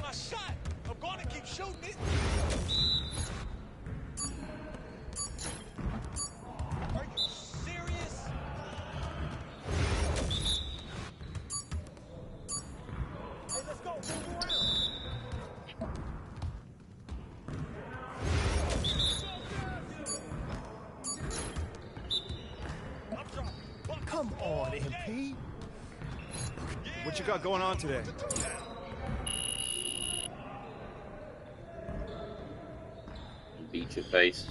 my shot. I'm gonna keep shooting it. Are you serious? Hey, let's go. Move around. Come on, MP. What you got going on today? Beat your face.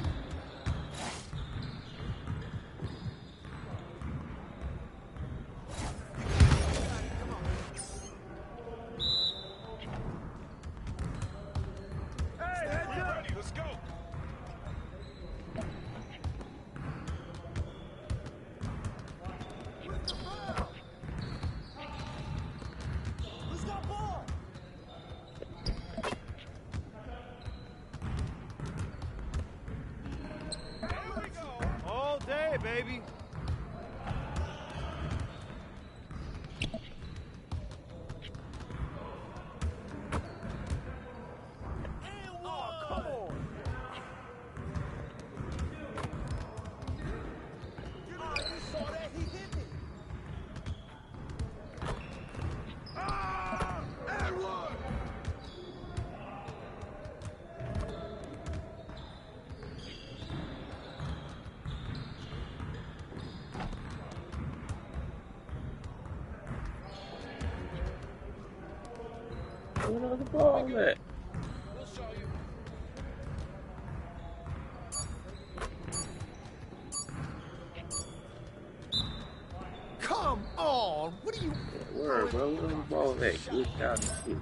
All day, baby. Where's the ball at? We'll show you. Come on. What are you? Where, bro? Where's the ball at? Good shot and shit.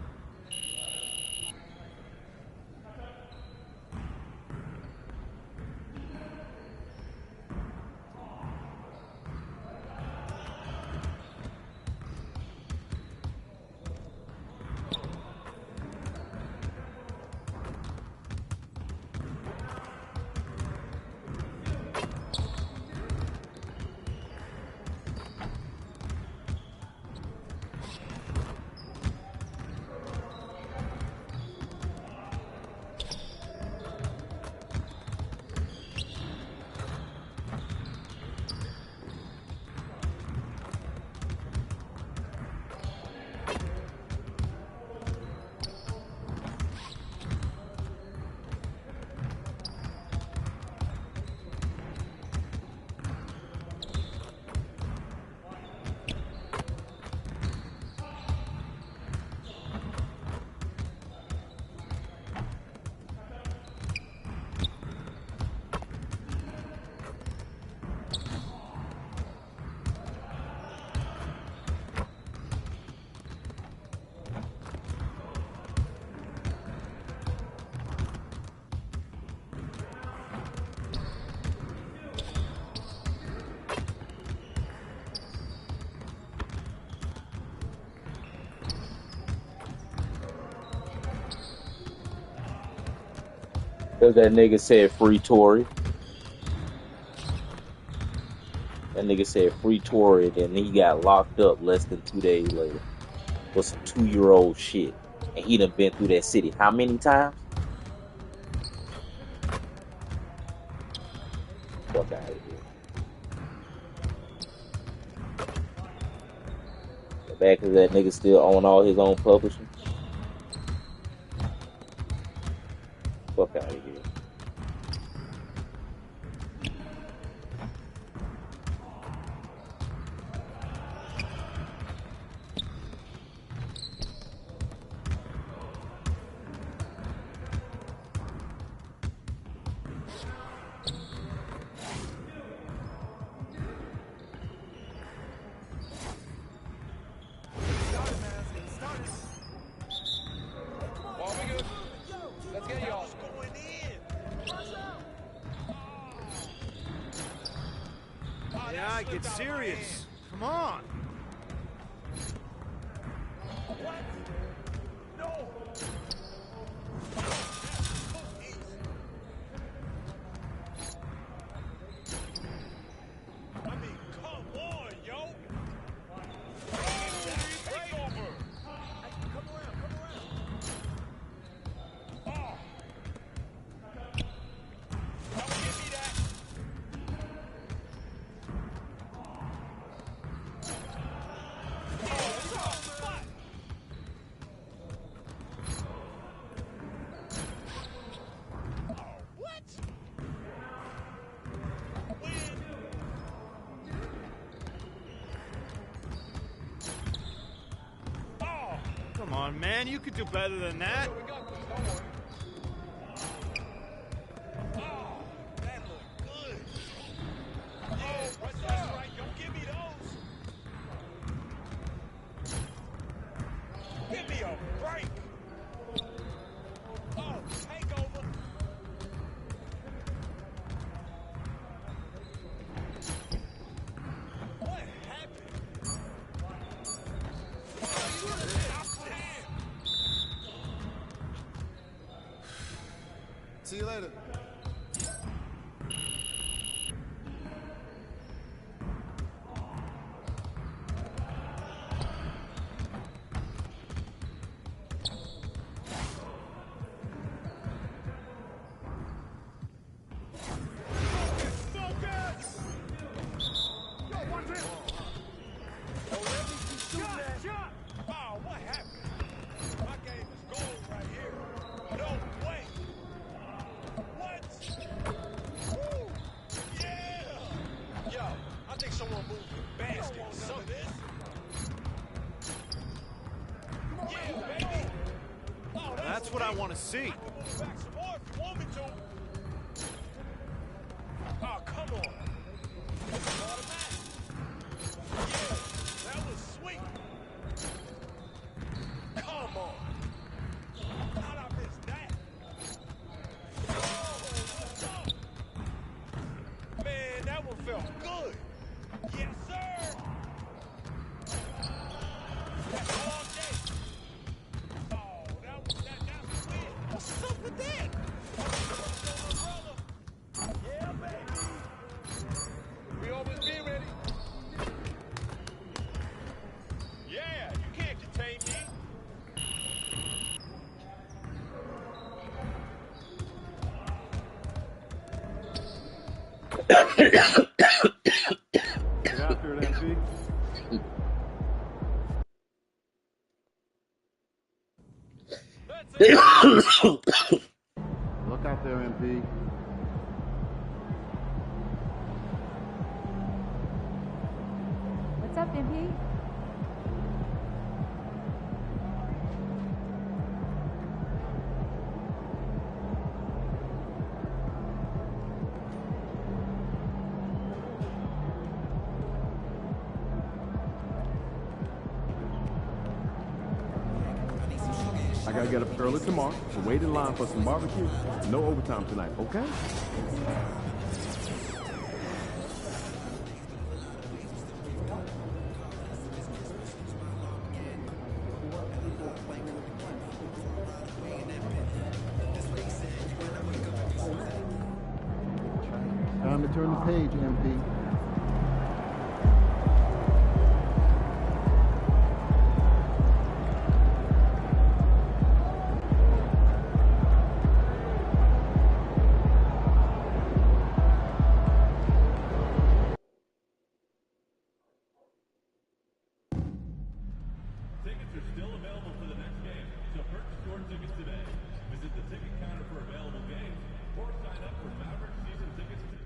Cause that nigga said free Tory. That nigga said free Tory, and then he got locked up less than 2 days later for some 2-year-old shit. And he done been through that city how many times? Fuck out of here. The back of that nigga still own all his own publishing. Fuck out of here. Let's get y'all. Yeah, get serious. Come on. What? No. I mean, come on, yo. Take over. Come around, come around. on, man. You could do better than that. We got this. Don't worry. Oh, that looked good. Yeah, that's right. Don't give me those. Give me a break. Oh, takeover. What happened? See you later. Oh, what happened? My game is gold right here. No way. What? Woo. Yeah. Yo, I think someone moved the basket or something. Yeah, baby. Oh, That's what I want to see. I can move it back some more if you want me to. Oh, come on. It's automatic. Yeah, that was sweet. Come on. How'd I miss that? Oh, what's up? Man, that one felt good. Yes, sir. That's all day. Oh, that's weird. What's up with that? Yeah, baby. We always be ready. Yeah, you can't contain me. Get after it, MP. That's it. Look out there, MP. What's up, MP? I gotta get up early tomorrow to wait in line for some barbecue. No overtime tonight, okay? Time to turn the page, MP. Tickets are still available for the next game, so purchase your tickets today. Visit the ticket counter for available games or sign up for Maverick season tickets today.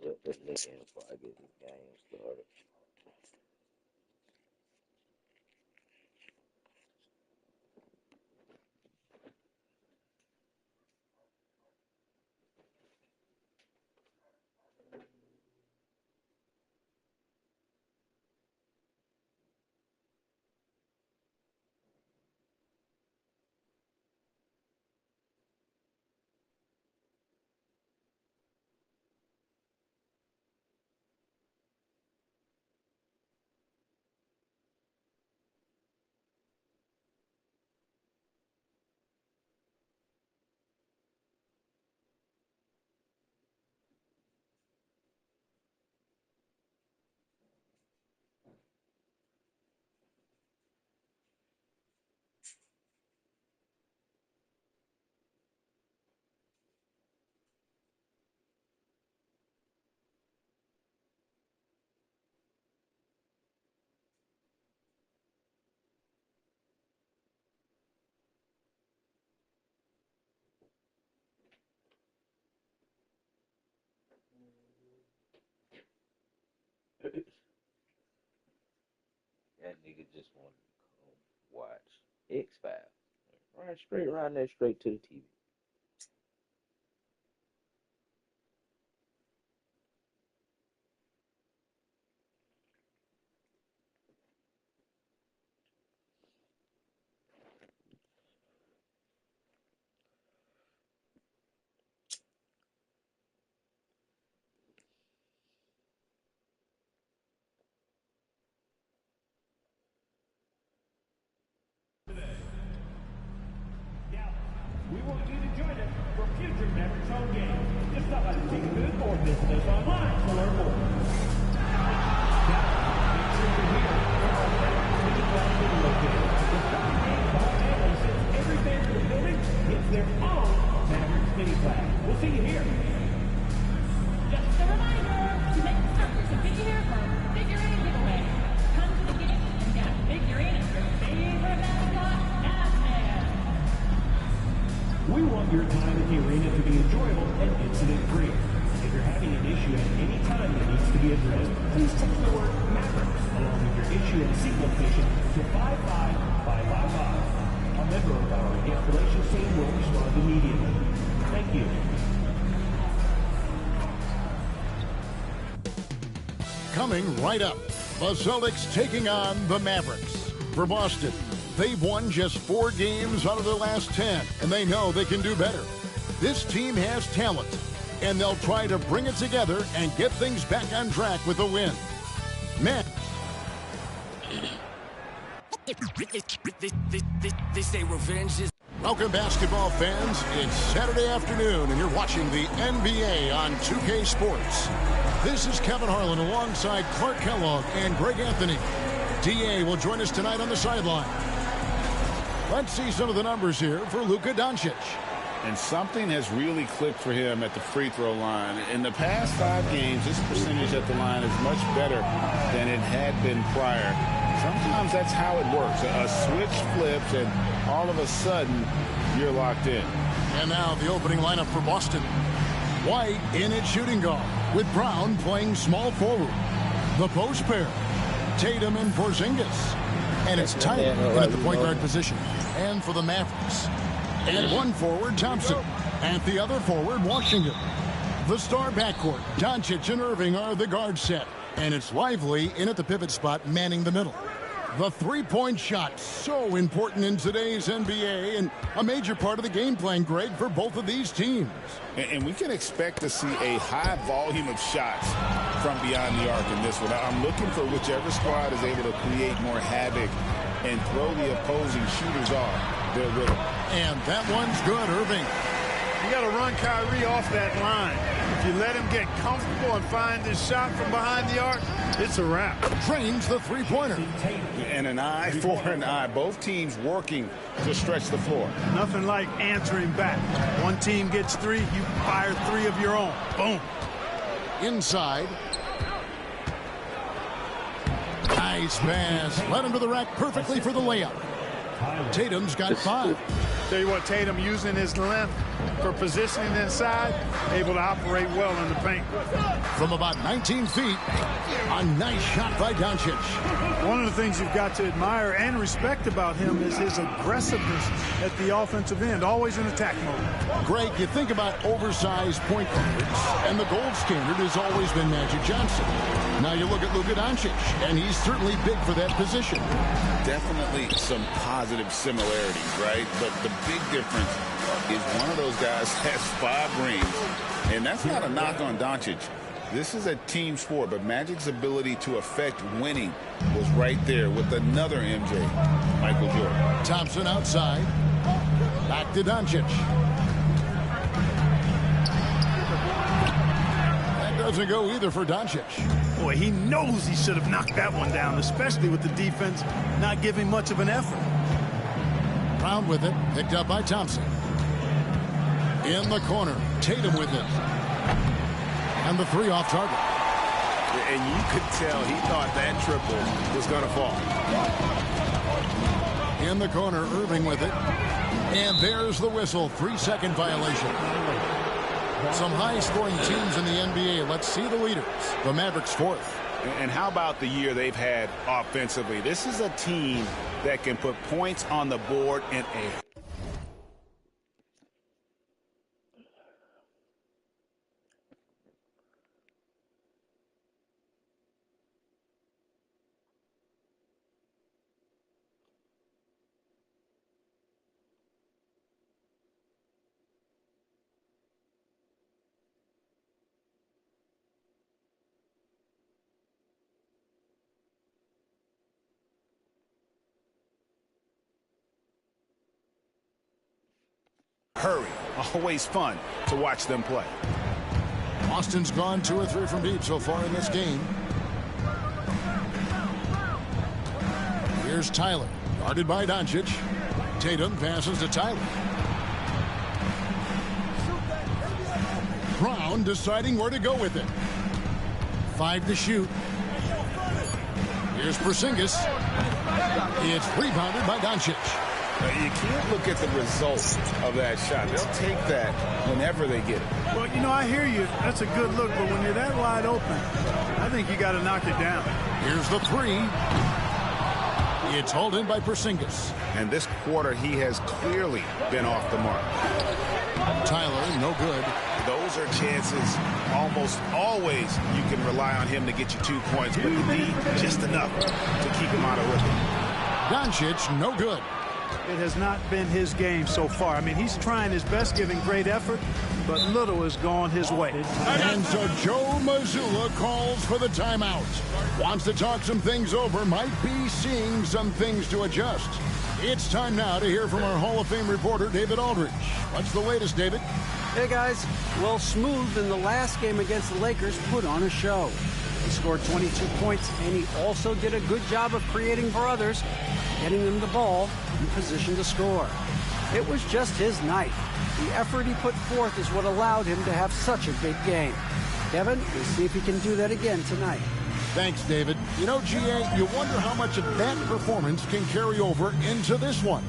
Let this nigga in before I get this game started. just wanted to come watch X-Files. Right straight around there, straight to the TV. We want you to join us for future Mavericks home games. Just stop by the ticket booth or visit us online to learn more. Now, make sure you're here for our Mavericks Ticket Flash video game. The second game of our family since every fan in the building gets their own Mavericks mini flash. We'll see you here. Just a reminder to make the start to figure for figurine giveaway. Come to the game and get a figurine of your favorite mascot, Batman. We want your time at the arena to be enjoyable and incident-free. If you're having an issue at any time that needs to be addressed, please text the word Mavericks along with your issue and seat location to 55555. A member of our installation team will respond immediately. Thank you. Coming right up, the Celtics taking on the Mavericks. For Boston, they've won just 4 games out of their last 10, and they know they can do better. This team has talent, and they'll try to bring it together and get things back on track with a win. They say revenge is... Welcome, basketball fans. It's Saturday afternoon, and you're watching the NBA on 2K Sports. This is Kevin Harlan alongside Clark Kellogg and Greg Anthony. DA will join us tonight on the sideline. Let's see some of the numbers here for Luka Doncic. And something has really clicked for him at the free throw line. In the past 5 games, his percentage at the line is much better than it had been prior. Sometimes that's how it works. A switch flips, and all of a sudden, you're locked in. And now the opening lineup for Boston. White in at shooting guard, with Brown playing small forward. The post pair, Tatum and Porzingis. And it's tight at the point guard position. And for the Mavericks. And one forward, Thompson. And the other forward, Washington. The star backcourt, Doncic and Irving are the guard set. And it's Lively in at the pivot spot, manning the middle. The three-point shot, so important in today's NBA and a major part of the game plan, Greg, for both of these teams. And we can expect to see a high volume of shots from beyond the arc in this one. I'm looking for whichever squad is able to create more havoc and throw the opposing shooters off their rhythm. And that one's good, Irving. You got to run Kyrie off that line. If you let him get comfortable and find his shot from behind the arc, it's a wrap. Trains the three-pointer. And an eye for an eye. Both teams working to stretch the floor. Nothing like answering back. One team gets 3, you fire 3 of your own. Boom. Inside. Nice pass. Led him to the rack perfectly for the layup. Tatum's got 5. Tell you what, Tatum using his length for positioning inside, able to operate well in the paint. From about 19 feet, a nice shot by Doncic. One of the things you've got to admire and respect about him is his aggressiveness at the offensive end, always in attack mode. Greg, you think about oversized point guards, and the gold standard has always been Magic Johnson. Now you look at Luka Doncic, and he's certainly big for that position. Definitely some positive similarities, right? But the big difference is one of those guys has 5 rings, and that's not a knock on Doncic. This is a team sport, but Magic's ability to affect winning was right there with another MJ, Michael Jordan. Thompson outside. Back to Doncic. That doesn't go either for Doncic. Boy, he knows he should have knocked that one down, especially with the defense not giving much of an effort. Brown with it, picked up by Thompson. In the corner, Tatum with it. And the 3 off target. And you could tell he thought that triple was going to fall. In the corner, Irving with it. And there's the whistle, 3-second violation. Some high-scoring teams in the NBA. Let's see the leaders. The Mavericks 4th. And how about the year they've had offensively? This is a team that can put points on the board in a hurry. Always fun to watch them play. Boston's gone 2 or 3 from deep so far in this game. Here's Tyler, guarded by Doncic. Tatum passes to Tyler. Brown deciding where to go with it. 5 to shoot. Here's Porzingis. It's rebounded by Doncic. You can't look at the results of that shot. They'll take that whenever they get it. Well, you know, I hear you. That's a good look, but when you're that wide open, I think you got to knock it down. Here's the 3. It's hauled in by Porzingis. And this quarter, he has clearly been off the mark. Tyler, no good. Those are chances almost always you can rely on him to get you 2 points, but you need just enough to keep him out of rhythm. Doncic, no good. It has not been his game so far. I mean, he's trying his best, giving great effort, but little has gone his way. And so Joe Mazzulla calls for the timeout. Wants to talk some things over, might be seeing some things to adjust. It's time now to hear from our Hall of Fame reporter, David Aldridge. What's the latest, David? Hey, guys. Well, Smooth in the last game against the Lakers put on a show. He scored 22 points, and he also did a good job of creating for others, getting them the ball in position to score. It was just his night. The effort he put forth is what allowed him to have such a big game. Kevin, we'll see if he can do that again tonight. Thanks, David. You know, GA, you wonder how much of that performance can carry over into this one.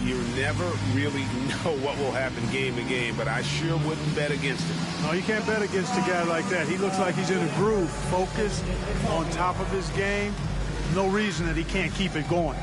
You never really know what will happen game to game, but I sure wouldn't bet against it. No, you can't bet against a guy like that. He looks like he's in a groove, focused, on top of his game. No reason that he can't keep it going.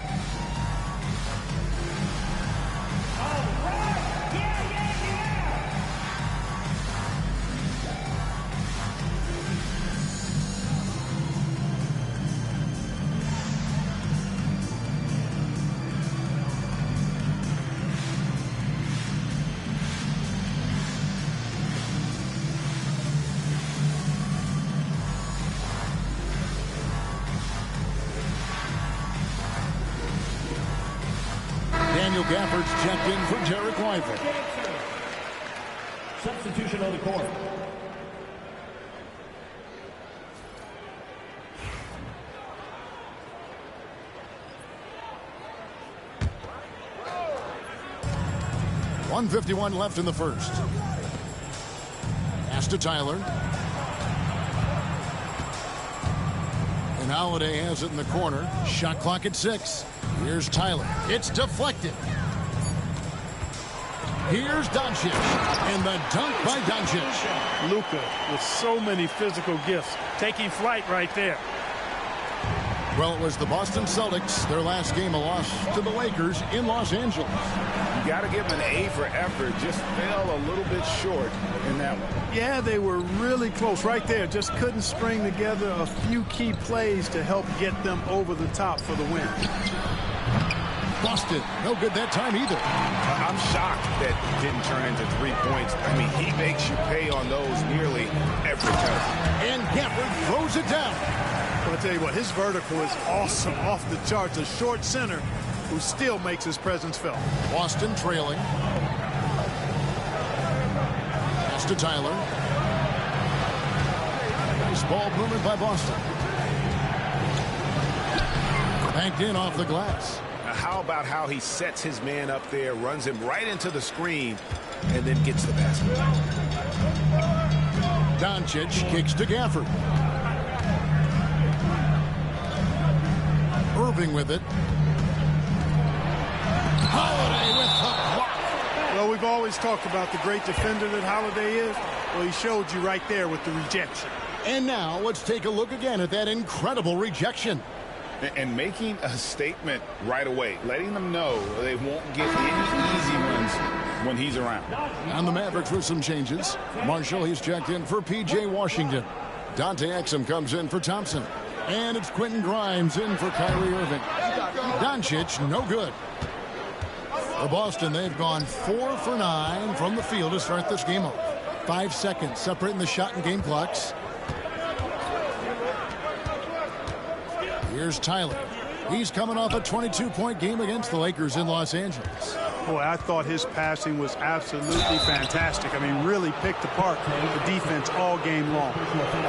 Daniel Gafford's checked in for Derek Lively. Substitution on the court. .151 left in the first. Pass to Tyler. And Holiday has it in the corner. Shot clock at 6. Here's Tyler. It's deflected. Here's Doncic. And the dunk by Doncic. Luka with so many physical gifts. Taking flight right there. Well, it was the Boston Celtics, their last game, a loss to the Lakers in Los Angeles. You got to give them an A for effort. Just fell a little bit short in that one. Yeah, they were really close right there. Just couldn't string together a few key plays to help get them over the top for the win. Boston, no good that time either. I'm shocked that didn't turn into 3 points. I mean, he makes you pay on those nearly every time. And Gafford throws it down. I'll tell you what, his vertical is awesome, off the charts. A short center who still makes his presence felt. Boston trailing. Pass to Tyler. Nice ball movement by Boston. Banked in off the glass. Now, how about how he sets his man up there, runs him right into the screen, and then gets the basket. Doncic kicks to Gafford. Irving with it. Holiday with the block. Well, we've always talked about the great defender that Holiday is. Well, he showed you right there with the rejection. And now let's take a look again at that incredible rejection. And making a statement right away, letting them know they won't get any easy ones when he's around. And the Mavericks with some changes. Marshall, he's checked in for P.J. Washington. Dante Exum comes in for Thompson. And it's Quentin Grimes in for Kyrie Irving. Doncic, no good. For Boston, they've gone 4 for 9 from the field to start this game off. 5 seconds separating the shot and game clocks. Here's Tyler. He's coming off a 22-point game against the Lakers in Los Angeles. Boy, I thought his passing was absolutely fantastic. I mean, really picked apart the defense all game long.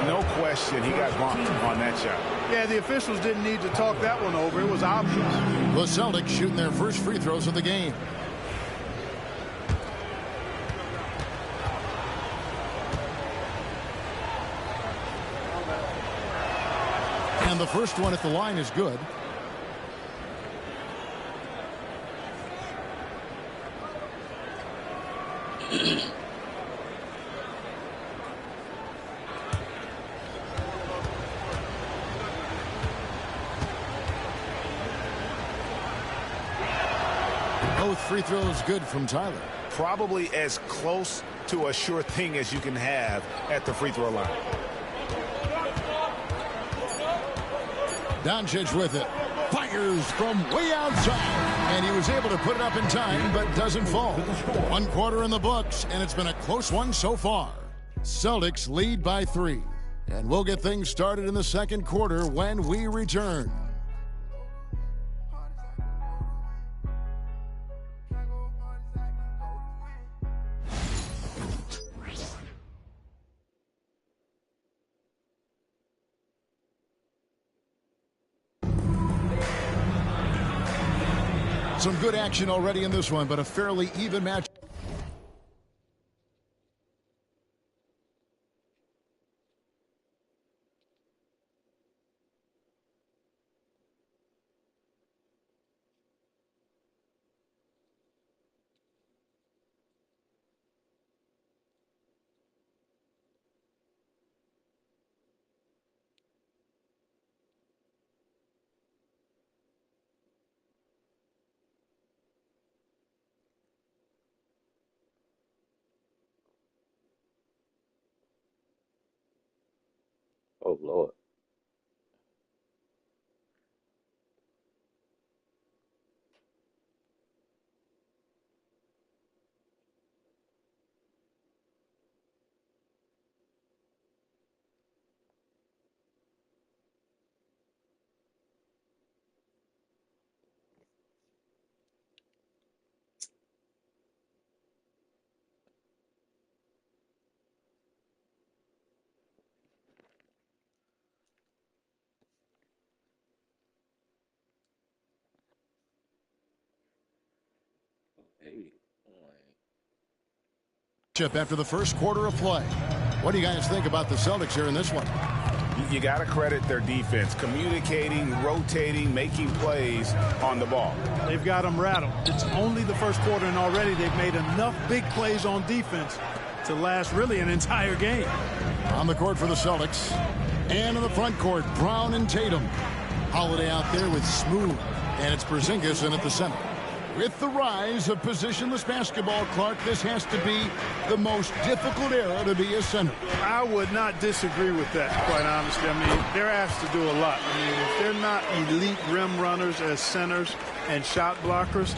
No question he got bumped on that shot. Yeah, the officials didn't need to talk that one over. It was obvious. The Celtics shooting their first free throws of the game. And the first one at the line is good. Both free throws good from Tyler. Probably as close to a sure thing as you can have at the free throw line. Doncic with it. Fires from way outside. And he was able to put it up in time, but doesn't fall. 1 quarter in the books, and it's been a close one so far. Celtics lead by 3. And we'll get things started in the second quarter when we return. Some good action already in this one, but a fairly even match. Oh, Lord. After the first quarter of play. What do you guys think about the Celtics here in this one? You got to credit their defense, communicating, rotating, making plays on the ball. They've got them rattled. It's only the first quarter, and already they've made enough big plays on defense to last really an entire game. On the court for the Celtics. And in the front court, Brown and Tatum. Holiday out there with Smooth. And it's Porzingis in at the center. With the rise of positionless basketball, Clark, this has to be the most difficult era to be a center. I would not disagree with that, quite honestly. I mean, they're asked to do a lot. I mean, if they're not elite rim runners as centers and shot blockers,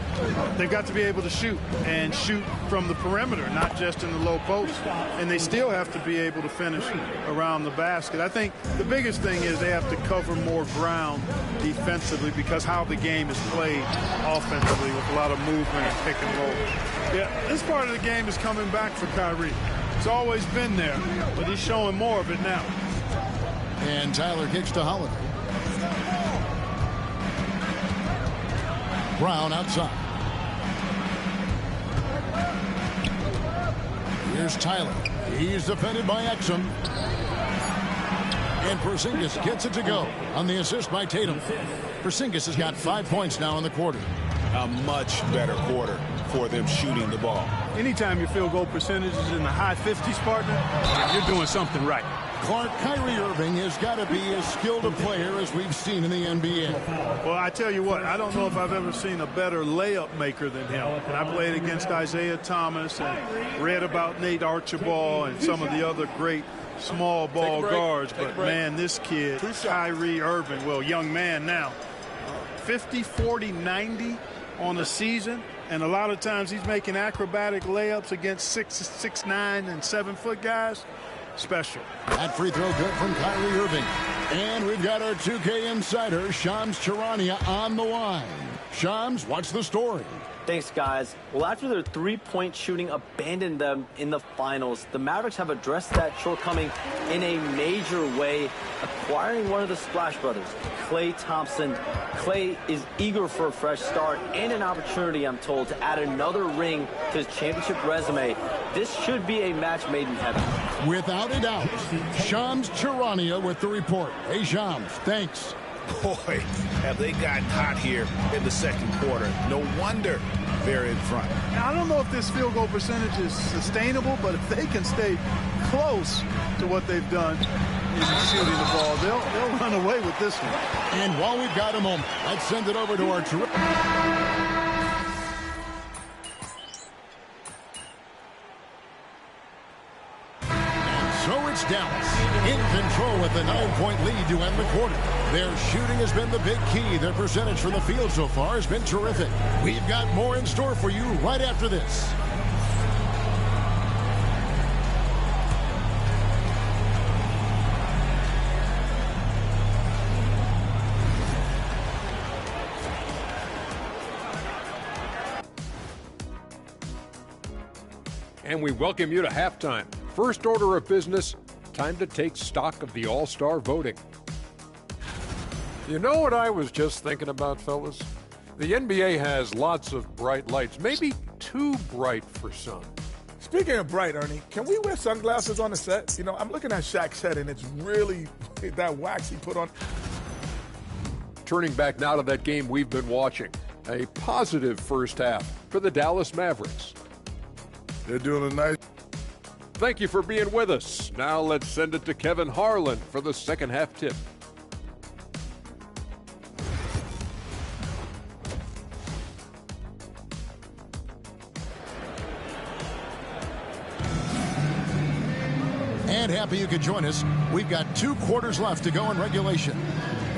they've got to be able to shoot and shoot from the perimeter, not just in the low post. And they still have to be able to finish around the basket. I think the biggest thing is they have to cover more ground defensively because how the game is played offensively with a lot of movement and pick and roll. Yeah, this part of the game is coming back for Kyrie. It's always been there, but he's showing more of it now. And Tyler kicks to Holiday. Brown outside. Here's Tyler. He's defended by Exum. And Porzingis gets it to go on the assist by Tatum. Porzingis has got 5 points now in the quarter. A much better quarter for them shooting the ball. Anytime your field goal percentage is in the high 50s, partner, you're doing something right. Clark, Kyrie Irving has got to be as skilled a player as we've seen in the NBA. Well, I tell you what, I don't know if I've ever seen a better layup maker than him. And I played against Isaiah Thomas and read about Nate Archibald and some of the other great small ball guards. But, man, this kid, Kyrie Irving, well, young man now, 50, 40, 90 on the season. And a lot of times he's making acrobatic layups against 6'9" and 7-foot guys. Special. That free throw good from Kyrie Irving. And we've got our 2K insider, Shams Charania, on the line. Shams, what's the story? Thanks, guys. Well, after their three-point shooting abandoned them in the finals, the Mavericks have addressed that shortcoming in a major way, acquiring one of the Splash Brothers, Klay Thompson. Klay is eager for a fresh start and an opportunity, I'm told, to add another ring to his championship resume. This should be a match made in heaven. Without a doubt. Shams Charania with the report. Hey, Shams, thanks. Boy, have they gotten hot here in the second quarter. No wonder they're in front. Now, I don't know if this field goal percentage is sustainable, but if they can stay close to what they've done in shooting the ball, they'll run away with this one. And while we've got a moment, let's send it over to our So it's Dallas in control with a 9-point lead to end the quarter. Their shooting has been the big key. Their percentage from the field so far has been terrific. We've got more in store for you right after this. And we welcome you to halftime. First order of business, time to take stock of the All-Star voting. You know what I was just thinking about, fellas? The NBA has lots of bright lights, maybe too bright for some. Speaking of bright, Ernie, can we wear sunglasses on the set? You know, I'm looking at Shaq's head, and it's really that wax he put on. Turning back now to that game we've been watching. A positive first half for the Dallas Mavericks. They're doing a nice... Thank you for being with us. Now let's send it to Kevin Harlan for the second half tip. And happy you could join us. We've got 2 quarters left to go in regulation.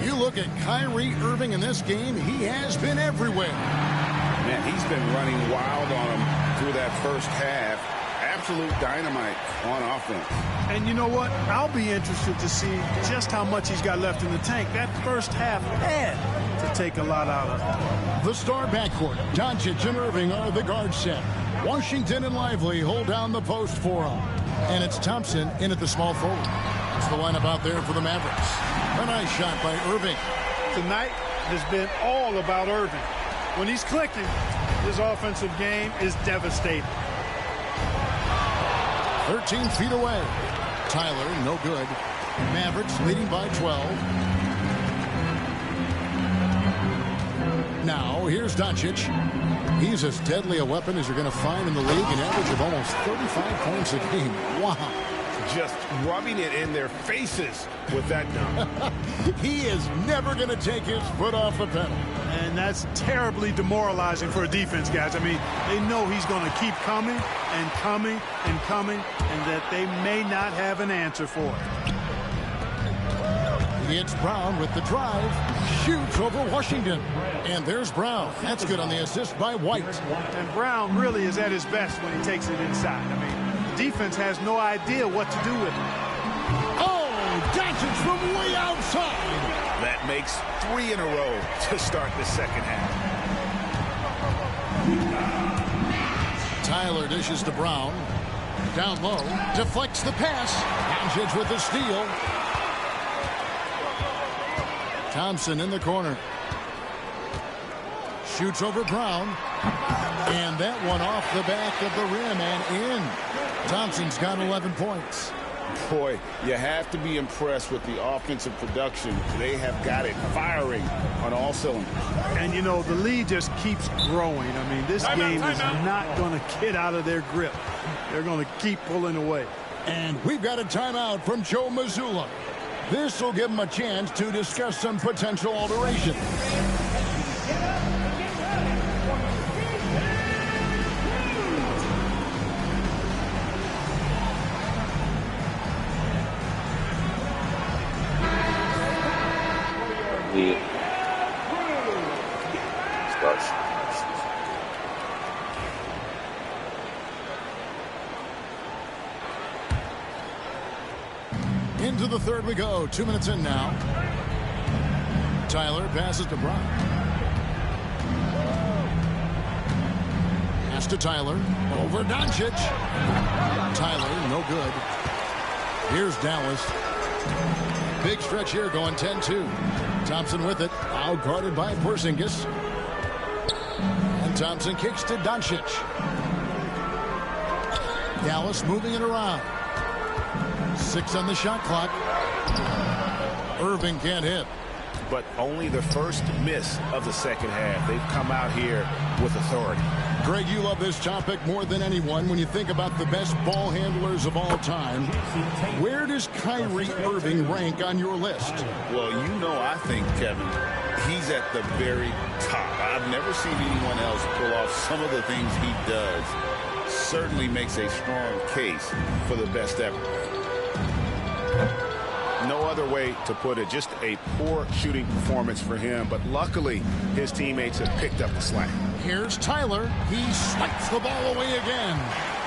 You look at Kyrie Irving in this game, he has been everywhere. Man, he's been running wild on him through that first half. Absolute dynamite on offense. And you know what? I'll be interested to see just how much he's got left in the tank. That first half had to take a lot out of him. The star backcourt, Doncic and Irving are the guard set. Washington and Lively hold down the post for him. And it's Thompson in at the small forward. That's the lineup out there for the Mavericks. A nice shot by Irving. Tonight has been all about Irving. When he's clicking, his offensive game is devastating. 13 feet away. Tyler, no good. Mavericks leading by 12. Now, here's Doncic. He's as deadly a weapon as you're going to find in the league, an average of almost 35 points a game. Wow. Just rubbing it in their faces with that dunk. He is never going to take his foot off the pedal. And that's terribly demoralizing for a defense, guys. I mean, they know he's going to keep coming and coming and coming, and that they may not have an answer for it. It's Brown with the drive. Shoots over Washington. And there's Brown. That's good on the assist by White. And Brown really is at his best when he takes it inside. I mean, the defense has no idea what to do with him. Oh, Doncic from way outside. That makes 3 in a row to start the second half. Tyler dishes to Brown. Down low. Deflects the pass. Doncic with the steal. Thompson in the corner. Shoots over Brown. And that one off the back of the rim and in. Thompson's got 11 points. Boy, you have to be impressed with the offensive production. They have got it firing on all cylinders. And, you know, the lead just keeps growing. I mean, this game is not going to get out of their grip. They're going to keep pulling away. And we've got a timeout from Joe Mazzulla. This will give him a chance to discuss some potential alteration. Into the third we go. 2 minutes in now. Tyler passes to Brown. Pass to Tyler. Over Doncic. Tyler, no good. Here's Dallas. Big stretch here going 10-2. Thompson with it. Out guarded by Porzingis. And Thompson kicks to Doncic. Dallas moving it around. 6 on the shot clock. Irving can't hit. But only the first miss of the second half. They've come out here with authority. Greg, you love this topic more than anyone when you think about the best ball handlers of all time. Where does Kyrie Irving rank on your list? Well, you know, I think, Kevin, he's at the very top. I've never seen anyone else pull off some of the things he does. Certainly makes a strong case for the best ever. No other way to put it. Just a poor shooting performance for him. But luckily, his teammates have picked up the slack. Here's Tyler. He swipes the ball away again.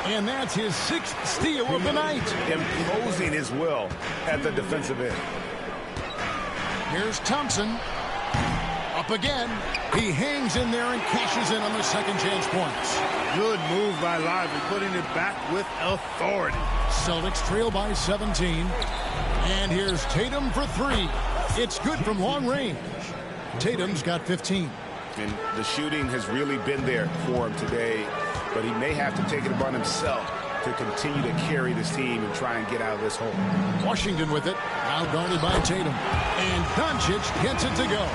And that's his 6th steal of the night. Imposing his will at the defensive end. Here's Thompson. Up again. He hangs in there and cashes in on the second chance points. Good move by Lively, putting it back with authority. Celtics trail by 17. And here's Tatum for 3. It's good from long range. Tatum's got 15. And the shooting has really been there for him today. But he may have to take it upon himself to continue to carry this team and try and get out of this hole. Washington with it. Out guarded by Tatum. And Doncic gets it to go.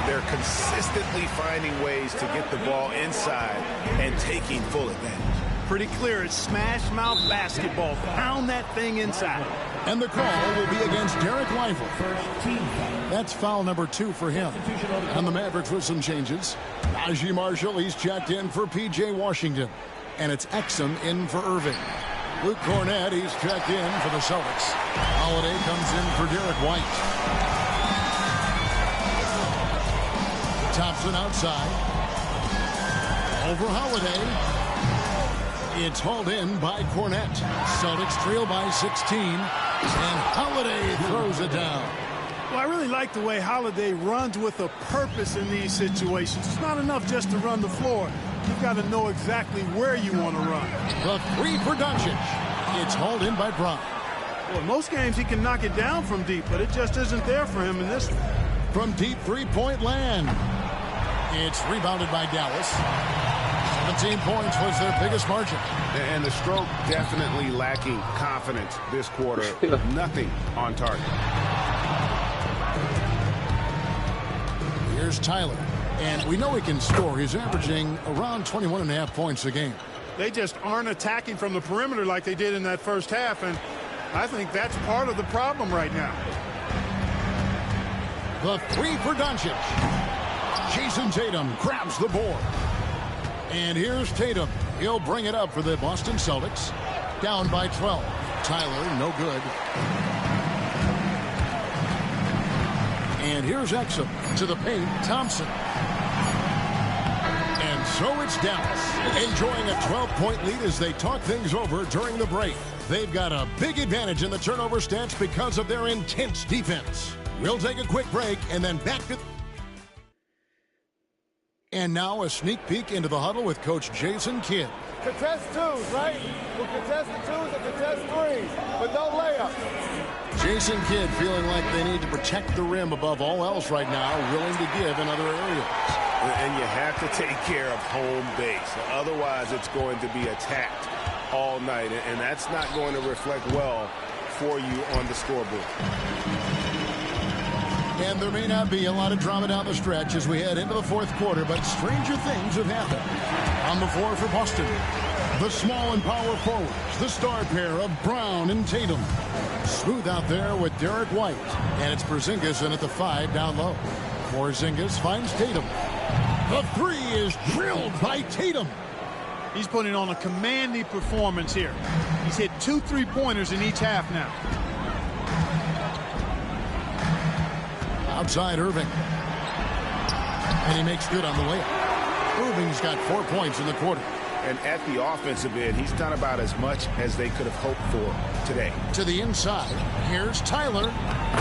They're consistently finding ways to get the ball inside and taking full advantage. Pretty clear. It's smash mouth basketball. Pound that thing inside. And the call will be against Derek Lively. That's foul number 2 for him. And the Mavericks with some changes. Najee Marshall, he's checked in for P.J. Washington. And it's Exum in for Irving. Luke Cornett, he's checked in for the Celtics. Holiday comes in for Derek White. Thompson outside. Over Holiday. It's hauled in by Cornett. Celtics trail by 16. And Holiday throws it down. Well, I really like the way Holiday runs with a purpose in these situations. It's not enough just to run the floor. You've got to know exactly where you want to run. The 3 for Doncic. It's hauled in by Brown. Well, in most games he can knock it down from deep, but it just isn't there for him in this one. From deep 3-point land. It's rebounded by Dallas. 17 points was their biggest margin. And the stroke definitely lacking confidence this quarter. Nothing on target. Here's Tyler. And we know he can score. He's averaging around 21.5 points a game. They just aren't attacking from the perimeter like they did in that first half. And I think that's part of the problem right now. The 3 for Doncic. Jason Tatum grabs the board. And here's Tatum. He'll bring it up for the Boston Celtics. Down by 12. Tyler, no good. And here's Exum to the paint. Thompson. And so it's Dallas, enjoying a 12-point lead as they talk things over during the break. They've got a big advantage in the turnover stats because of their intense defense. We'll take a quick break and then back to... And now a sneak peek into the huddle with Coach Jason Kidd. Contest 2s, right? We'll contest the 2s and contest 3s, but no layups. Jason Kidd feeling like they need to protect the rim above all else right now, willing to give in other areas. And you have to take care of home base. Otherwise, it's going to be attacked all night, and that's not going to reflect well for you on the scoreboard. And there may not be a lot of drama down the stretch as we head into the fourth quarter, but stranger things have happened. On the floor for Boston, The small and power forwards, the star pair of Brown and Tatum. Smooth out there with Derek White. And it's Porzingis in at the 5 down low. Porzingis finds Tatum. The 3 is drilled by Tatum. He's putting on a commanding performance here. He's hit 2 3-pointers in each half now. Outside Irving. And he makes good on the layup. Irving's got 4 points in the quarter. And at the offensive end, he's done about as much as they could have hoped for today. To the inside, here's Tyler.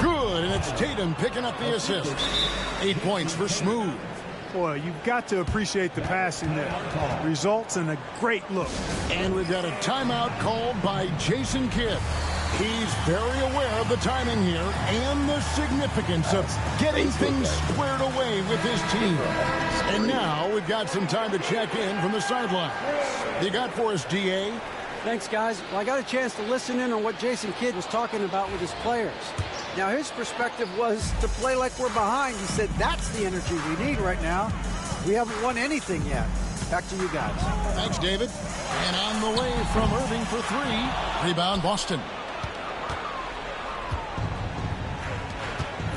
Good, and it's Tatum picking up the assist. 8 points for Smooth. Boy, you've got to appreciate the passing there. Results in a great look. And we've got a timeout called by Jason Kidd. He's very aware of the timing here and the significance of getting things squared away with his team. And now we've got some time to check in from the sidelines. You got for us, DA? Thanks, guys. Well, I got a chance to listen in on what Jason Kidd was talking about with his players. Now, his perspective was to play like we're behind. He said that's the energy we need right now. We haven't won anything yet. Back to you guys. Thanks, David. And on the way from Irving for 3. Rebound, Boston.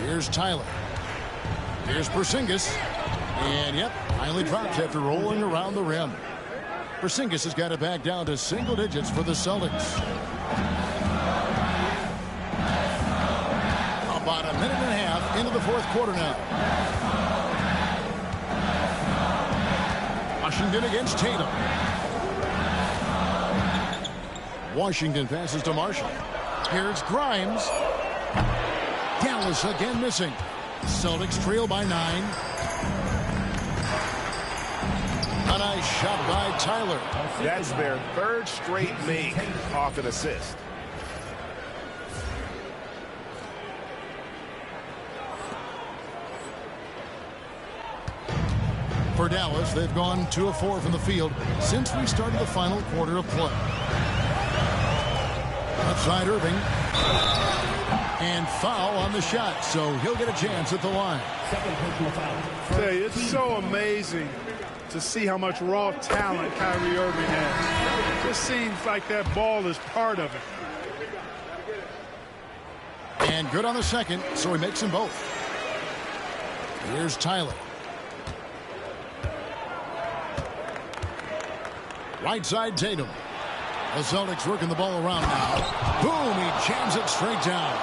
Here's Tyler. Here's Porzingis. And, yep, finally drops after rolling around the rim. Porzingis has got it back down to single digits for the Celtics. About a minute and a half into the fourth quarter now. Washington against Tatum. Washington passes to Marshall. Here's Grimes. Dallas again missing. Celtics trail by 9. A nice shot by Tyler. That's their 3rd straight make off an assist. For Dallas, they've gone 2 of 4 from the field since we started the final quarter of play. Outside Irving. And foul on the shot, so he'll get a chance at the line. It's so amazing to see how much raw talent Kyrie Irving has. It just seems like that ball is part of it. And good on the second, so he makes them both. Here's Tyler. Right side Tatum. The Celtics working the ball around now. Boom, he jams it straight down.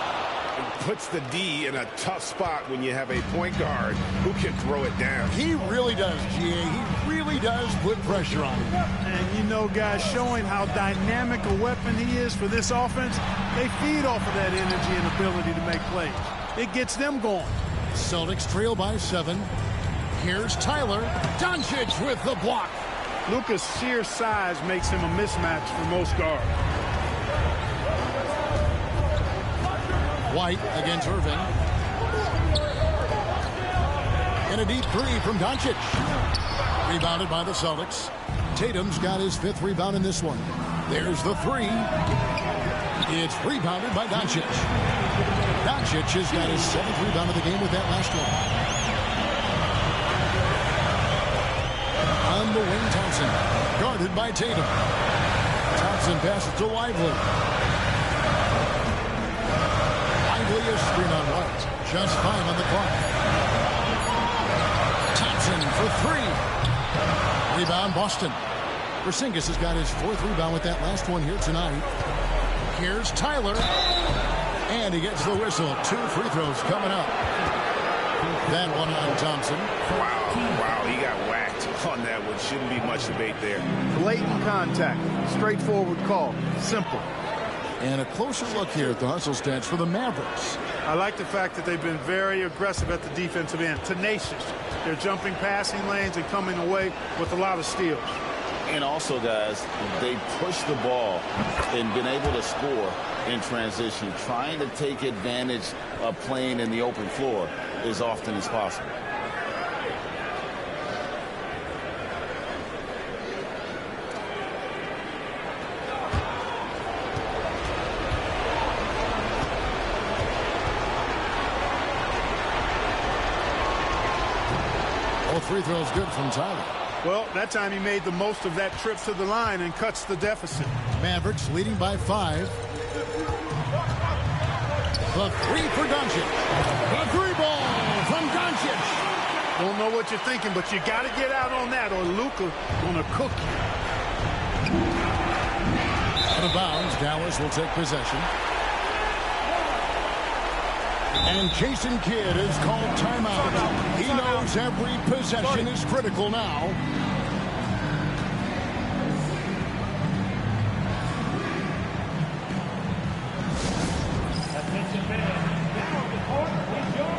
It puts the D in a tough spot when you have a point guard who can throw it down. He really does, GA. He really does put pressure on him. And you know, guys, showing how dynamic a weapon he is for this offense, they feed off of that energy and ability to make plays. It gets them going. Celtics trail by 7. Here's Tyler. Doncic with the block. Luka's sheer size makes him a mismatch for most guards. White against Irving. And a deep 3 from Doncic. Rebounded by the Celtics. Tatum's got his 5th rebound in this one. There's the 3. It's rebounded by Doncic. Doncic has got his 7th rebound of the game with that last one. On the wing, Thompson. Guarded by Tatum. Thompson passes to Lively. Lively is screen on White. Just 5 on the clock. Thompson for 3. Rebound, Boston. Porzingis has got his 4th rebound with that last one here tonight. Here's Tyler. And he gets the whistle. 2 free throws coming up. That one on Thompson. Wow, he got whacked on that one. Shouldn't be much debate there. Blatant contact. Straightforward call. Simple. And a closer look here at the hustle stats for the Mavericks. I like the fact that they've been very aggressive at the defensive end. Tenacious. They're jumping passing lanes and coming away with a lot of steals. And also, guys, they push the ball and been able to score in transition, trying to take advantage of playing in the open floor as often as possible. All 3 throws good from Tyler. Well, that time he made the most of that trip to the line and cuts the deficit. Mavericks leading by 5. The three for Doncic. The three ball from Doncic. Don't know what you're thinking, but you got to get out on that or Luka gonna cook you. Out of bounds, Dallas will take possession. And Jason Kidd is called timeout. He knows every possession is critical now. Attention fans, now on the court is your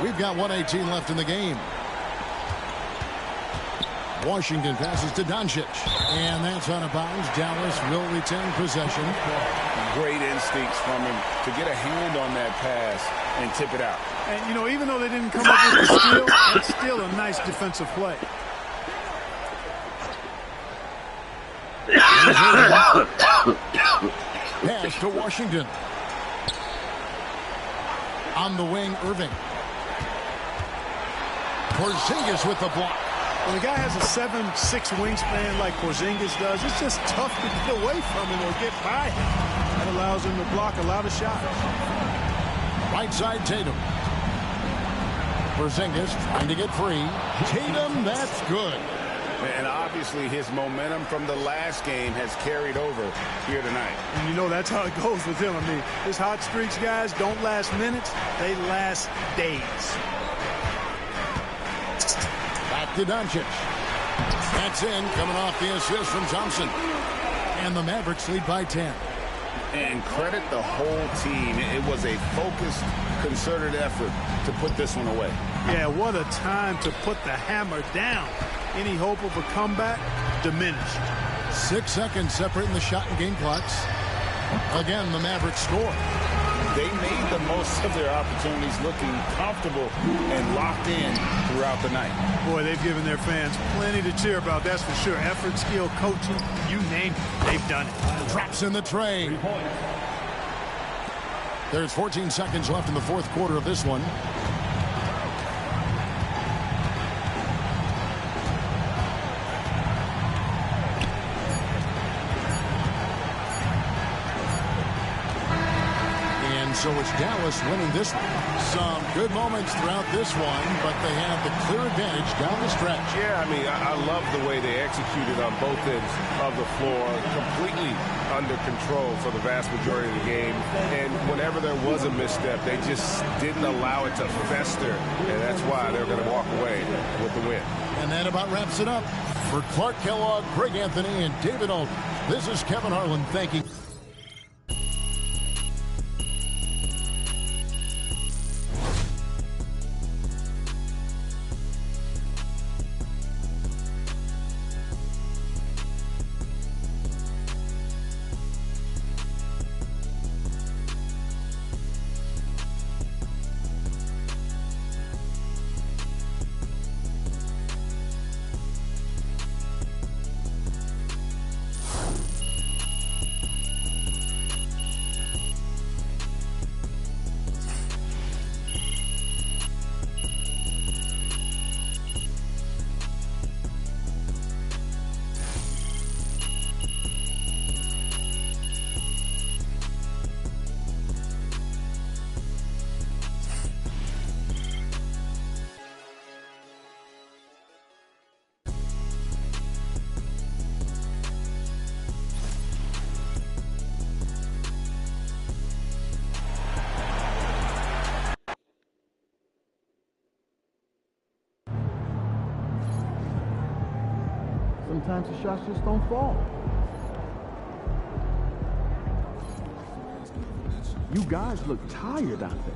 We've got 1:18 left in the game. Washington passes to Doncic. And that's out of bounds. Dallas will retain possession. Great instincts from him to get a hand on that pass and tip it out. And, you know, even though they didn't come up with the steal, it's still a nice defensive play. Pass to Washington. On the wing, Irving. Porzingis with the block. When a guy has a 7'6" wingspan like Porzingis does, it's just tough to get away from him or get by him. That allows him to block a lot of shots. Right side, Tatum. Porzingis trying to get free. Tatum, that's good. And obviously his momentum from the last game has carried over here tonight. And you know that's how it goes with him. I mean, his hot streaks, guys, don't last minutes. They last days. Back to Doncic. That's in, coming off the assist from Thompson. And the Mavericks lead by 10. And credit the whole team. It was a focused, concerted effort to put this one away. Yeah, what a time to put the hammer down. Any hope of a comeback diminished. 6 seconds separating the shot and game clocks. Again, the Mavericks score. They made the most of their opportunities, looking comfortable and locked in throughout the night. Boy, they've given their fans plenty to cheer about, that's for sure. Effort, skill, coaching, you name it, they've done it. Drops in the tray. There's 14 seconds left in the fourth quarter of this one. So it's Dallas winning this one. Some good moments throughout this one, but they have the clear advantage down the stretch. Yeah, I mean, I love the way they executed on both ends of the floor, completely under control for the vast majority of the game. And whenever there was a misstep, they just didn't allow it to fester, and that's why they're going to walk away with the win. And that about wraps it up. For Clark Kellogg, Greg Anthony, and David Alden, this is Kevin Harlan thanking. Sometimes the shots just don't fall. You guys look tired out there.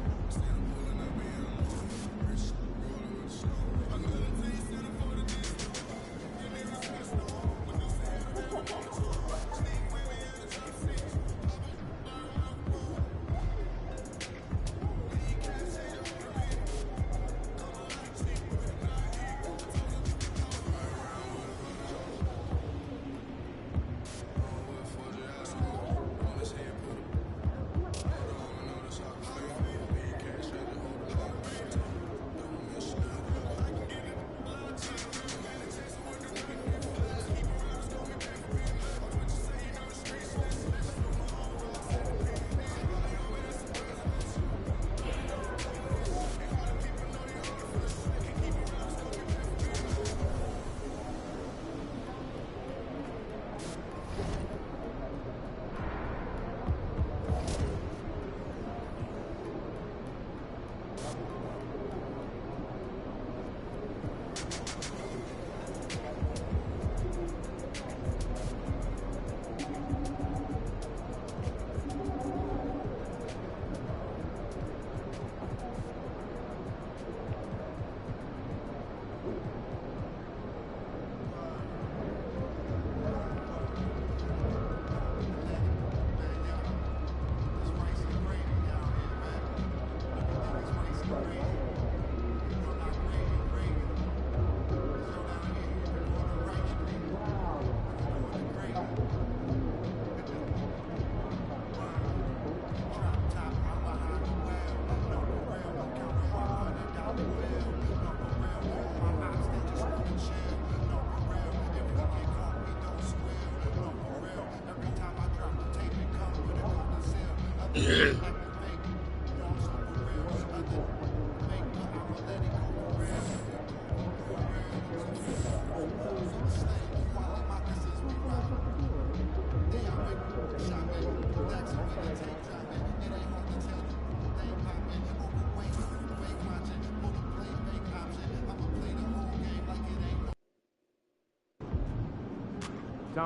Time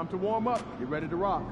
to warm up. Get ready to rock.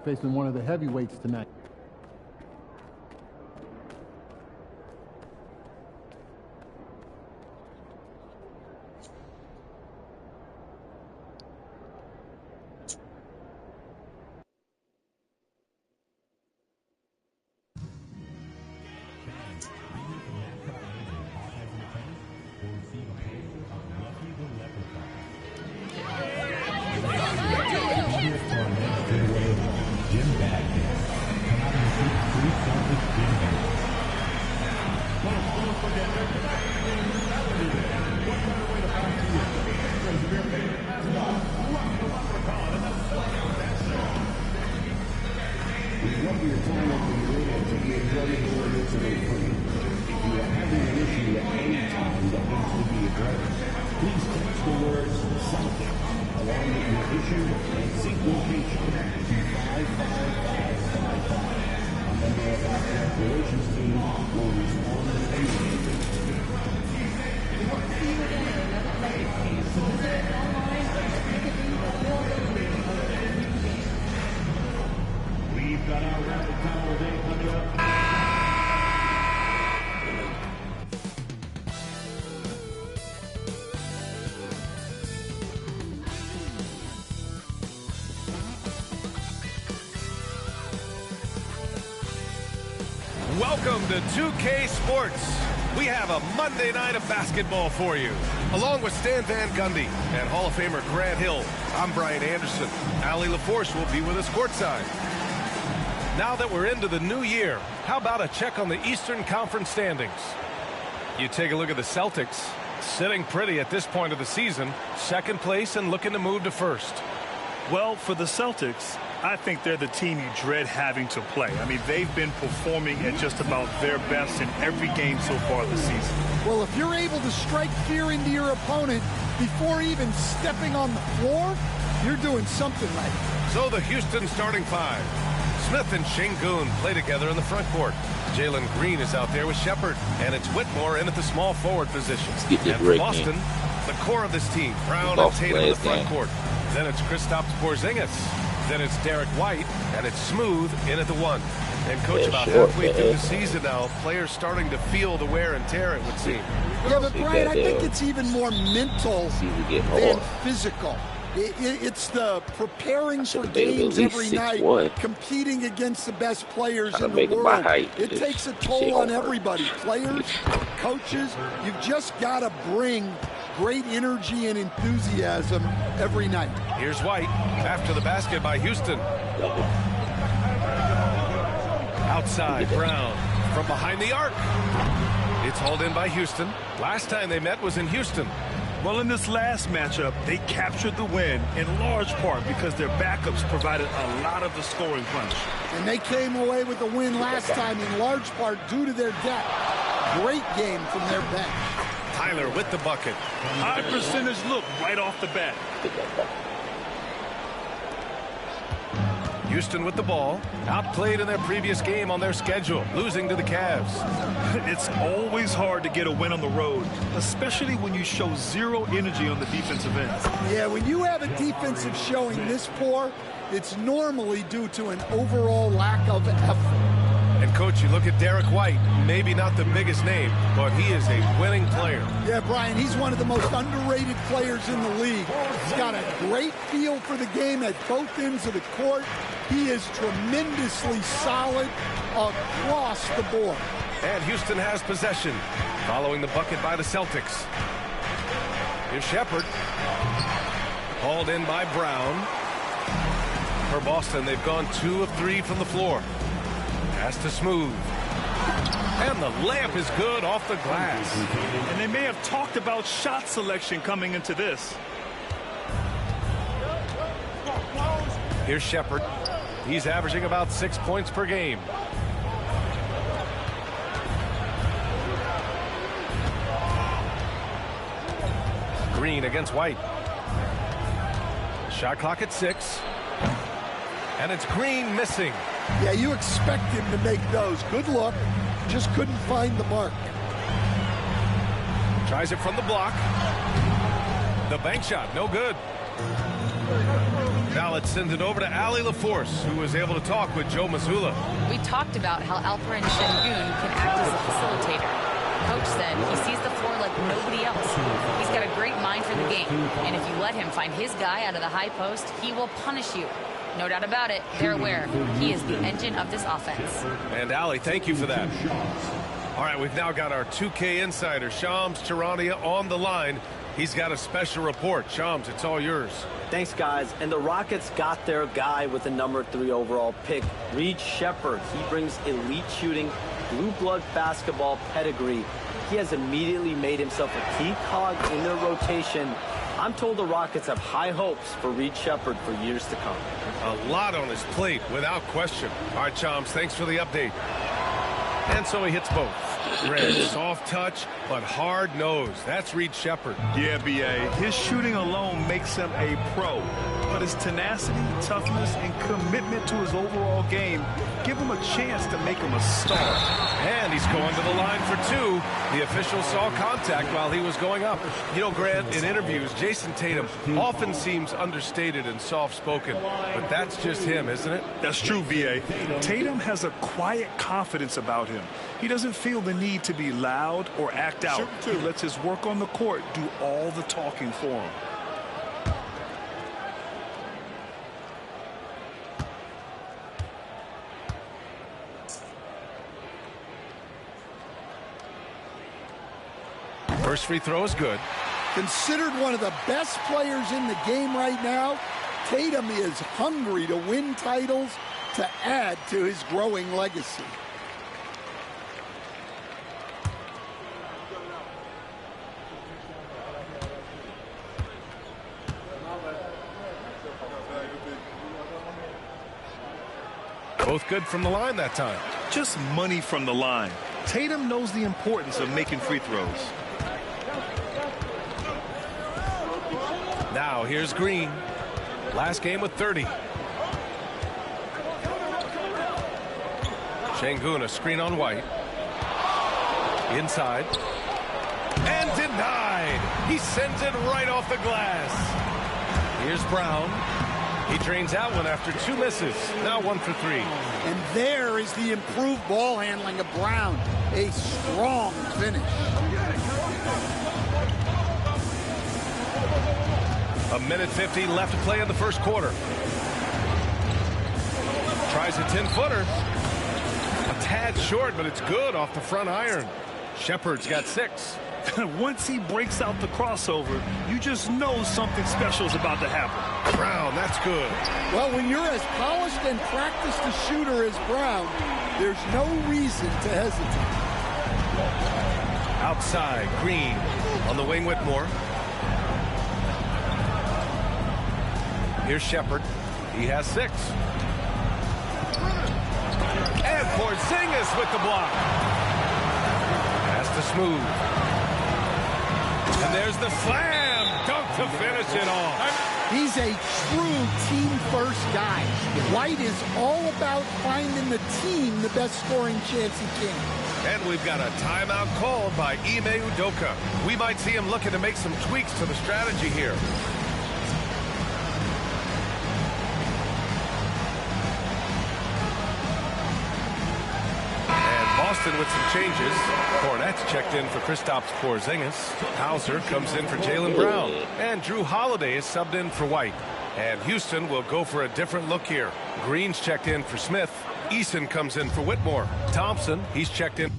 Facing one of the heavyweights tonight. Jim Bagman, the words Celtic along with your issue and seat location to 55555. A member of our operations team will respond immediately. We've got our rapid towel day coming up. Welcome to 2K Sports. We have a Monday night of basketball for you. Along with Stan Van Gundy and Hall of Famer Grant Hill, I'm Brian Anderson. Allie LaForce will be with us courtside. Now that we're into the new year, how about a check on the Eastern Conference standings? You take a look at the Celtics, sitting pretty at this point of the season, second place and looking to move to first. Well, for the Celtics, I think they're the team you dread having to play. I mean, they've been performing at just about their best in every game so far this season. Well, if you're able to strike fear into your opponent before even stepping on the floor, you're doing something right. So the Houston starting five. Smith and Şengün play together in the front court. Jalen Green is out there with Shepard, and it's Whitmore in at the small forward position. And for Boston, the core of this team, Brown and Tatum in the front court. Then it's Kristaps Porzingis. Then it's Derek White, and it's Smooth in at the one. And, Coach, about halfway through the season now, players starting to feel the wear and tear, it would seem. Yeah, but, Brian, I think it's even more mental than physical. It's the preparing for games every night, competing against the best players in the world. It takes a toll on everybody, players, coaches. You've just got to bring great energy and enthusiasm every night. Here's White after the basket by Houston. Outside, Brown from behind the arc. It's hauled in by Houston. Last time they met was in Houston. Well, in this last matchup, they captured the win in large part because their backups provided a lot of the scoring punch. And they came away with the win last time in large part due to their depth. Great game from their bench. Tyler with the bucket. High percentage look right off the bat. Houston with the ball. Outplayed in their previous game on their schedule, losing to the Cavs. It's always hard to get a win on the road, especially when you show zero energy on the defensive end. Yeah, when you have a defensive showing this poor, it's normally due to an overall lack of effort. And, Coach, you look at Derek White, maybe not the biggest name, but he is a winning player. Yeah, Brian, he's one of the most underrated players in the league. He's got a great feel for the game at both ends of the court. He is tremendously solid across the board. And Houston has possession, following the bucket by the Celtics. Here's Shepard. Hauled in by Brown. For Boston, they've gone 2 of 3 from the floor. Pass to Smooth. And the layup is good off the glass. And they may have talked about shot selection coming into this. Here's Shepard. He's averaging about 6 points per game. Green against White. Shot clock at 6. And it's Green missing. Yeah, you expect him to make those. Good look. Just couldn't find the mark. Tries it from the block. The bank shot, no good. Now let's send it over to Allie LaForce, who was able to talk with Joe Mazzulla. We talked about how Alperen Şengün can act as a facilitator. Coach said he sees the floor like nobody else. He's got a great mind for the game, and if you let him find his guy out of the high post, he will punish you. No doubt about it, they're aware he is the engine of this offense. And Allie, thank you for that. All right, we've now got our 2K insider, Shams Charania, on the line. He's got a special report. Shams, it's all yours. Thanks, guys. And the Rockets got their guy with the number 3 overall pick, Reed Shepard. He brings elite shooting, blue blood basketball pedigree. He has immediately made himself a key cog in their rotation. I'm told the Rockets have high hopes for Reed Shepard for years to come. A lot on his plate, without question. All right, Shams, thanks for the update. And so he hits both. Grant, soft touch, but hard nose. That's Reed Shepherd. Yeah, B.A. His shooting alone makes him a pro. But his tenacity, toughness, and commitment to his overall game give him a chance to make him a star. And he's going to the line for two. The official saw contact while he was going up. You know, Grant, in interviews, Jason Tatum often seems understated and soft-spoken. But that's just him, isn't it? That's true, B.A. Tatum has a quiet confidence about him. He doesn't feel the need to be loud or act out. He lets his work on the court do all the talking for him. First free throw is good. Considered one of the best players in the game right now, Tatum is hungry to win titles to add to his growing legacy. Both good from the line that time. Just money from the line. Tatum knows the importance of making free throws. Now here's Green. Last game with 30. Şengün, a screen on White. Inside. And denied. He sends it right off the glass. Here's Brown. He drains out one after two misses. Now 1 for 3. And there is the improved ball handling of Brown. A strong finish. A minute 50 left to play in the first quarter. Tries a 10-footer. A tad short, but it's good off the front iron. Shepherd's got 6. Once he breaks out the crossover, you just know something special is about to happen. Brown, that's good. Well, when you're as polished and practiced a shooter as Brown, there's no reason to hesitate. Outside, Green on the wing, Whitmore. Here's Shepherd. He has 6. And Porzingis with the block. Has to Smooth. And there's the slam dunk to finish it off. He's a true team-first guy. White is all about finding the team the best scoring chance he can. And we've got a timeout called by Ime Udoka. We might see him looking to make some tweaks to the strategy here. Boston with some changes. Kornet's checked in for Kristaps Porzingis. Hauser comes in for Jaylen Brown. And Drew Holiday is subbed in for White. And Houston will go for a different look here. Green's checked in for Smith. Eason comes in for Whitmore. Thompson, he's checked in.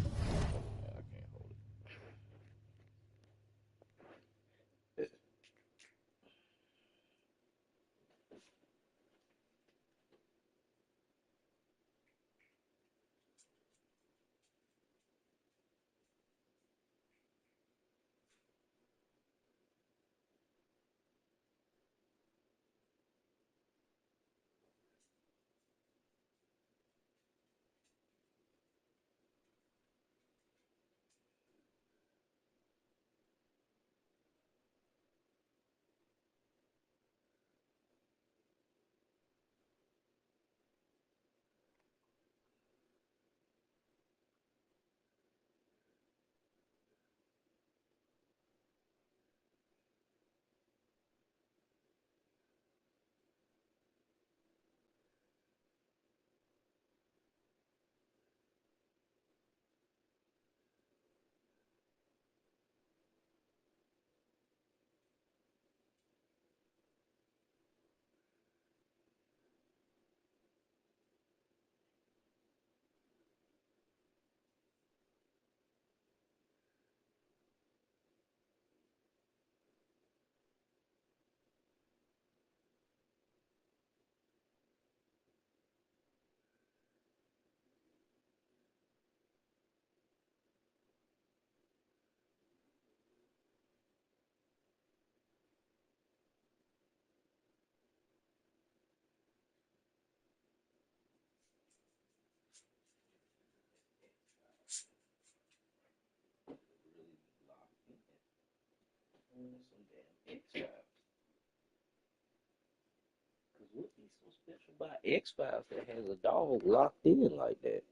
What is so special about X-Files that has a dog locked in like that?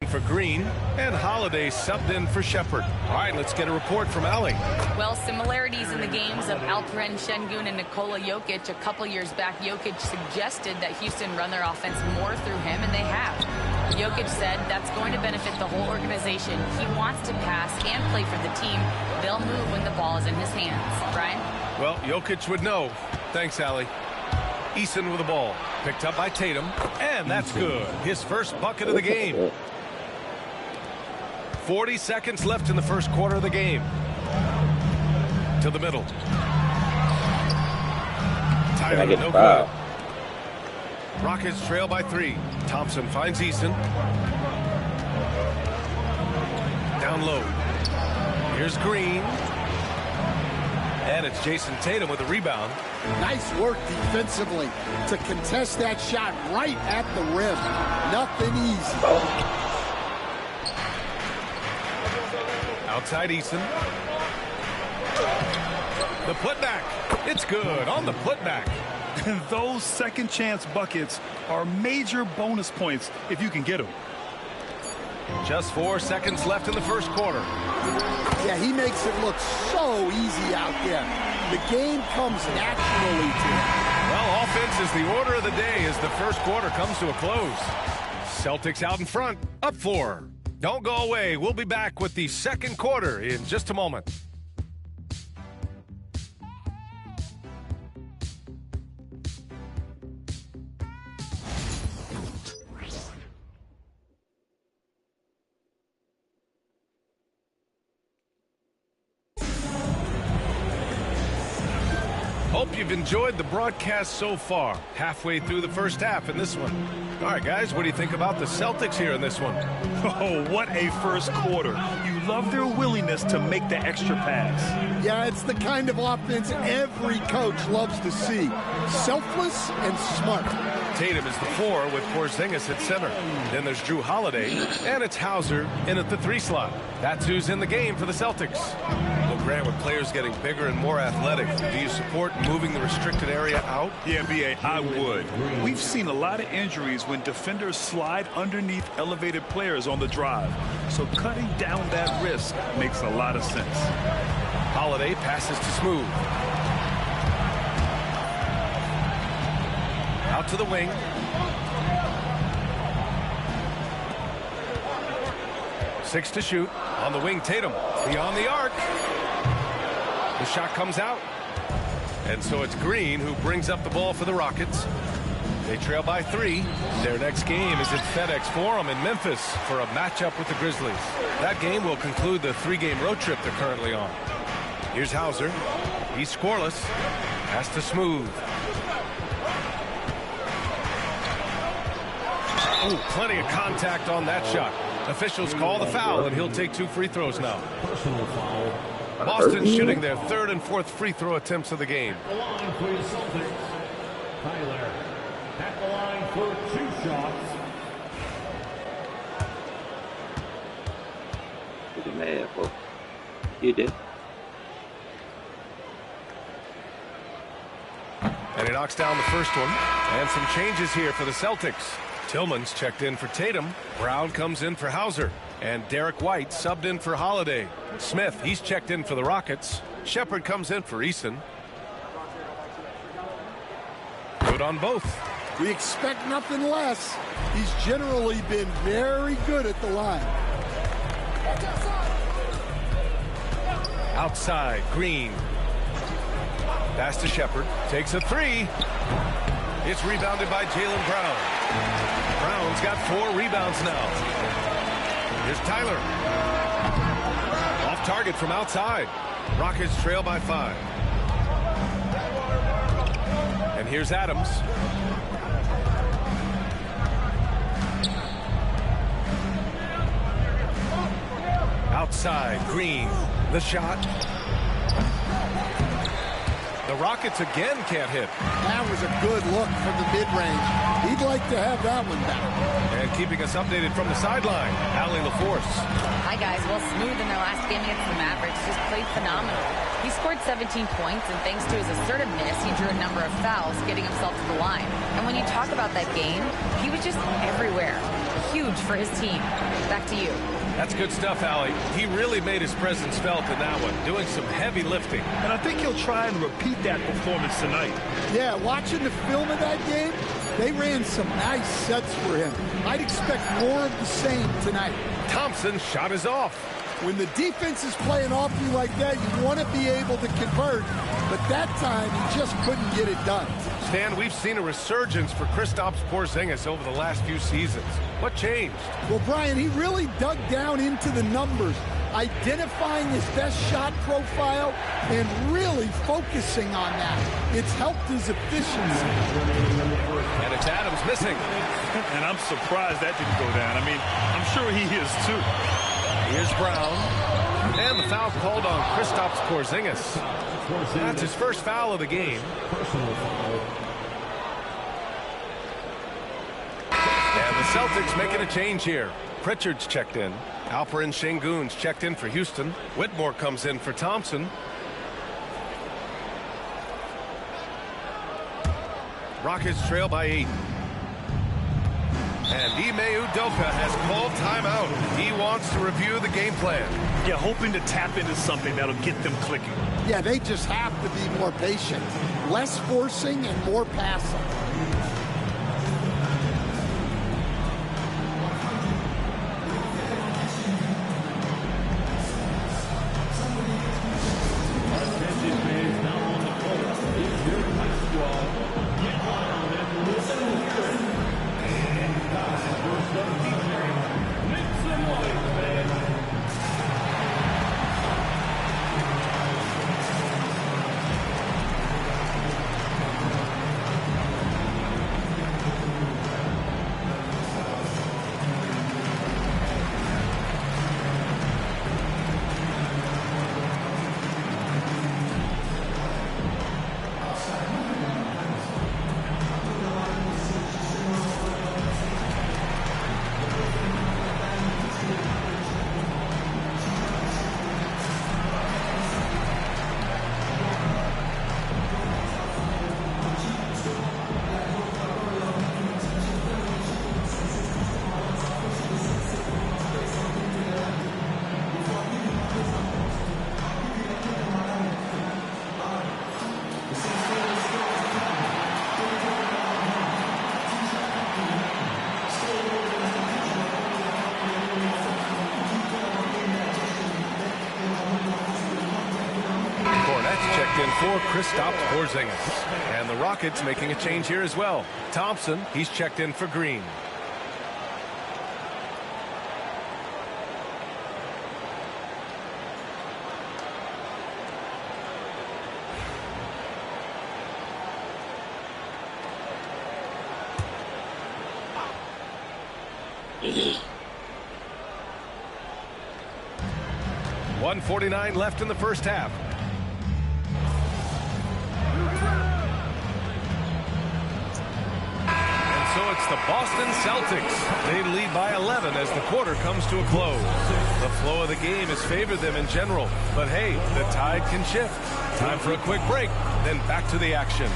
For Green, and Holiday subbed in for Shepard. All right, let's get a report from Allie. Well, similarities in the games of Alperen Şengün and Nikola Jokic. A couple years back, Jokic suggested that Houston run their offense more through him, and they have. Jokic said that's going to benefit the whole organization. He wants to pass and play for the team. They'll move when the ball is in his hands. Brian? Well, Jokic would know. Thanks, Allie. Eason with the ball. Picked up by Tatum, and that's good. His first bucket of the game. 40 seconds left in the first quarter of the game. To the middle. Tyler, no good. Rockets trail by 3. Thompson finds Eason. Down low. Here's Green. And it's Jason Tatum with a rebound. Nice work defensively to contest that shot right at the rim. Nothing easy. Outside Eason. The putback. It's good on the putback. And those second chance buckets are major bonus points if you can get them. Just 4 seconds left in the first quarter. Yeah, he makes it look so easy out there. The game comes naturally to him. Well, offense is the order of the day as the first quarter comes to a close. Celtics out in front, up 4. Don't go away. We'll be back with the second quarter in just a moment. Hope you've enjoyed the broadcast so far. Halfway through the first half in this one. All right, guys, what do you think about the Celtics here in this one? Oh, what a first quarter. You love their willingness to make the extra pass. Yeah, it's the kind of offense every coach loves to see. Selfless and smart. Tatum is the 4 with Porzingis at center. Then there's Drew Holiday, and it's Hauser in at the 3 slot. That's who's in the game for the Celtics. Well, Grant, with players getting bigger and more athletic, do you support moving the restricted area out? Yeah, B.A., I would. We've seen a lot of injuries when defenders slide underneath elevated players on the drive. So cutting down that risk makes a lot of sense. Holiday passes to Smooth. Out to the wing. Six to shoot. On the wing, Tatum. Beyond the arc. The shot comes out. And so it's Green who brings up the ball for the Rockets. They trail by 3. Their next game is at FedEx Forum in Memphis for a matchup with the Grizzlies. That game will conclude the 3-game road trip they're currently on. Here's Hauser. He's scoreless. Pass to Smooth. Ooh, plenty of contact on that shot. Officials call the foul, and he'll take 2 free throws now. Boston shooting their 3rd and 4th free throw attempts of the game. Line for the Celtics. Tyler at the line for 2 shots. Look at man, bro. You did. And he knocks down the first one. And some changes here for the Celtics. Tillman's checked in for Tatum. Brown comes in for Hauser. And Derek White subbed in for Holiday. Smith, he's checked in for the Rockets. Shepard comes in for Eason. Good on both. We expect nothing less. He's generally been very good at the line. Outside, Green. Pass to Shepard. Takes a 3. It's rebounded by Jaylen Brown. Brown's got 4 rebounds now. Here's Tyler. Off target from outside. Rockets trail by 5. And here's Adams. Outside, Green. The shot. The Rockets again can't hit. That was a good look from the mid-range. He'd like to have that one back. And keeping us updated from the sideline, Allie LaForce. Hi, guys. Well, Smooth in their last game against the Mavericks just played phenomenal. He scored 17 points, and thanks to his assertiveness, he drew a number of fouls, getting himself to the line. And when you talk about that game, he was just everywhere. Huge for his team. Back to you. That's good stuff, Allie. He really made his presence felt in that one, doing some heavy lifting. And I think he'll try and repeat that performance tonight. Yeah, watching the film of that game, they ran some nice sets for him. I'd expect more of the same tonight. Thompson's shot is off. When the defense is playing off you like that, you want to be able to convert, but that time he just couldn't get it done. Stan, we've seen a resurgence for Kristaps Porzingis over the last few seasons. What changed? Well, Brian, he really dug down into the numbers, identifying his best shot profile and really focusing on that. It's helped his efficiency. And it's Adams missing. And I'm surprised that didn't go down. I mean, I'm sure he is too. Here's Brown. And the foul called on Kristaps Porzingis. That's his first foul of the game. And the Celtics making a change here. Pritchard's checked in. Alperen Sengun's checked in for Houston. Whitmore comes in for Thompson. Rockets trail by 8. And Ime Udoka has called timeout. He wants to review the game plan. Yeah, hoping to tap into something that'll get them clicking. Yeah, they just have to be more patient. Less forcing and more passing. For Kristaps Porzingis. And the Rockets making a change here as well. Thompson, he's checked in for Green. .149 left in the first half. So it's the Boston Celtics. They lead by 11 as the quarter comes to a close. The flow of the game has favored them in general. But hey, the tide can shift. Time for a quick break, then back to the action.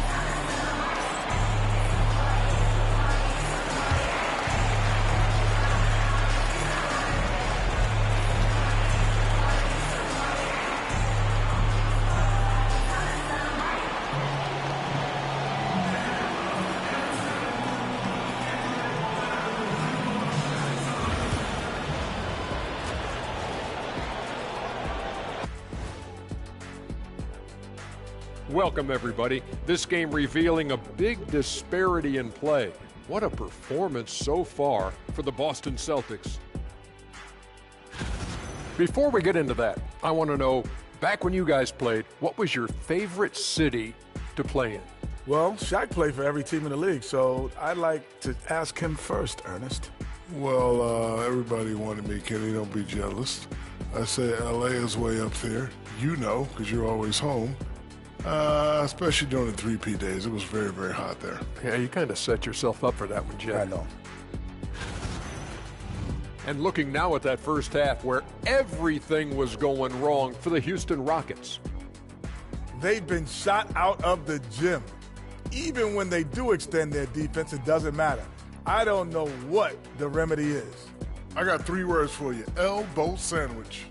Welcome, everybody. This game revealing a big disparity in play. What a performance so far for the Boston Celtics. Before we get into that, I want to know, back when you guys played, what was your favorite city to play in? Well, Shaq played for every team in the league, so I'd like to ask him first, Ernest. Well, everybody wanted me, Kenny. Don't be jealous. I say L.A. is way up there. You know, because you're always home. Especially during the 3P days. It was very, very hot there. Yeah, you kind of set yourself up for that one, Jeff. I know. And looking now at that first half where everything was going wrong for the Houston Rockets. They've been shot out of the gym. Even when they do extend their defense, it doesn't matter. I don't know what the remedy is. I got 3 words for you. Elbow sandwich.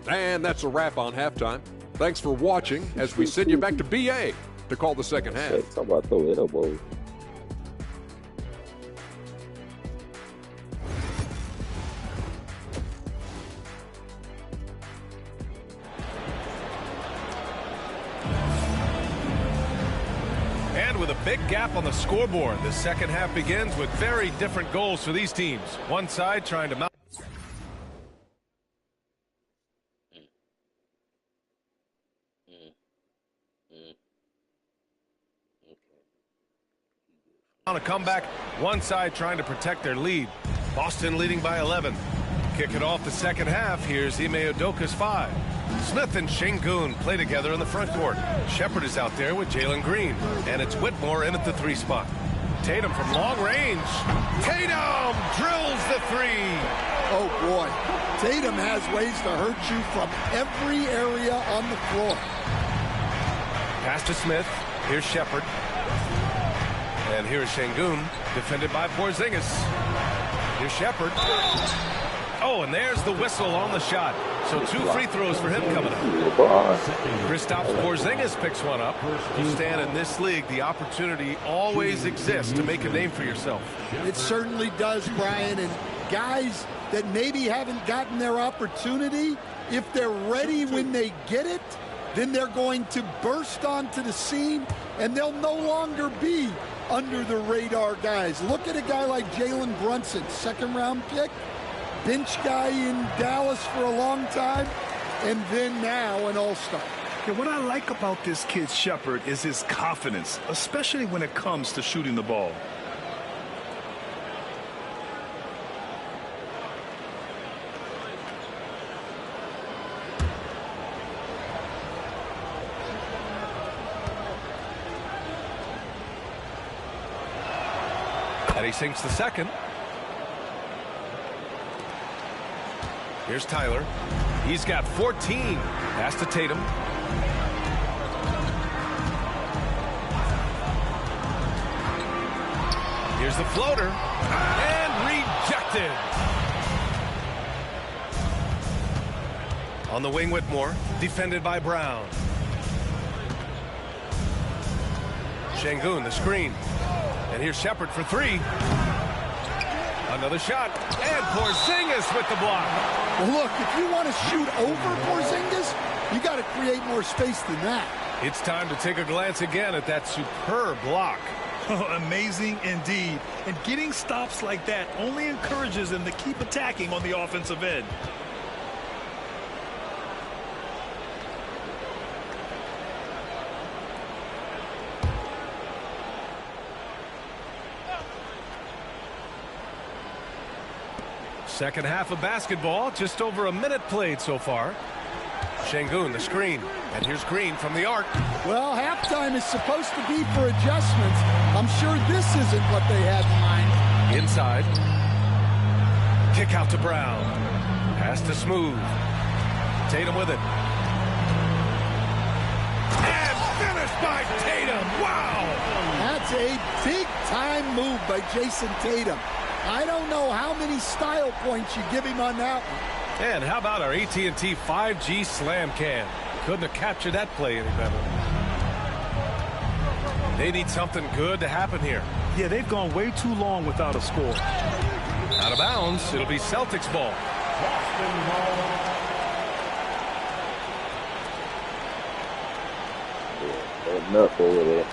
And that's a wrap on halftime. Thanks for watching as we send you back to BA to call the second half. Talk about throwing elbows. And with a big gap on the scoreboard, the second half begins with very different goals for these teams. One side trying to mount. On a comeback, one side trying to protect their lead. Boston leading by 11. Kick it off the second half. Here's Ime Udoka's 5. Smith and Şengün play together in the front court. Shepherd is out there with Jalen Green. And it's Whitmore in at the 3 spot. Tatum from long range. Tatum drills the 3. Oh, boy. Tatum has ways to hurt you from every area on the floor. Pass to Smith. Here's Shepherd. And here's Şengün, defended by Porzingis. Here's Shepherd. Oh, and there's the whistle on the shot. So 2 free throws for him coming up. Kristaps Porzingis picks one up. You stand in this league, the opportunity always exists to make a name for yourself. It certainly does, Brian. And guys that maybe haven't gotten their opportunity, if they're ready when they get it, then they're going to burst onto the scene, and they'll no longer be under the radar guys. Look at a guy like Jalen Brunson, 2nd-round pick, bench guy in Dallas for a long time, and then now an all-star. Yeah, what I like about this kid Shepherd is his confidence, especially when it comes to shooting the ball. And he sinks the second. Here's Tyler. He's got 14. Pass to Tatum. Here's the floater. And rejected. On the wing, Whitmore. Defended by Brown. Şengün, the screen. And here's Shepherd for 3. Another shot. And Porzingis with the block. Well, look, if you want to shoot over Porzingis, you got to create more space than that. It's time to take a glance again at that superb block. Oh, amazing indeed. And getting stops like that only encourages them to keep attacking on the offensive end. Second half of basketball, just over a minute played so far. Şengün, the screen. And here's Green from the arc. Well, halftime is supposed to be for adjustments. I'm sure this isn't what they had in mind. Inside. Kick out to Brown. Pass to Smooth. Tatum with it. And finished by Tatum. Wow! That's a big-time move by Jason Tatum. I don't know how many style points you give him on that one. And how about our AT&T 5G Slam Cam? Couldn't have captured that play any better. They need something good to happen here. Yeah, they've gone way too long without a score. Out of bounds, it'll be Celtics ball. Enough over there.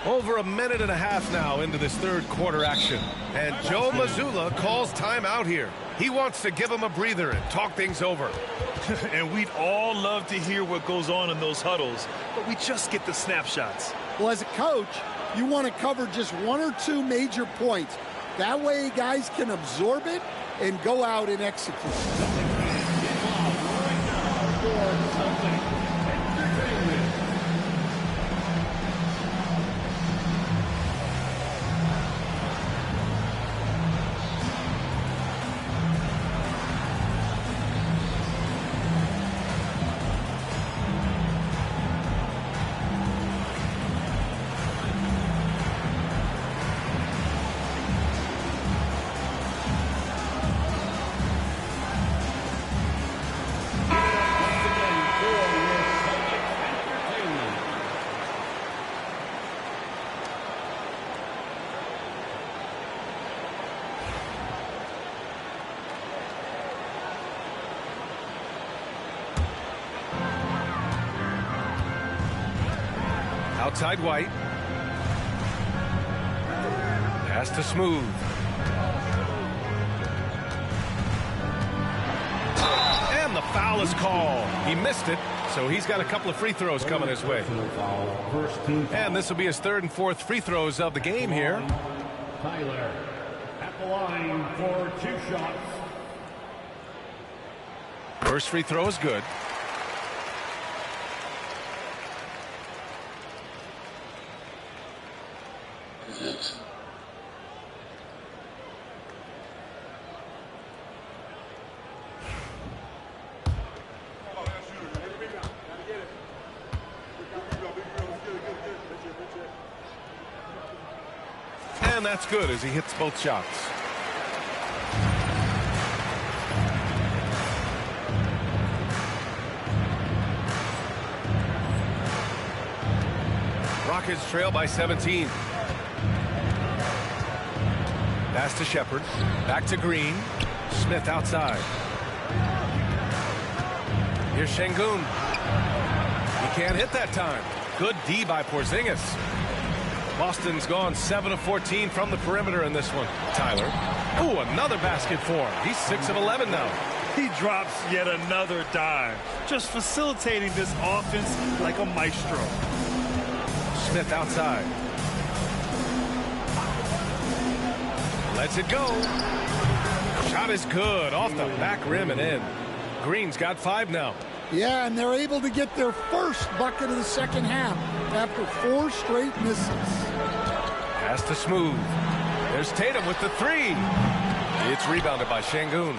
Over a minute and a half now into this third quarter action. And Joe Mazzulla calls timeout here. He wants to give him a breather and talk things over. And we'd all love to hear what goes on in those huddles, but we just get the snapshots. Well, as a coach, you want to cover just 1 or 2 major points. That way guys can absorb it and go out and execute. Outside White. Pass to Smooth. And the foul is called. He missed it, so he's got a couple of free throws coming his way. And this will be his 3rd and 4th free throws of the game here. Tyler at the line for 2 shots. First free throw is good. And that's good as he hits both shots. Rockets trail by 17. Pass to Shepard. Back to Green. Smith outside. Here's Şengün. He can't hit that time. Good D by Porzingis. Boston's gone 7 of 14 from the perimeter in this one. Tyler. Ooh, another basket for him. He's 6 of 11 now. He drops yet another dime. Just facilitating this offense like a maestro. Smith outside. Lets it go. Shot is good. Off the back rim and in. Green's got 5 now. Yeah, and they're able to get their first bucket of the second half after 4 straight misses. Pass to Smooth. There's Tatum with the 3. It's rebounded by Şengün.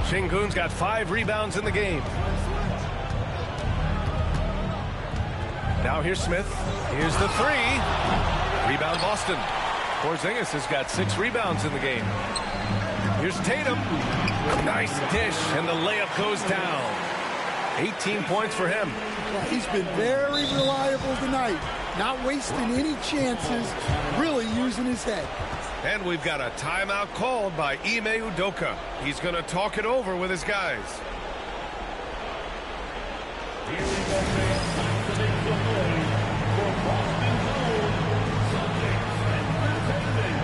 Şengün's got 5 rebounds in the game. Now here's Smith. Here's the 3. Rebound Boston. Porzingis has got 6 rebounds in the game. Here's Tatum. Nice dish, and the layup goes down. 18 points for him. He's been very reliable tonight. Not wasting any chances, really using his head. And we've got a timeout called by Ime Udoka. He's going to talk it over with his guys. Here we go, fans. Time to make some noise for Boston's own Celtics Entertainment.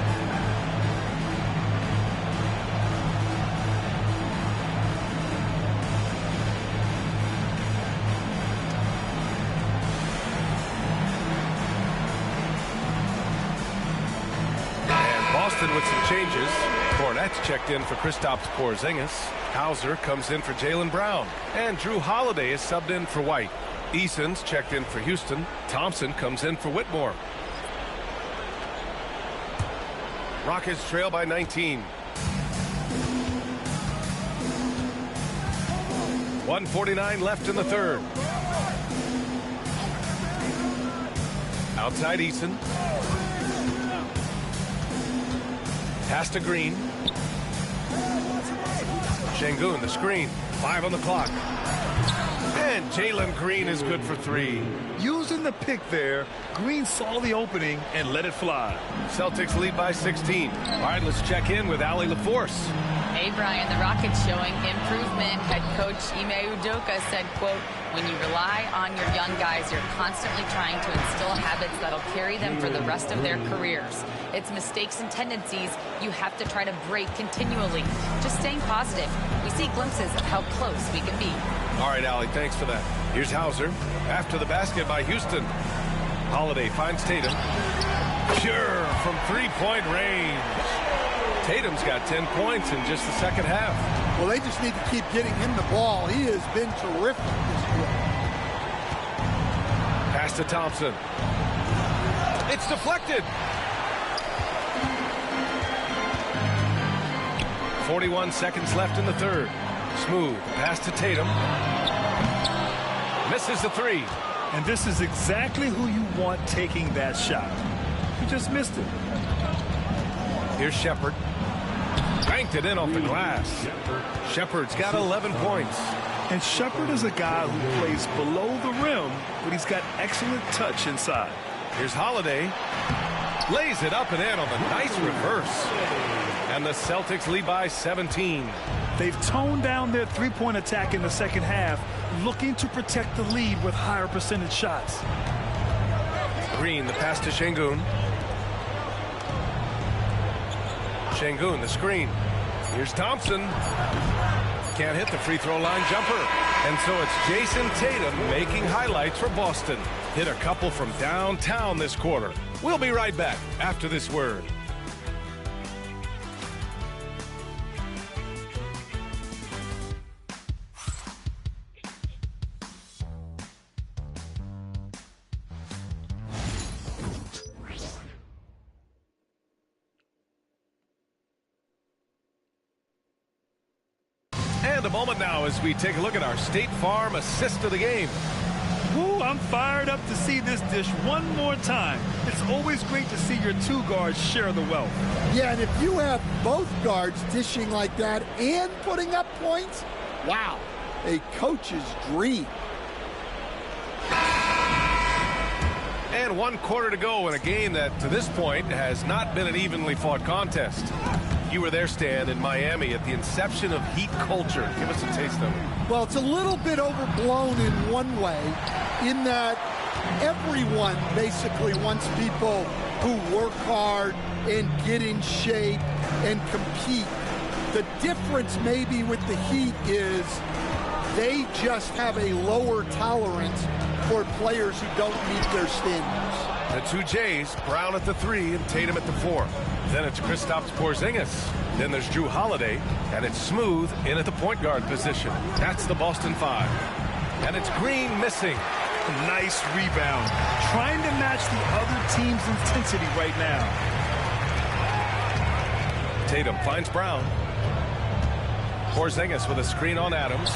Boston with some changes. Kornet's checked in for Kristaps Porzingis. Hauser comes in for Jaylen Brown. And Drew Holiday is subbed in for White. Eason's checked in for Houston. Thompson comes in for Whitmore. Rockets trail by 19. 1:49 left in the third. Outside Eason. Pass to Green. Şengün, the screen. 5 on the clock. And Jalen Green is good for 3. Using the pick there, Green saw the opening and let it fly. Celtics lead by 16. All right, let's check in with Allie LaForce. Hey, Brian, the Rockets showing improvement. Head coach Ime Udoka said, quote, when you rely on your young guys, you're constantly trying to instill habits that'll carry them for the rest of their careers. It's mistakes and tendencies you have to try to break continually. Just staying positive. We see glimpses of how close we can be. All right, Allie, thanks for that. Here's Hauser. After the basket by Houston. Holiday finds Tatum. Pure from 3-point range. Tatum's got 10 points in just the second half. Well, they just need to keep getting him the ball. He has been terrific this quarter. Pass to Thompson. It's deflected. 41 seconds left in the third. Smooth pass to Tatum. Misses the three. And this is exactly who you want taking that shot. He just missed it. Here's Shepherd. Banked it in off the glass. Shepherd's got 11 points. And Shepherd is a guy who plays below the rim, but he's got excellent touch inside. Here's Holiday. Lays it up and in on the nice reverse. And the Celtics lead by 17. They've toned down their three-point attack in the second half, looking to protect the lead with higher percentage shots. Green, the pass to Şengün. Şengün, the screen. Here's Thompson. Can't hit the free throw line jumper. And so it's Jason Tatum making highlights for Boston. Hit a couple from downtown this quarter. We'll be right back after this word. And a moment now as we take a look at our State Farm assist of the game. Ooh, I'm fired up to see this dish one more time. It's always great to see your two guards share the wealth. Yeah, and if you have both guards dishing like that and putting up points, wow, a coach's dream. And 1 quarter to go in a game that, to this point, has not been an evenly fought contest. You were there, Stan, in Miami at the inception of Heat culture. Give us a taste of it. Well, it's a little bit overblown in one way, in that everyone basically wants people who work hard and get in shape and compete. The difference maybe with the Heat is they just have a lower tolerance for players who don't meet their standards. The two Jays, Brown at the 3 and Tatum at the 4. Then it's Kristaps Porzingis. Then there's Jrue Holiday, and it's Smooth in at the point guard position. That's the Boston 5. And it's Green missing. Nice rebound. Trying to match the other team's intensity right now. Tatum finds Brown. Porzingis with a screen on Adams.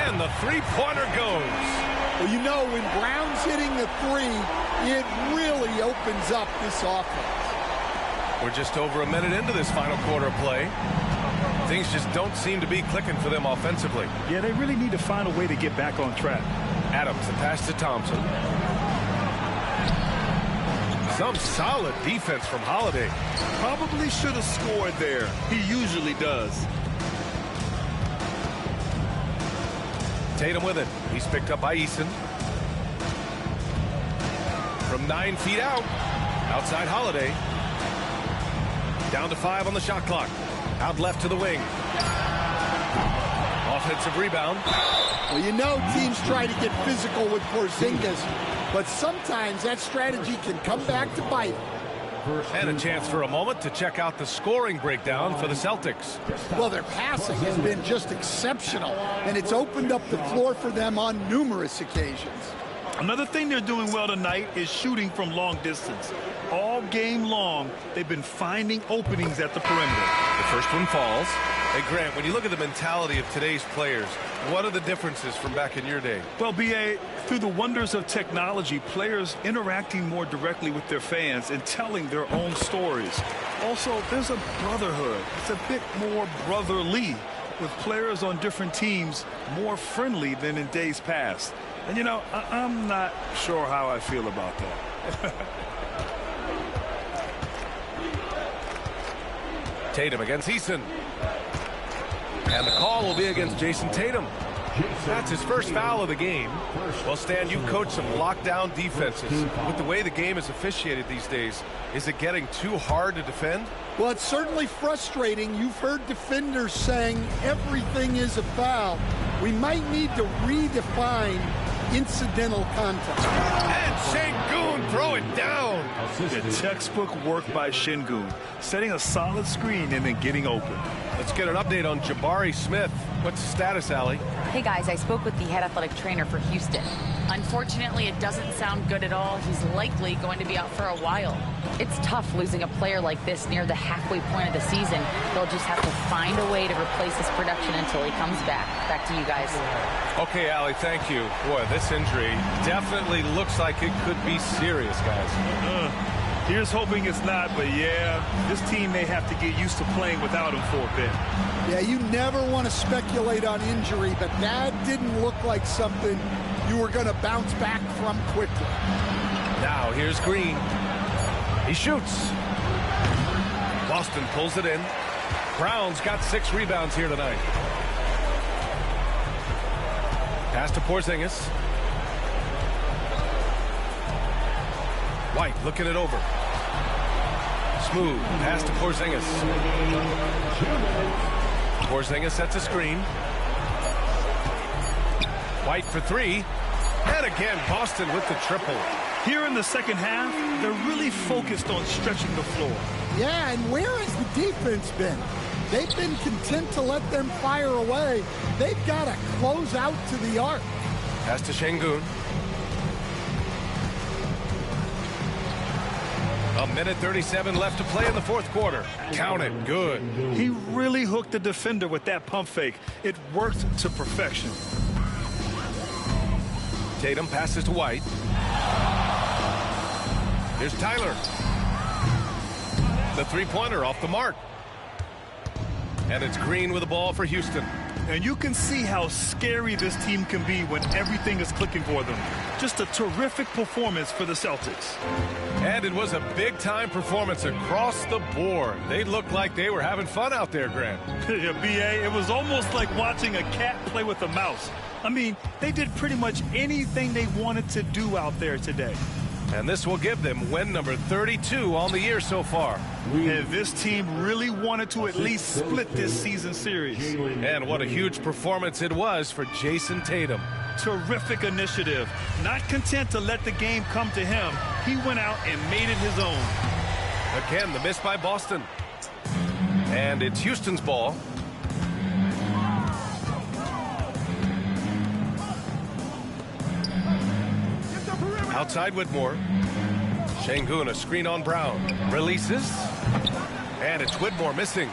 And the three-pointer goes. Well, you know, when Brown's hitting the 3, it really opens up this offense. We're just over a minute into this final quarter of play. Things just don't seem to be clicking for them offensively. Yeah, they really need to find a way to get back on track. Adams, the pass to Thompson. Some solid defense from Holiday. Probably should have scored there. He usually does. Tatum with it. He's picked up by Eason. From 9 feet out. Outside Holiday. Down to 5 on the shot clock. Out left to the wing. Offensive rebound. Well, you know teams try to get physical with Porzingis, but sometimes that strategy can come back to bite. And a chance for a moment to check out the scoring breakdown for the Celtics. Well, their passing has been just exceptional, and it's opened up the floor for them on numerous occasions. Another thing they're doing well tonight is shooting from long distance. All game long, they've been finding openings at the perimeter. The first one falls. Hey, Grant, when you look at the mentality of today's players, what are the differences from back in your day? Well, B.A., through the wonders of technology, players interacting more directly with their fans and telling their own stories. Also, there's a brotherhood. It's a bit more brotherly, with players on different teams more friendly than in days past. And, you know, I'm not sure how I feel about that. Tatum against Eason. And the call will be against Jason Tatum. That's his first foul of the game. Well, Stan, you've coached some lockdown defenses. With the way the game is officiated these days, is it getting too hard to defend? Well, it's certainly frustrating. You've heard defenders saying everything is a foul. We might need to redefine incidental contact. And Sengun throw it down. The textbook work by Sengun, setting a solid screen and then getting open. Let's get an update on Jabari Smith. What's the status, Allie? Hey guys, I spoke with the head athletic trainer for Houston. Unfortunately, it doesn't sound good at all. He's likely going to be out for a while. It's tough losing a player like this near the halfway point of the season. They'll just have to find a way to replace his production until he comes back. Back to you guys. Okay, Allie, thank you. Boy, this injury definitely looks like it could be serious, guys. Here's hoping it's not, but yeah, this team may have to get used to playing without him for a bit. Yeah, you never want to speculate on injury, but that didn't look like something you were going to bounce back from quickly. Now, here's Green. He shoots. Boston pulls it in. Brown's got 6 rebounds here tonight. Pass to Porzingis. White looking it over. Smooth pass to Porzingis. Porzingis sets a screen. White for 3. And again, Boston with the triple. Here in the second half, they're really focused on stretching the floor. Yeah, and where has the defense been? They've been content to let them fire away. They've got to close out to the arc. Pass to Sengun. A minute 37 left to play in the fourth quarter. Count it. Good. He really hooked the defender with that pump fake. It worked to perfection. Tatum passes to White. Here's Tyler. The three-pointer off the mark. And it's Green with the ball for Houston. And you can see how scary this team can be when everything is clicking for them. Just a terrific performance for the Celtics. And it was a big-time performance across the board. They looked like they were having fun out there, Grant. Yeah, B.A., it was almost like watching a cat play with a mouse. I mean, they did pretty much anything they wanted to do out there today. And this will give them win number 32 on the year so far. And this team really wanted to at least split this season series. And what a huge performance it was for Jason Tatum. Terrific initiative. Not content to let the game come to him, he went out and made it his own. Again, the miss by Boston. And it's Houston's ball. Outside Whitmore. Sengun, a screen on Brown. Releases. And it's Whitmore missing.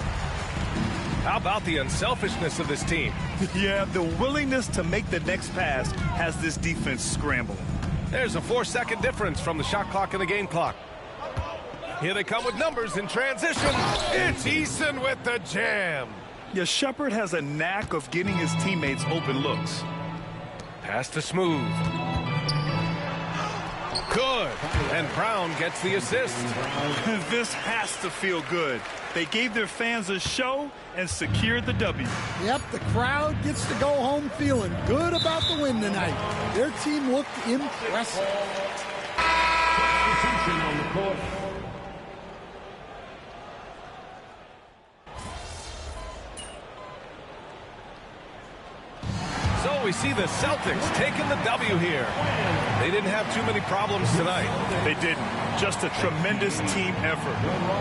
How about the unselfishness of this team? Yeah, the willingness to make the next pass has this defense scrambling. There's a 4-second difference from the shot clock and the game clock. Here they come with numbers in transition. It's Eason with the jam. Yeah, Shepherd has a knack of getting his teammates open looks. Pass to Smooth. Good. And Brown gets the assist. This has to feel good. They gave their fans a show and secured the W. Yep, the crowd gets to go home feeling good about the win tonight. Their team looked impressive. On the court. So we see the Celtics taking the W here. They didn't have too many problems tonight. They didn't. Just a tremendous team effort.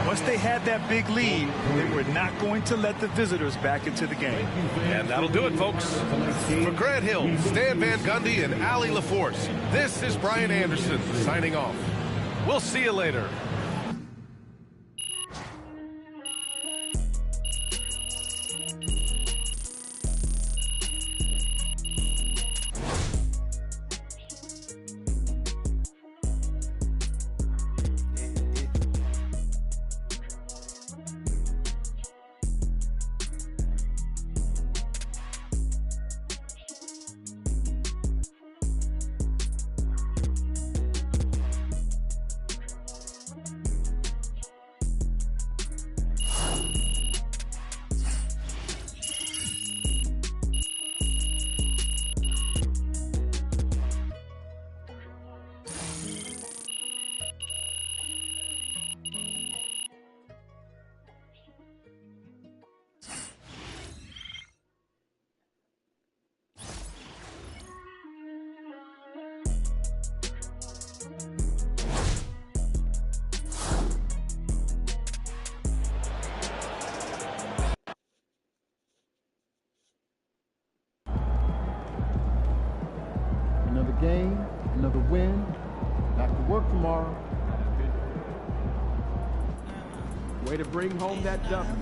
Once they had that big lead, they were not going to let the visitors back into the game. And that'll do it, folks. For Grant Hill, Stan Van Gundy, and Allie LaForce, this is Brian Anderson signing off. We'll see you later. game, another win. Back to work tomorrow. Way to bring home that W.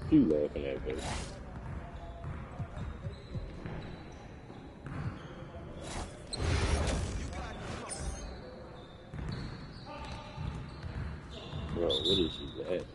You laughing at me? Bro, what is she at?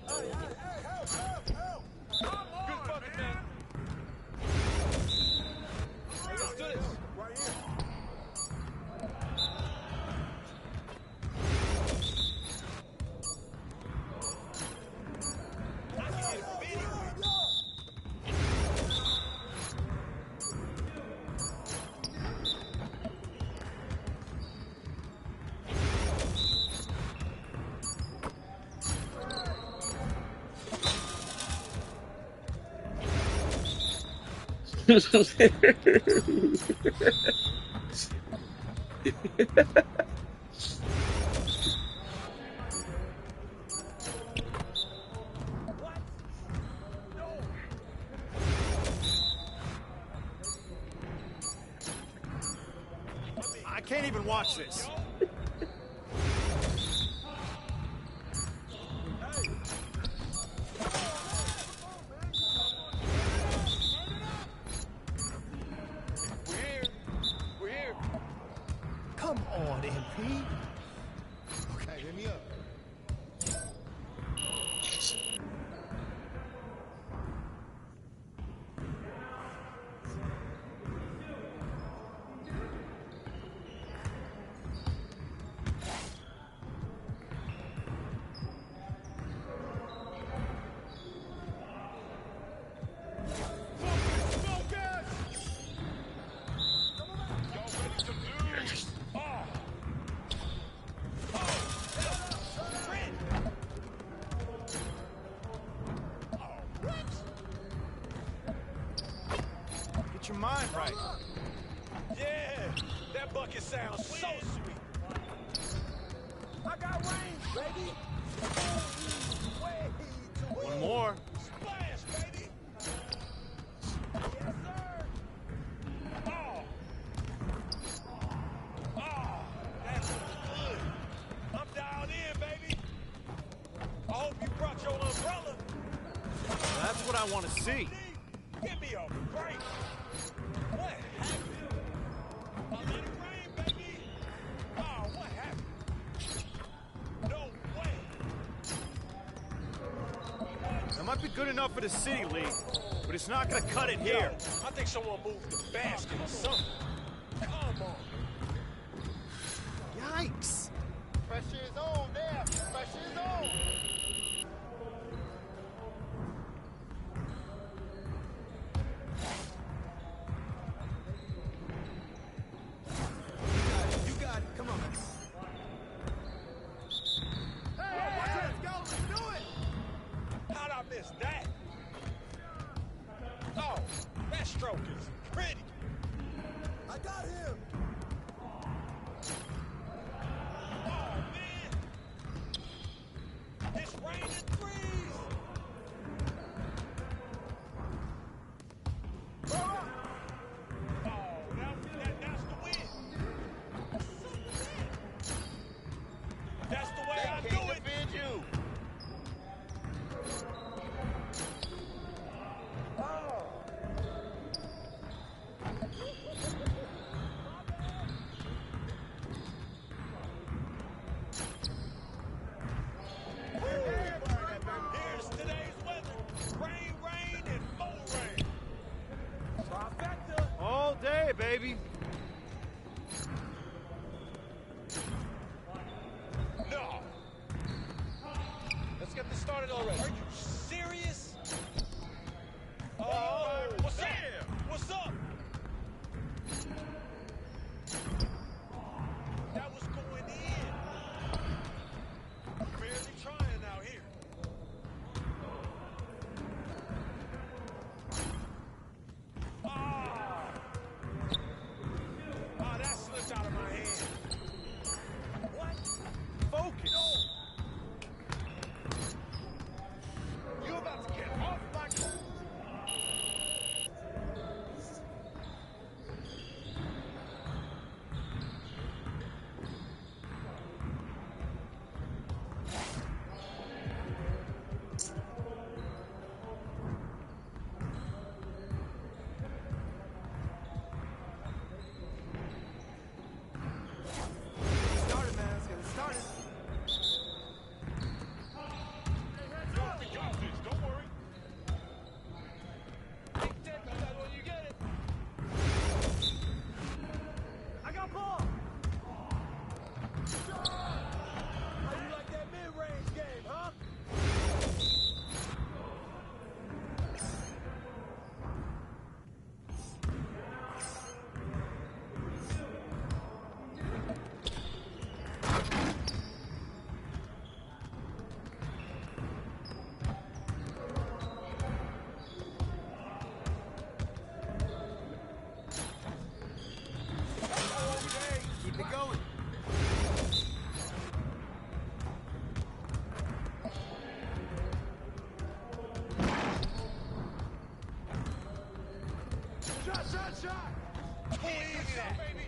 even watch this. We're here. Come on, MP. Okay, hit me up. Get your mind right. Yeah, that bucket sounds so sweet. I got range, baby. Way too One more. Splash, baby. Yes, sir. Oh. Oh, that looks good. I'm dialed in, baby. I hope you brought your umbrella. That's what I want to see. Give me a break. What happened? I let it rain, baby. Oh, what happened? No way. That might be good enough for the City League, but it's not going to cut it here. I think someone moved the basket or something. Come on. Yikes. Pressure is on there. Pressure is on. You got it. Come on. Hey, let's go. Let's do it. How'd I miss that? Oh, that stroke is pretty. I got him. Oh, man. It's raining threes. That's the win. That's the way I do it. Defend you. Here's today's weather. Rain, rain, and more rain. Trifecta. All day, baby. No. Let's get this started already. Are you serious? Oh, what's up? What's up? That was going in. Barely trying out here. Ah, that slipped out of my hand. What? Focus. You about to get off my court. Started, man. Let's get it started. We got this, don't worry. Take that when you get it. I got ball. How you like that mid-range game, huh? Keep it going. Shot, shot, shot. Easy, baby.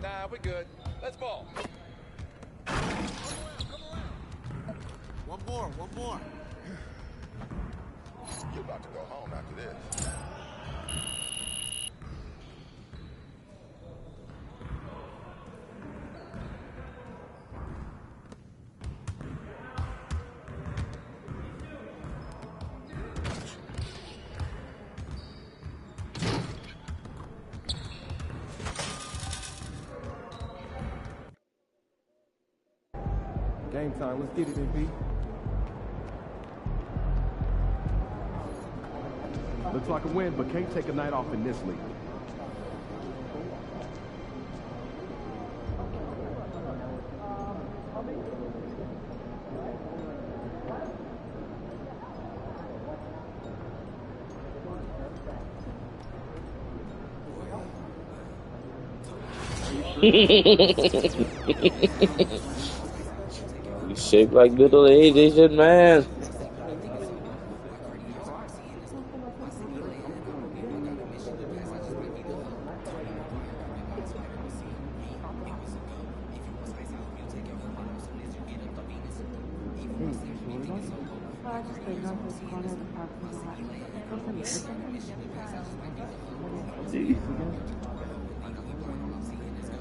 Nah, we're good. Let's ball. One more. You're about to go home after this. Game time. Let's get it, MP. Looks like a win, but can't take a night off in this league. You shape like middle-aged Asian man.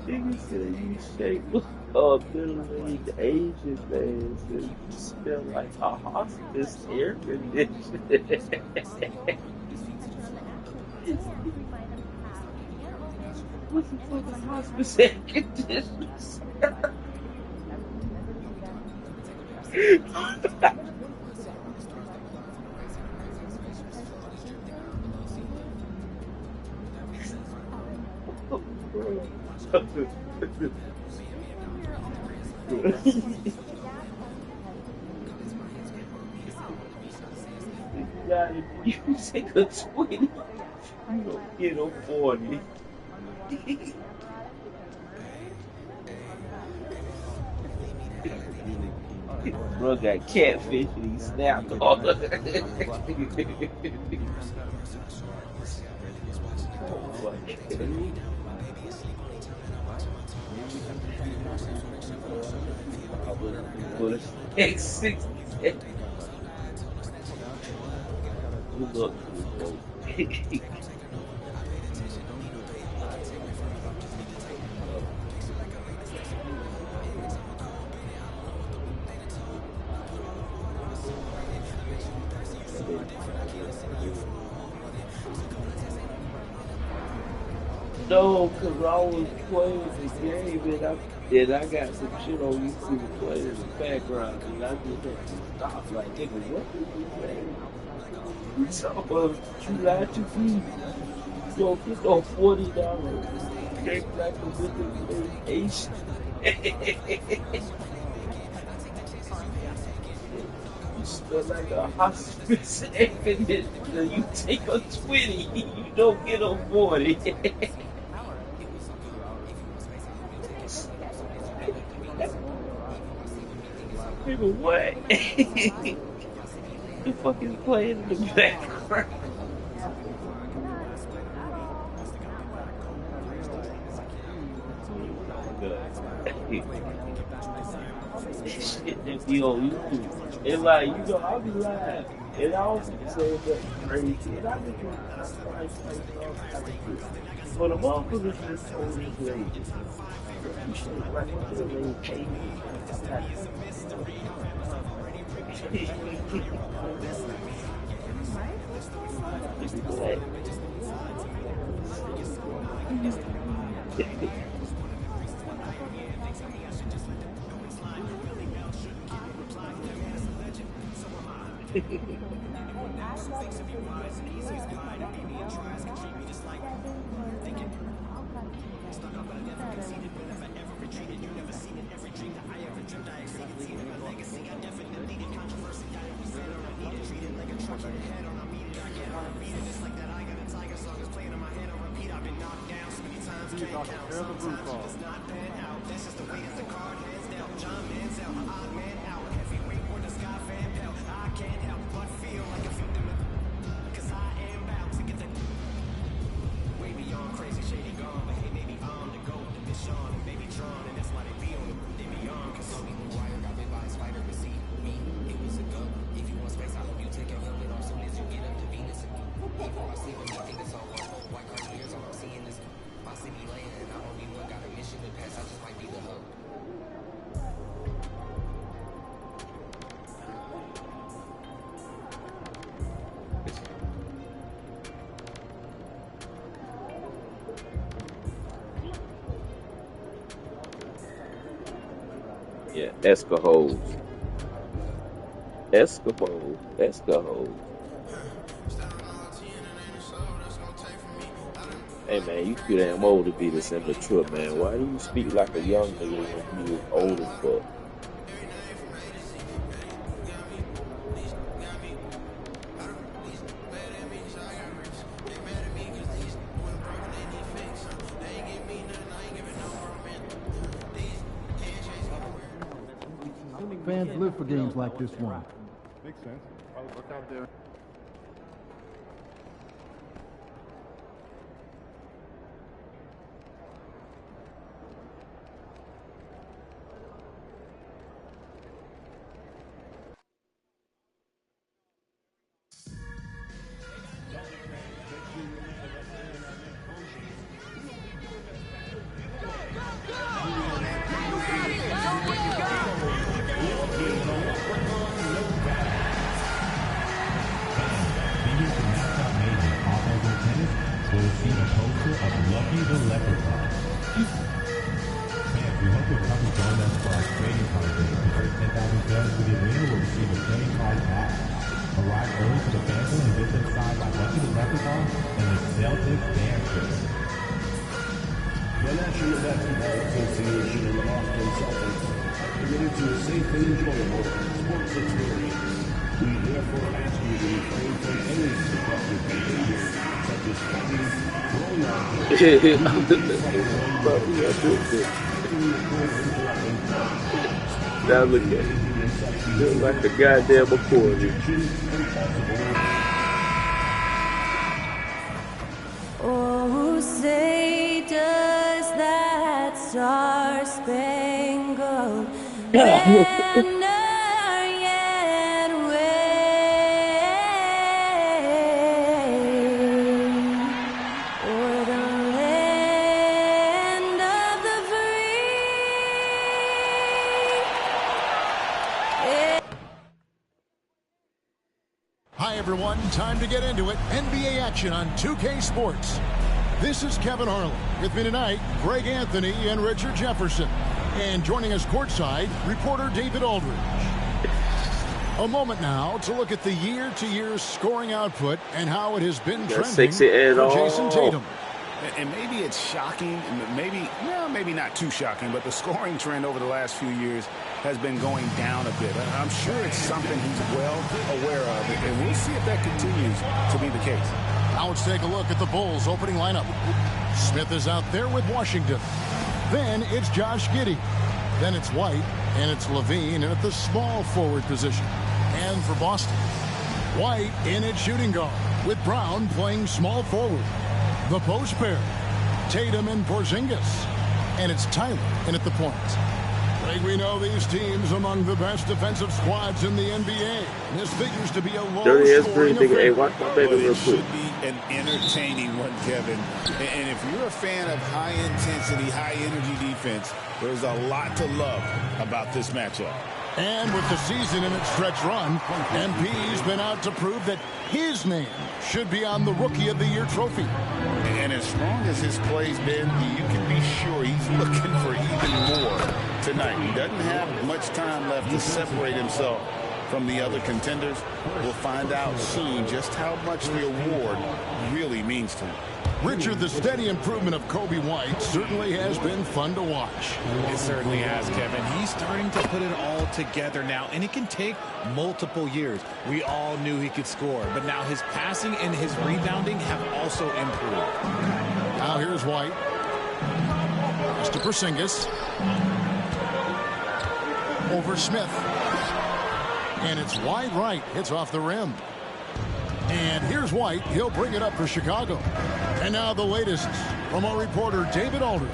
Nigga said you shape middle-aged Asian man, so you smell like a hospice air conditioner. What's the fucking hospice air conditioner? Yeah, if you take a 20, you don't get a 40. Bro got catfish and he snapped all of it. X6. Look. No, cause I was playing the game and I got some shit on YouTube playing in the background and I just had to stop like, nigga, what is you saying? You talking about you lied to me? You don't get no $40. Came back with the Asian. You smell like a hospice air conditioner. You take a 20, you don't get a 40. Nigga, what? The fuck is playing in the background? Shit that be on YouTube. And like, you know, I'll be live. And I also say that crazy. And I be trying to find but a motherfucker just told me lady. You should like what the lady paid me. Way beyond crazy, shady gone, but hey, maybe I'm the GOAT. This Sean Yeah, Escahos. Escahos. Hey man, you too damn old to be this immature, man. Why do you speak like a young nigga when you old as fuck? Fans live for games like this one. Makes sense. I'll look out there. The National Basketball Association and the Boston Celtics are committed to a safe and enjoyable sports experience. We therefore ask you to refrain from any disruptive behavior, such as fighting, throwing objects, now look at it. Look like the goddamn accordion. Oh, say does that star-spangled banner yet wave o'er the land of the free? Hi, everyone. Time to get into it. NBA action on 2K Sports. This is Kevin Harlan. With me tonight, Greg Anthony and Richard Jefferson. And joining us courtside, reporter David Aldridge. A moment now to look at the year-to-year scoring output and how it has been trending for Jason Tatum. And maybe it's shocking, maybe not too shocking, but the scoring trend over the last few years has been going down a bit. I'm sure it's something he's well aware of, and we'll see if that continues to be the case. Now let's take a look at the Bulls' opening lineup. Smith is out there with Washington. Then it's Josh Giddey. Then it's White, and it's Levine at the small forward position. And for Boston, White in at shooting guard, with Brown playing small forward. The post pair, Tatum and Porzingis. And it's Tyler in at the point. Greg, we know these teams among the best defensive squads in the NBA. This figures to be a low-scoring affair. Hey, watch my baby real It quick. should be an entertaining one, Kevin. And if you're a fan of high-intensity, high-energy defense, there's a lot to love about this matchup. And with the season in its stretch run, MP's been out to prove that his name should be on the Rookie of the Year trophy. And as strong as his play's been, you can be sure he's looking for even more tonight. He doesn't have much time left to separate himself from the other contenders. We'll find out soon just how much the award really means to him. Richard, the steady improvement of Kobe White certainly has been fun to watch. It certainly has, Kevin. He's starting to put it all together now, and it can take multiple years. We all knew he could score, but now his passing and his rebounding have also improved. Now here's White. Pass to Porzingis. Over Smith. And it's wide right. Hits off the rim. And here's White. He'll bring it up for Chicago. And now the latest from our reporter, David Aldridge.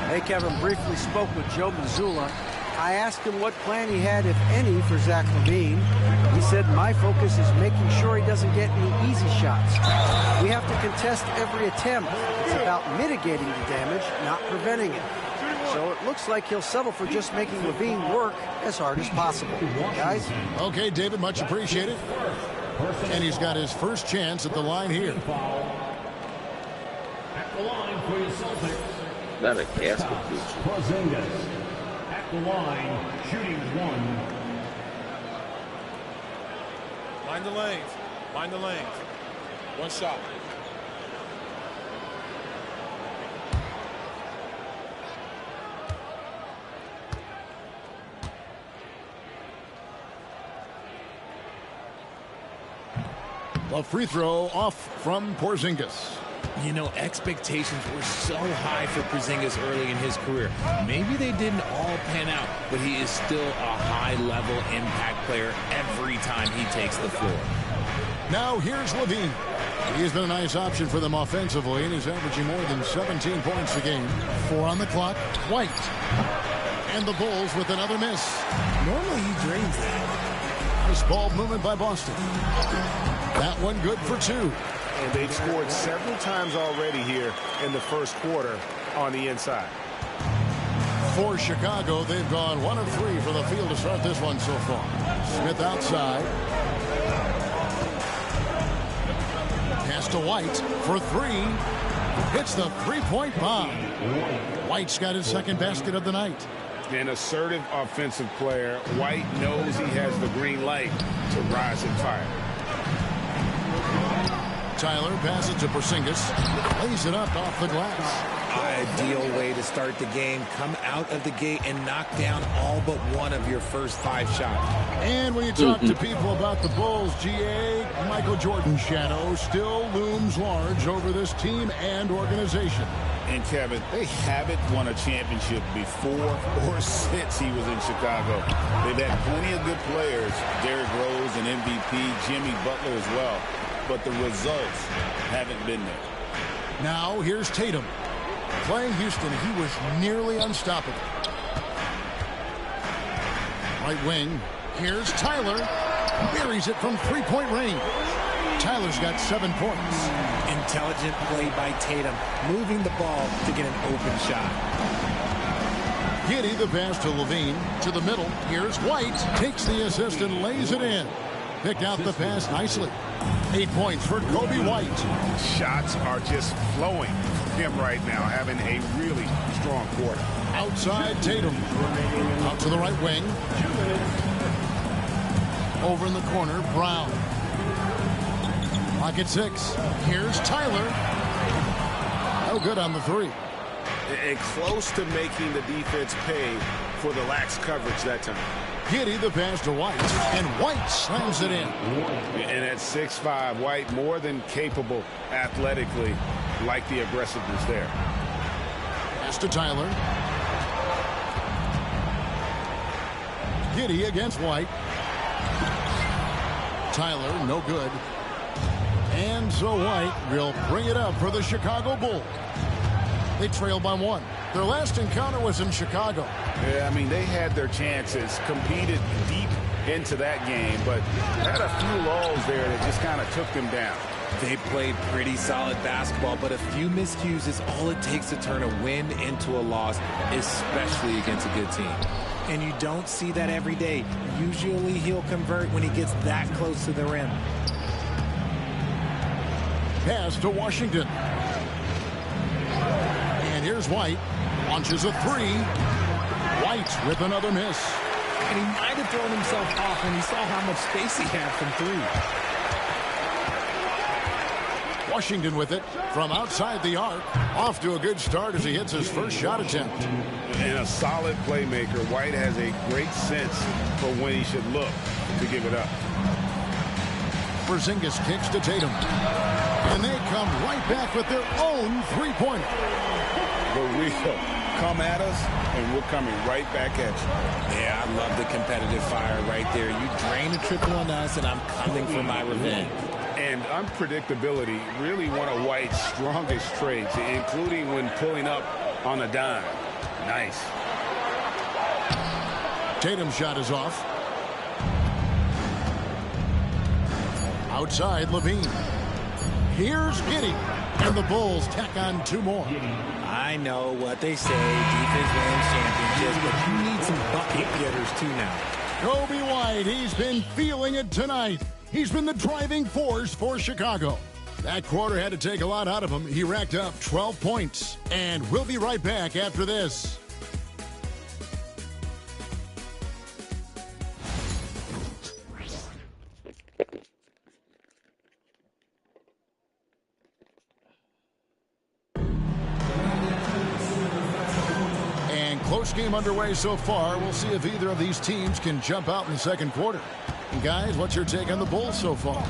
Hey, Kevin, briefly spoke with Joe Mazzulla. I asked him what plan he had, if any, for Zach LaVine. He said, my focus is making sure he doesn't get any easy shots. We have to contest every attempt. It's about mitigating the damage, not preventing it. So it looks like he'll settle for just making LaVine work as hard as possible. Guys? Okay, David, much appreciated. And he's got his first chance at the line here. At the line for your Celtics. Not a casket feature. Porzingis. At the line, shooting 1. Mind the lanes. Mind the lanes. One shot. The free throw off from Porzingis. You know, expectations were so high for Porzingis early in his career. Maybe they didn't all pan out, but he is still a high-level impact player every time he takes the floor. Now here's Levine. He has been a nice option for them offensively, and he's averaging more than 17 points a game. 4 on the clock. White. And the Bulls with another miss. Normally he drains that. Nice ball movement by Boston. That one good for 2. And they've scored several times already here in the first quarter on the inside. For Chicago, they've gone 1 of 3 for the field to start this one so far. Smith outside. Pass to White for 3. Hits the three-point bomb. White's got his second basket of the night. An assertive offensive player. White knows he has the green light to rise and fire. Tyler passes to Porzingis. Lays it up off the glass. Ideal way to start the game. Come out of the gate and knock down all but one of your first 5 shots. And when you talk to people about the Bulls, GA, Michael Jordan's shadow still looms large over this team and organization. And Kevin, they haven't won a championship before or since he was in Chicago. They've had plenty of good players. Derrick Rose, an MVP, Jimmy Butler as well. But the results haven't been there. Now here's Tatum. Playing Houston, he was nearly unstoppable. Right wing. Here's Tyler. Buries it from three-point range. Tyler's got 7 points. Intelligent play by Tatum, moving the ball to get an open shot. Giddey the pass to Levine. To the middle. Here's White. Takes the assist and lays it in. Picked out the pass nicely. 8 points for Kobe White. Shots are just flowing from him right now, having a really strong quarter. Outside Tatum. Out to the right wing. Over in the corner, Brown. Clock at 6. Here's Tyler. No good on the 3. And close to making the defense pay for the lax coverage that time. Giddey the pass to White, and White slams it in. And at 6'5", White more than capable athletically, like the aggressiveness there. Pass to Tyler. Giddey against White. Tyler, no good. And so White will bring it up for the Chicago Bulls. They trail by 1. Their last encounter was in Chicago. Yeah, I mean, they had their chances, competed deep into that game, but had a few lulls there that just kind of took them down. They played pretty solid basketball, but a few miscues is all it takes to turn a win into a loss, especially against a good team. And you don't see that every day. Usually he'll convert when he gets that close to the rim. Pass to Washington. And here's White. Launches a 3. White with another miss. And he might have thrown himself off when he saw how much space he had from 3. Washington with it from outside the arc. Off to a good start as he hits his first shot attempt. And a solid playmaker. White has a great sense for when he should look to give it up. Porzingis kicks to Tatum. And they come right back with their own three-pointer. But we'll come at us, and we're coming right back at you. Yeah, I love the competitive fire right there. You drain a triple on us, and I'm coming for my revenge. And unpredictability, really one of White's strongest traits, including when pulling up on a dime. Nice. Tatum's shot is off. Outside, Levine. Here's Giddey. And the Bulls tack on 2 more. I know what they say, defense wins championships, but you need some bucket getters too now. Kobe White, he's been feeling it tonight. He's been the driving force for Chicago. That quarter had to take a lot out of him. He racked up 12 points. And we'll be right back after this. Close game underway so far. We'll see if either of these teams can jump out in the second quarter. And guys, what's your take on the Bulls so far?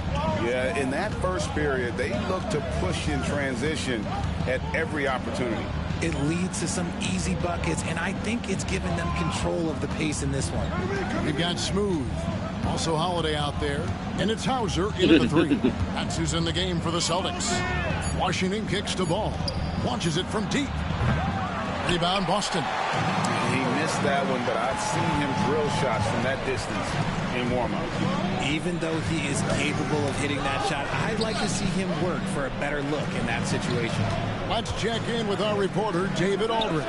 Yeah, in that first period, they look to push in transition at every opportunity. It leads to some easy buckets, and I think it's given them control of the pace in this one. We've got Smooth. Also Holiday out there. And it's Hauser in the three. That's who's in the game for the Celtics. Washington kicks the ball. Launches it from deep. Rebound Boston. He missed that one, but I've seen him drill shots from that distance in warm-up. Even though he is capable of hitting that shot, I'd like to see him work for a better look in that situation. Let's check in with our reporter, David Aldridge.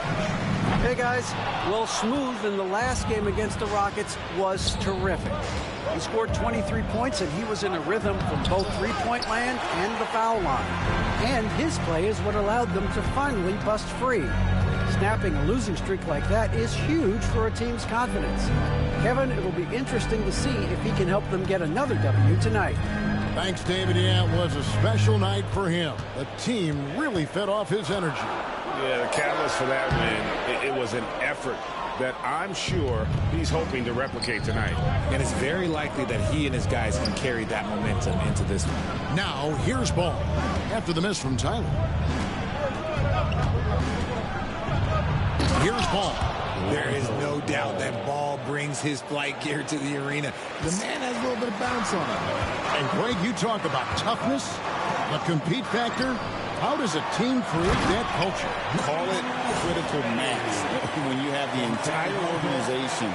Hey, guys. Well, Smooth in the last game against the Rockets was terrific. He scored 23 points, and he was in a rhythm from both three-point land and the foul line. And his play is what allowed them to finally bust free. Snapping a losing streak like that is huge for a team's confidence. Kevin, it'll be interesting to see if he can help them get another W tonight. Thanks, David. Yeah, it was a special night for him. The team really fed off his energy. Yeah, the catalyst for that win, it was an effort that I'm sure he's hoping to replicate tonight. And it's very likely that he and his guys can carry that momentum into this one. Now, here's Ball after the miss from Tyler. Here's Ball. There is no doubt that Ball brings his flight gear to the arena. The man has a little bit of bounce on him. And Greg, you talk about toughness, the compete factor. How does a team create that culture? Call it critical mass. When you have the entire organization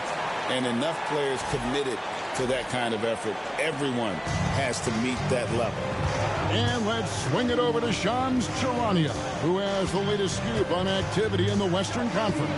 and enough players committed to that kind of effort, everyone has to meet that level. And let's swing it over to Shams Charania, who has the latest scoop on activity in the Western Conference.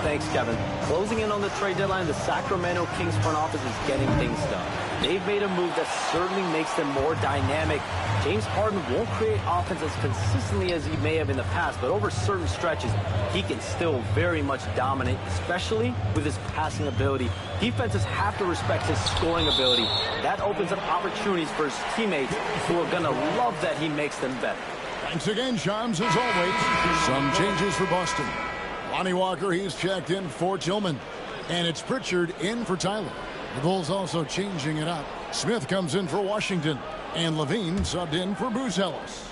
Thanks, Kevin. Closing in on the trade deadline, the Sacramento Kings front office is getting things done. They've made a move that certainly makes them more dynamic. James Harden won't create offense as consistently as he may have in the past, but over certain stretches, he can still very much dominate, especially with his passing ability. Defenses have to respect his scoring ability. That opens up opportunities for his teammates who are going to love that he makes them better. Thanks again, Shams, as always. Some changes for Boston. Lonnie Walker, he's checked in for Tillman. And it's Pritchard in for Tyler. The Bulls also changing it up. Smith comes in for Washington. And Levine subbed in for Bruce Ellis.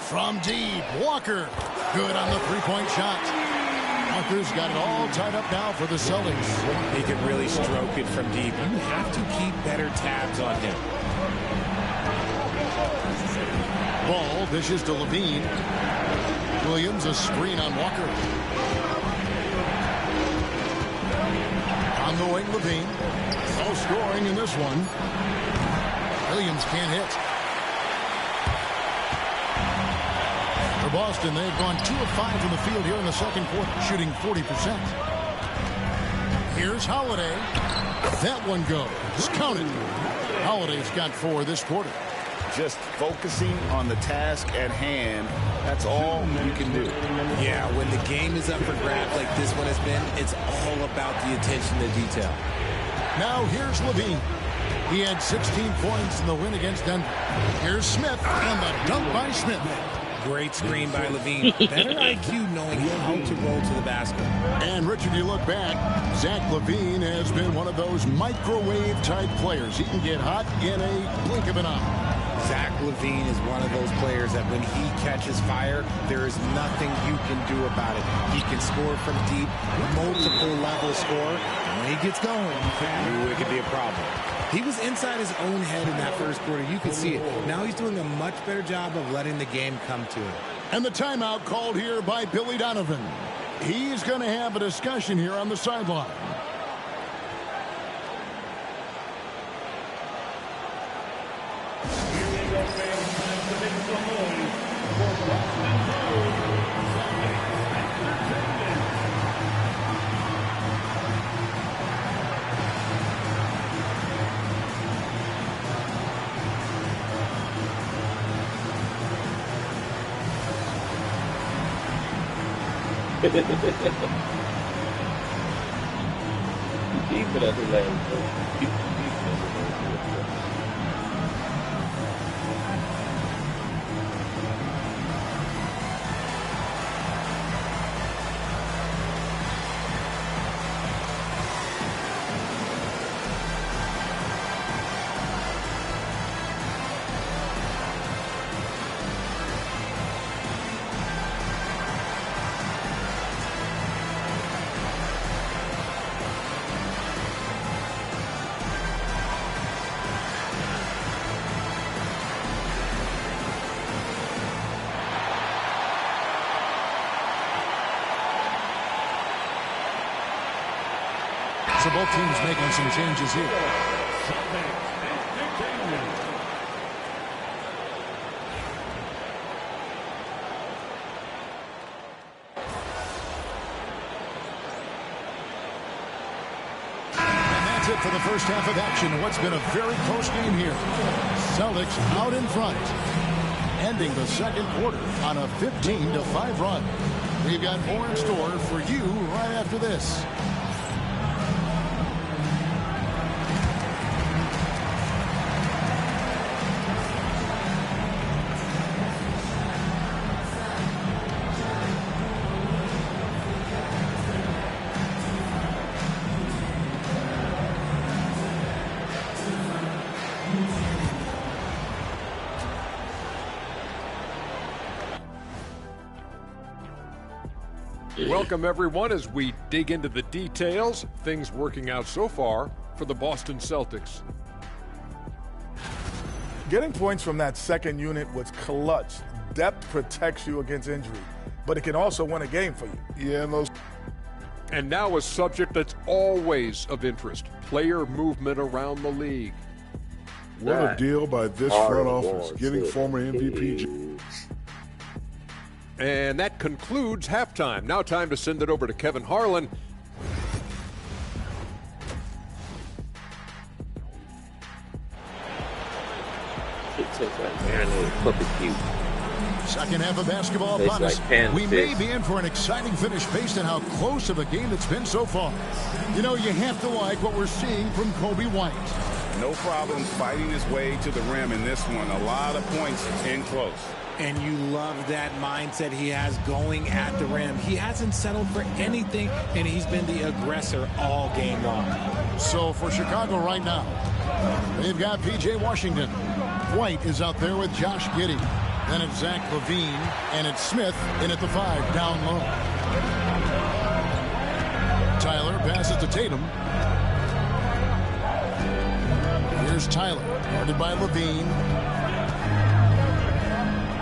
From deep, Walker. Good on the three-point shot. Walker's got it all tied up now for the Celtics. He can really stroke it from deep. You have to keep better tabs on him. Ball dishes to Levine. Williams a screen on Walker. On the wing, Levine. No scoring in this one. Williams can't hit. For Boston, they've gone 2 of 5 from the field here in the second quarter, shooting 40%. Here's Holiday. That one goes. Counted. Holiday's got 4 this quarter. Just focusing on the task at hand, that's all you can do. Yeah, when the game is up for grabs like this one has been, it's all about the attention to detail. Now here's Levine. He had 16 points in the win against Denver. Here's Smith, and the dunk by Smith. Great screen by Levine. Better IQ knowing how to roll to the basket. And Richard, you look back, Zach LaVine has been one of those microwave-type players. He can get hot in a blink of an eye. Zach LaVine is one of those players that when he catches fire, there is nothing you can do about it. He can score from deep, multiple level score. And when he gets going, it could be a problem. He was inside his own head in that first quarter. You could see it. Now he's doing a much better job of letting the game come to him. And the timeout called here by Billy Donovan. He's going to have a discussion here on the sideline. Keep it at the lane. both teams making some changes here. And that's it for the first half of action in what's been a very close game here. Celtics out in front, ending the second quarter on a 15-5 run. We've got more in store for you right after this. Welcome, everyone, as we dig into the details. Things working out so far for the Boston Celtics. Getting points from that second unit was clutch. Depth protects you against injury, but it can also win a game for you. Yeah, and now a subject that's always of interest, player movement around the league. What a deal by this front office, getting former MVP. And that concludes halftime. Now time to send it over to Kevin Harlan. Second half of basketball upon us. We may be in for an exciting finish based on how close of a game it's been so far. You know, you have to like what we're seeing from Coby White. No problem fighting his way to the rim in this one. A lot of points in close. And you love that mindset he has going at the rim. He hasn't settled for anything, and he's been the aggressor all game long. So for Chicago right now, they've got P.J. Washington. White is out there with Josh Giddey. Then it's Zach LaVine, and it's Smith in at the 5, down low. Tyler passes to Tatum. Here's Tyler, guarded by LaVine.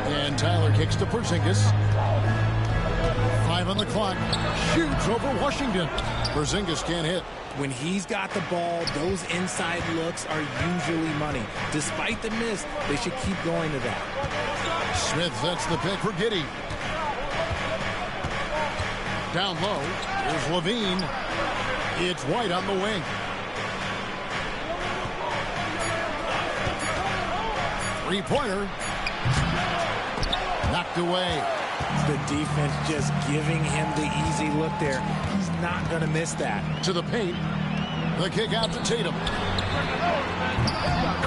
And Tyler kicks to Porzingis. 5 on the clock. Shoots over Washington. Porzingis can't hit. When he's got the ball, those inside looks are usually money. Despite the miss, they should keep going to that. Smith sets the pick for Giddey. Down low, here's LaVine. It's White on the wing. Three-pointer. Knocked away. The defense just giving him the easy look there. He's not going to miss that. To the paint. The kick out to Tatum.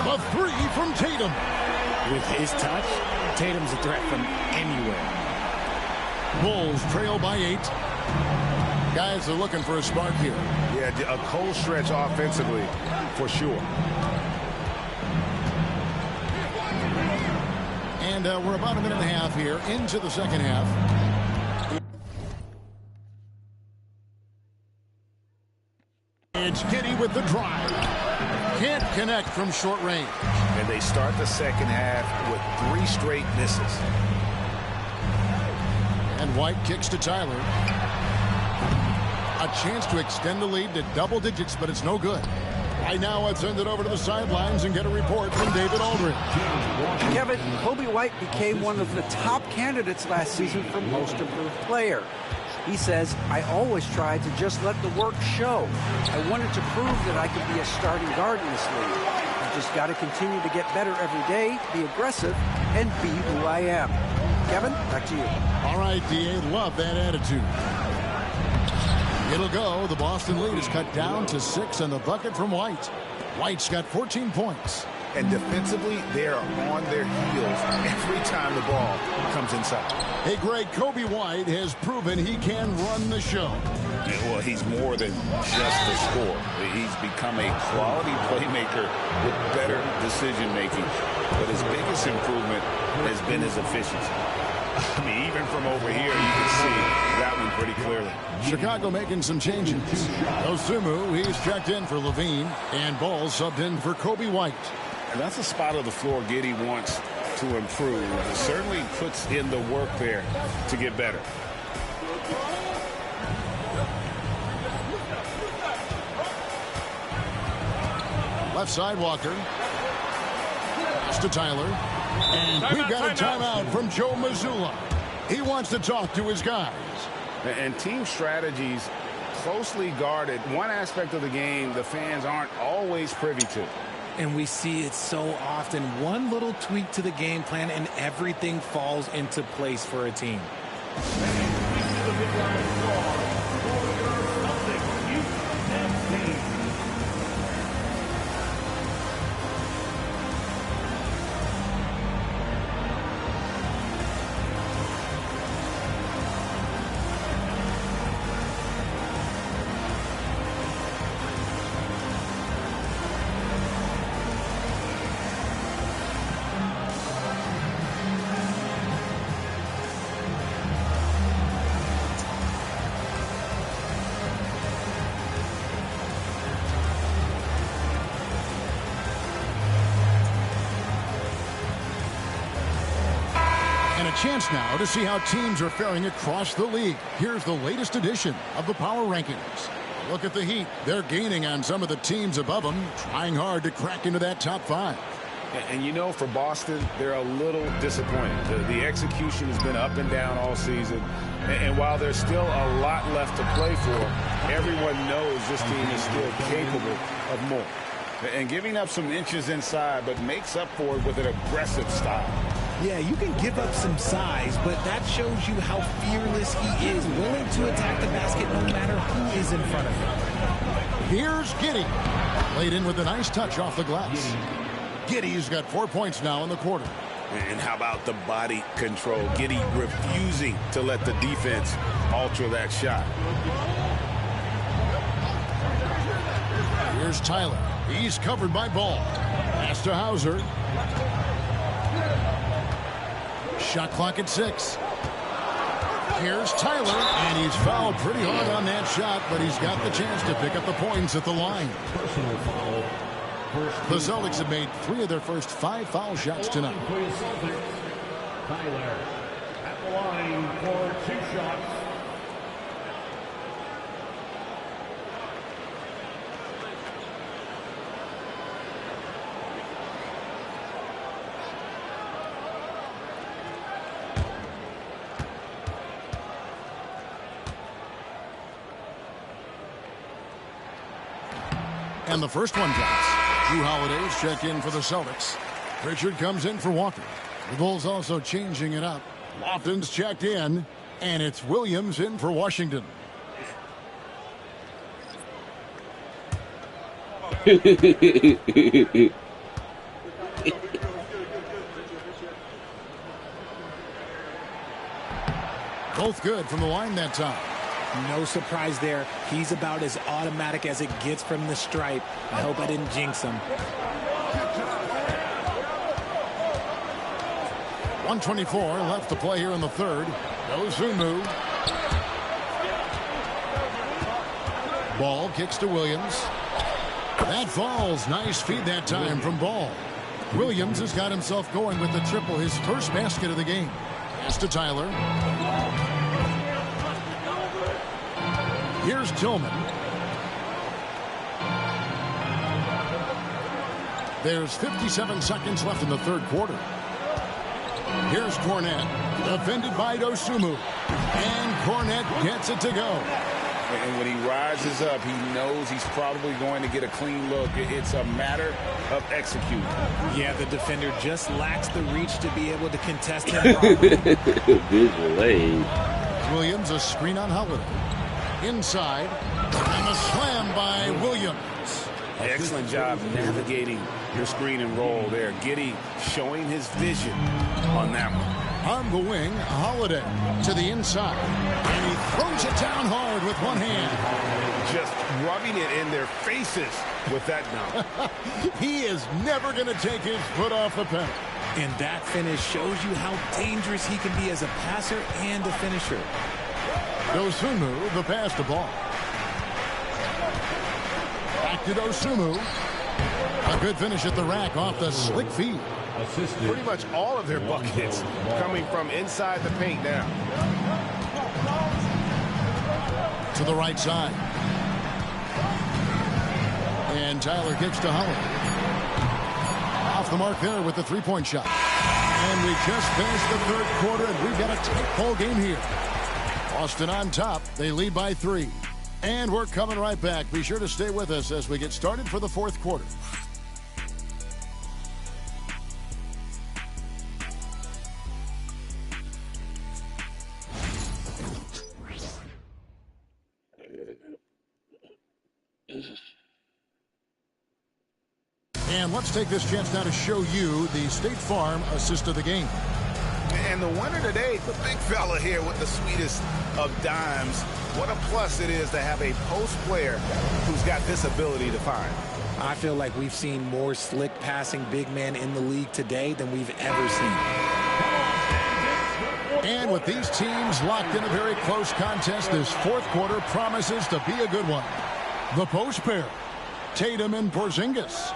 A 3 from Tatum. With his touch, Tatum's a threat from anywhere. Bulls trail by 8. Guys are looking for a spark here. Yeah, a cold stretch offensively, for sure. And we're about a minute and a half here into the second half. It's Giddey with the drive. Can't connect from short range. And they start the second half with 3 straight misses. And White kicks to Tyler. A chance to extend the lead to double digits, but it's no good. Right now, let's send it over to the sidelines and get a report from David Aldridge. Kevin, Coby White became one of the top candidates last season for Most Improved Player. He says, I always tried to just let the work show. I wanted to prove that I could be a starting guard in this league. I just got to continue to get better every day, be aggressive, and be who I am. Kevin, back to you. All right, D.A., love that attitude. It'll go. The Boston lead is cut down to 6 on the bucket from White. White's got 14 points. And defensively, they are on their heels every time the ball comes inside. Hey, Greg, Coby White has proven he can run the show. Well, he's more than just a scorer. He's become a quality playmaker with better decision-making. But his biggest improvement has been his efficiency. I mean, even from over here, you can see that one pretty clearly. Chicago making some changes. Osumu, he's checked in for LaVine, and Ball subbed in for Coby White. And that's a spot of the floor Giddey wants to improve. He certainly puts in the work there to get better. Left side, Walker. Pass to Tyler. And we've got a timeout from Joe Mazzulla. He wants to talk to his guys. And team strategies closely guarded. One aspect of the game the fans aren't always privy to. And we see it so often. One little tweak to the game plan and everything falls into place for a team. Chance now to see how teams are faring across the league. Here's the latest edition of the Power Rankings. Look at the Heat. They're gaining on some of the teams above them, trying hard to crack into that top 5. And you know, for Boston, they're a little disappointed. The execution has been up and down all season. And while there's still a lot left to play for, everyone knows this team is still capable of more. And giving up some inches inside, but makes up for it with an aggressive style. Yeah, you can give up some size, but that shows you how fearless he is, willing to attack the basket no matter who is in front of him. Here's Giddey. Played in with a nice touch off the glass. Giddey's got 4 points now in the quarter. And how about the body control? Giddey refusing to let the defense alter that shot. Here's Tyler. He's covered by Ball. Pass to Hauser. Shot clock at 6. Here's Tyler, and he's fouled pretty hard on that shot, but he's got the chance to pick up the points at the line. The Celtics have made 3 of their first 5 foul shots tonight. Tyler at the line for 2 shots. And the first one drops. Jrue Holiday's check in for the Celtics. Pritchard comes in for Walker. The Bulls also changing it up. Lofton's checked in, and it's Williams in for Washington. Both good from the line that time. No surprise there. He's about as automatic as it gets from the stripe. I hope I didn't jinx him. 1:24 left to play here in the third. Dosunmu. Ball kicks to Williams. That falls. Nice feed that time from Ball. Williams has got himself going with the triple, his first basket of the game. Pass to Tyler. Here's Tillman. There's 57 seconds left in the third quarter. Here's Cornette, defended by Dosunmu. And Cornette gets it to go. And when he rises up, he knows he's probably going to get a clean look. It's a matter of executing. Yeah, the defender just lacks the reach to be able to contest him properly. Visual aid. Williams, a screen on Holiday. Inside, and a slam by Williams. Excellent job navigating your screen and roll there. Giddey showing his vision on that one. On the wing, Holiday to the inside. And he throws it down hard with one hand. Just rubbing it in their faces with that dunk. He is never going to take his foot off the pedal. And that finish shows you how dangerous he can be as a passer and a finisher. Dosunmu, the pass to Ball. Back to Dosunmu. A good finish at the rack off the slick feed. Pretty much all of their buckets coming from inside the paint now. To the right side. And Tyler kicks to Holiday. off the mark there with the three-point shot. And we just finished the third quarter, and we've got a tight ball game here. Boston on top. They lead by 3. And we're coming right back. Be sure to stay with us as we get started for the fourth quarter. And let's take this chance now to show you the State Farm assist of the game. And the winner today, the big fella here with the sweetest of dimes. What a plus it is to have a post player who's got this ability to find. I feel like we've seen more slick passing big men in the league today than we've ever seen. And with these teams locked in a very close contest, this fourth quarter promises to be a good one. The post pair, Tatum and Porzingis.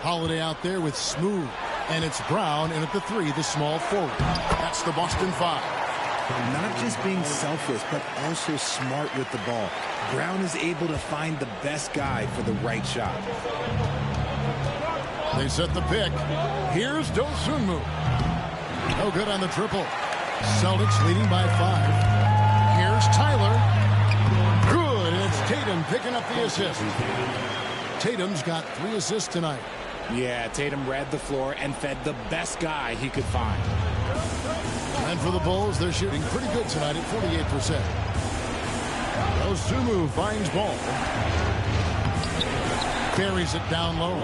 Holiday out there with Smooth, and it's Brown in at the 3, the small forward. That's the Boston 5. Not just being selfless, but also smart with the ball. Brown is able to find the best guy for the right shot. They set the pick. Here's Dosunmu. No good on the triple. Celtics leading by 5. Here's Tyler. Good, and it's Tatum picking up the assist. Tatum's got 3 assists tonight. Yeah, Tatum read the floor and fed the best guy he could find. And for the Bulls, they're shooting pretty good tonight at 48%. Dosunmu finds ball. Carries it down low.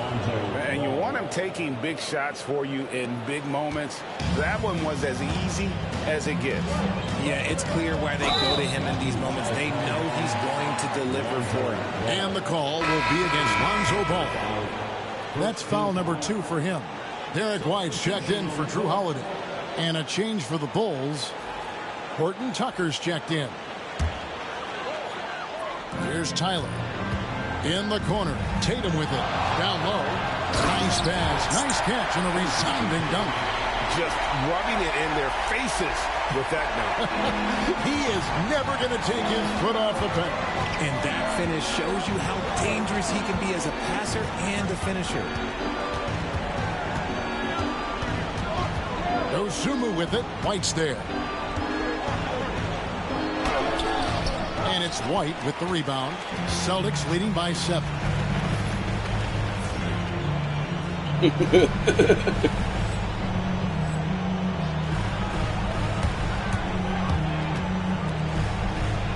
And you want him taking big shots for you in big moments. That one was as easy as it gets. Yeah, it's clear why they go to him in these moments. They know he's going to deliver for him. And the call will be against Lonzo Ball. That's foul number 2 for him. Derek White's checked in for Drew Holiday. And a change for the Bulls. Horton Tucker's checked in. Here's Tyler. In the corner. Tatum with it. Down low. Nice pass. Nice catch and a resounding dunk. Just rubbing it in their faces with that dunk. He is never going to take his foot off the pedal. And that finish shows you how dangerous he can be as a passer and a finisher. Dosunmu with it. White's there. And it's White with the rebound. Celtics leading by 7.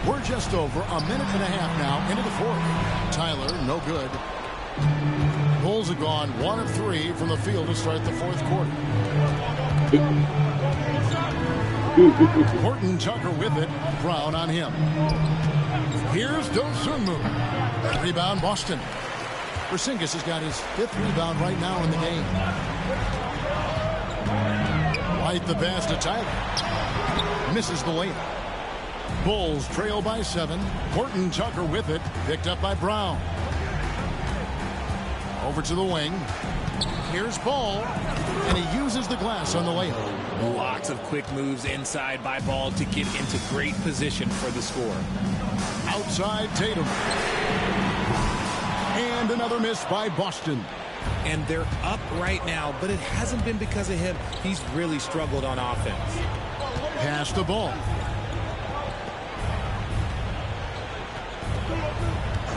We're just over a minute and a half now into the fourth. Tyler, no good. Bulls have gone 1 of 3 from the field to start the fourth quarter. Horton Tucker with it. Brown on him. Here's Dosunmu. Rebound Boston. Porzingis has got his 5th rebound right now in the game. White the pass to Tyler. Misses the layup. Bulls trail by 7. Horton Tucker with it. Picked up by Brown. Over to the wing. Here's Ball. And he uses the glass on the layup. Lots of quick moves inside by Ball to get into great position for the score. Outside Tatum. And another miss by Boston. And they're up right now, but it hasn't been because of him. He's really struggled on offense. Pass the ball.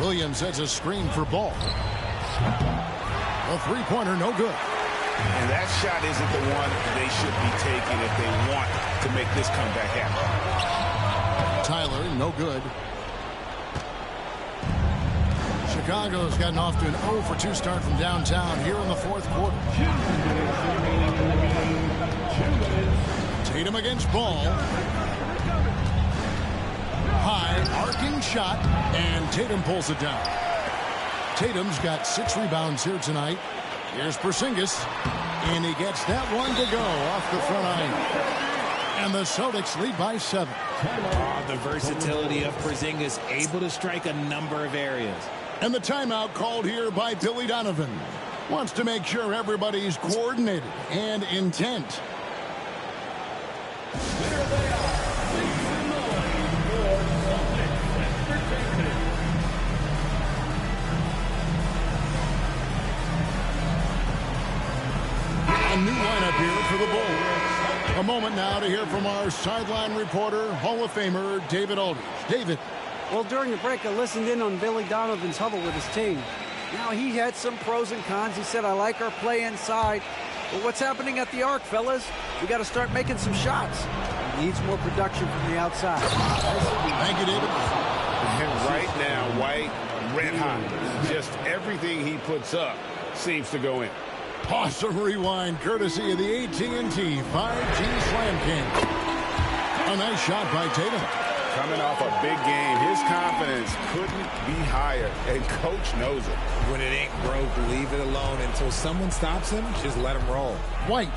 Williams has a screen for Ball. A three-pointer, no good. And that shot isn't the one they should be taking if they want to make this comeback happen. Tyler, no good. Chicago's gotten off to an 0 for 2 start from downtown here in the fourth quarter. Tatum against Ball. High, arcing shot, and Tatum pulls it down. Tatum's got 6 rebounds here tonight. Here's Porzingis, and he gets that one to go off the front iron. And the Celtics lead by 7. Oh, the versatility of Porzingis, able to strike a number of areas. And the timeout called here by Billy Donovan. Wants to make sure everybody's coordinated and intent. A new lineup here for the Bulls. A moment now to hear from our sideline reporter, Hall of Famer David Aldridge. David. Well, during the break, I listened in on Billy Donovan's huddle with his team. Now, he had some pros and cons. He said, I like our play inside. But what's happening at the arc, fellas? We got to start making some shots. He needs more production from the outside. Thank you, David. And right now, White, red hot. Just everything he puts up seems to go in. Awesome rewind, courtesy of the AT&T 5G Slam King. A nice shot by Tatum. Coming off a big game, his confidence couldn't be higher, and Coach knows it. When it ain't broke, leave it alone until someone stops him. Just let him roll. White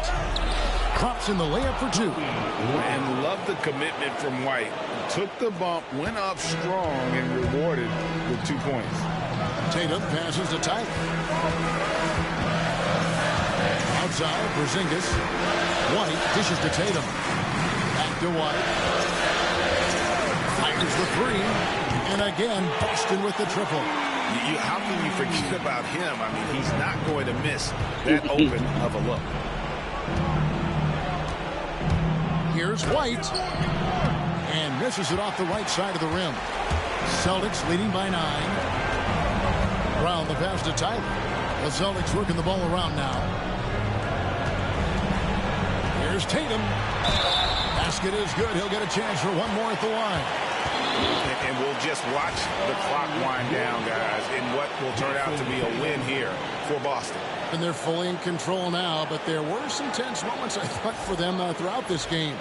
drops in the layup for two. And love the commitment from White. Took the bump, went up strong, and rewarded with 2 points. Tatum passes to Tyler. Outside, Porzingis. White dishes to Tatum. Back to White. Fires the three. And again, Boston with the triple. How can you forget about him? I mean, he's not going to miss that open of a look. Here's White. And misses it off the right side of the rim. Celtics leading by 9. Brown the pass to Tyler. The Celtics working the ball around now. Here's Tatum. Basket is good. He'll get a chance for one more at the line. And we'll just watch the clock wind down, guys, in what will turn out to be a win here for Boston. And they're fully in control now, but there were some tense moments, I thought, for them throughout this game.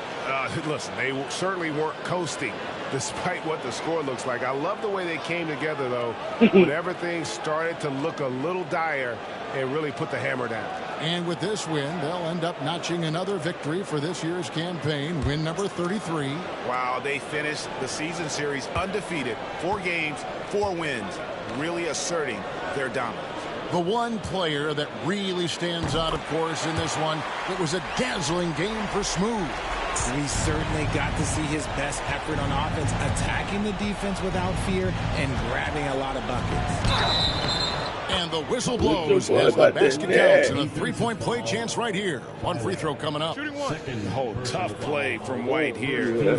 Listen, they certainly weren't coasting, despite what the score looks like. I love the way they came together, though, when everything started to look a little dire and really put the hammer down. And with this win, they'll end up notching another victory for this year's campaign, win number 33. Wow, they finished the season series undefeated. 4 games, 4 wins, really asserting their dominance. The one player that really stands out, of course, in this one, it was a dazzling game for Smooth. We certainly got to see his best effort on offense, attacking the defense without fear and grabbing a lot of buckets. And the whistle blows as the basket counts and a three-point play chance right here. One free throw coming up. Oh, tough play from White here.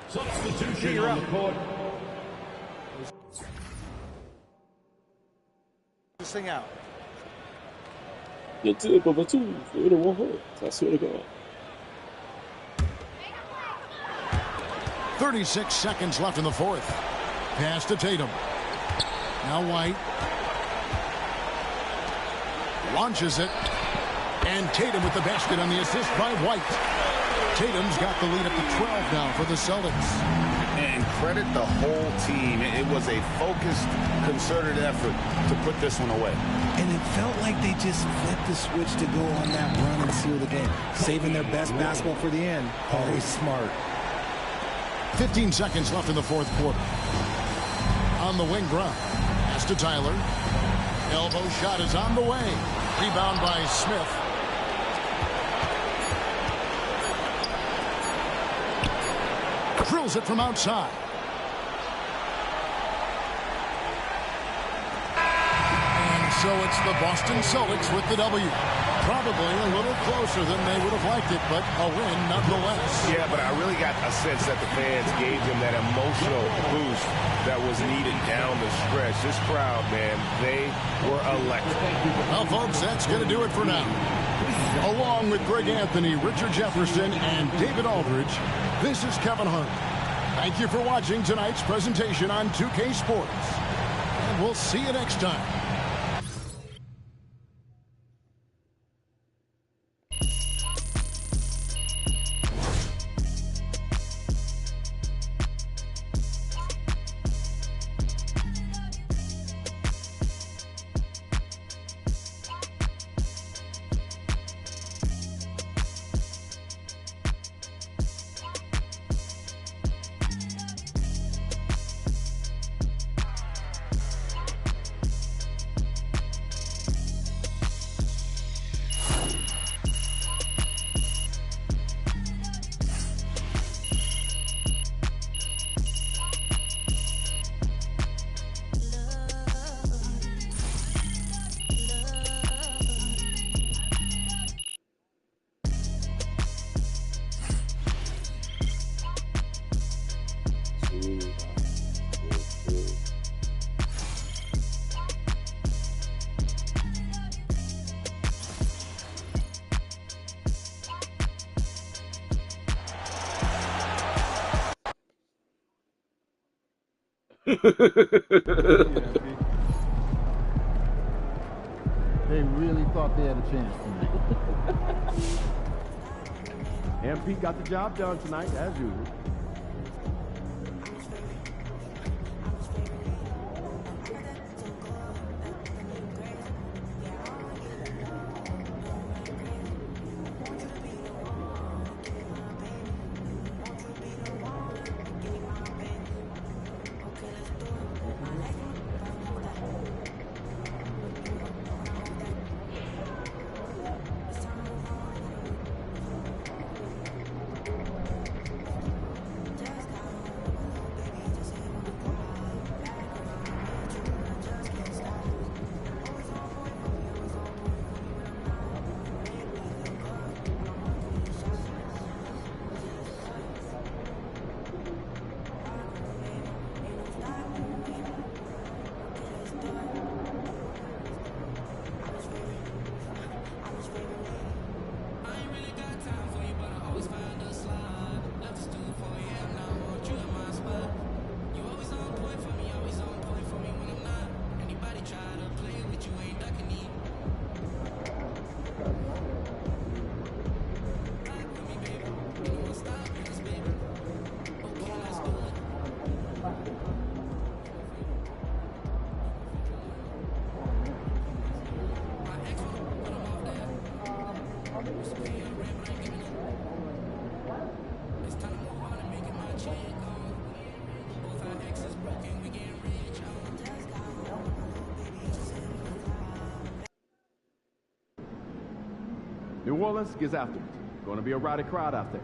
Substitution on the court. This thing out. You took over 2. They would have won her. I swear to God. 36 seconds left in the fourth. Pass to Tatum. Now White. Launches it. And Tatum with the basket on the assist by White. Tatum's got the lead up to 12 now for the Celtics. And credit the whole team. It was a focused, concerted effort to put this one away. And it felt like they just flipped the switch to go on that run and seal the game. Saving their best basketball for the end. Always smart. 15 seconds left in the fourth quarter. On the wing Brown. Pass to Tyler. Elbow shot is on the way. Rebound by Smith. Drills it from outside. And so it's the Boston Celtics with the W. Probably a little closer than they would have liked it, but a win nonetheless. Yeah, but I really got a sense that the fans gave them that emotional boost that was needed down the stretch. This crowd, man, they were electric. Well, folks, that's going to do it for now. Along with Greg Anthony, Richard Jefferson, and David Aldridge, this is Kevin Hart. Thank you for watching tonight's presentation on 2K Sports. And we'll see you next time. They really thought they had a chance tonight. MP got the job done tonight, as usual. New Orleans gets after it. Going to be a rowdy crowd out there.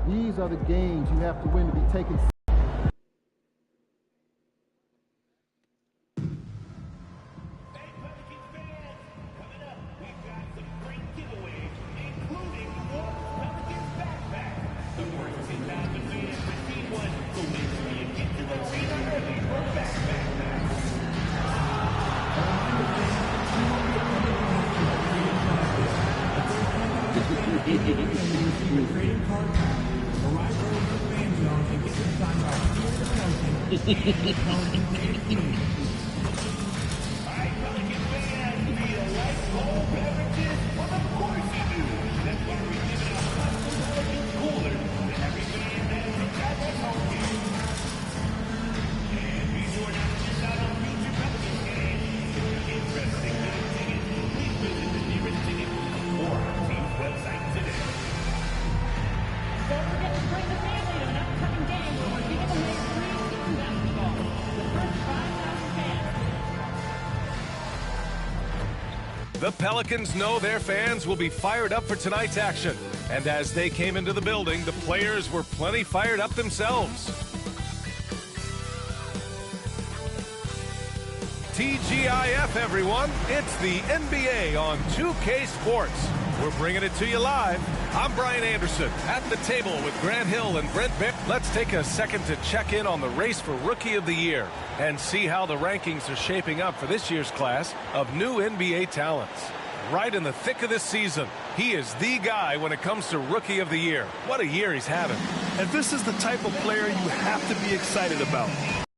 These are the games you have to win to be taken. The Pelicans know their fans will be fired up for tonight's action. And as they came into the building, the players were plenty fired up themselves. TGIF, everyone. It's the NBA on 2K Sports. We're bringing it to you live. I'm Brian Anderson at the table with Grant Hill and Brent Bear. Let's take a second to check in on the race for Rookie of the Year and see how the rankings are shaping up for this year's class of new NBA talents. Right in the thick of this season, he is the guy when it comes to Rookie of the Year. What a year he's having. And this is the type of player you have to be excited about.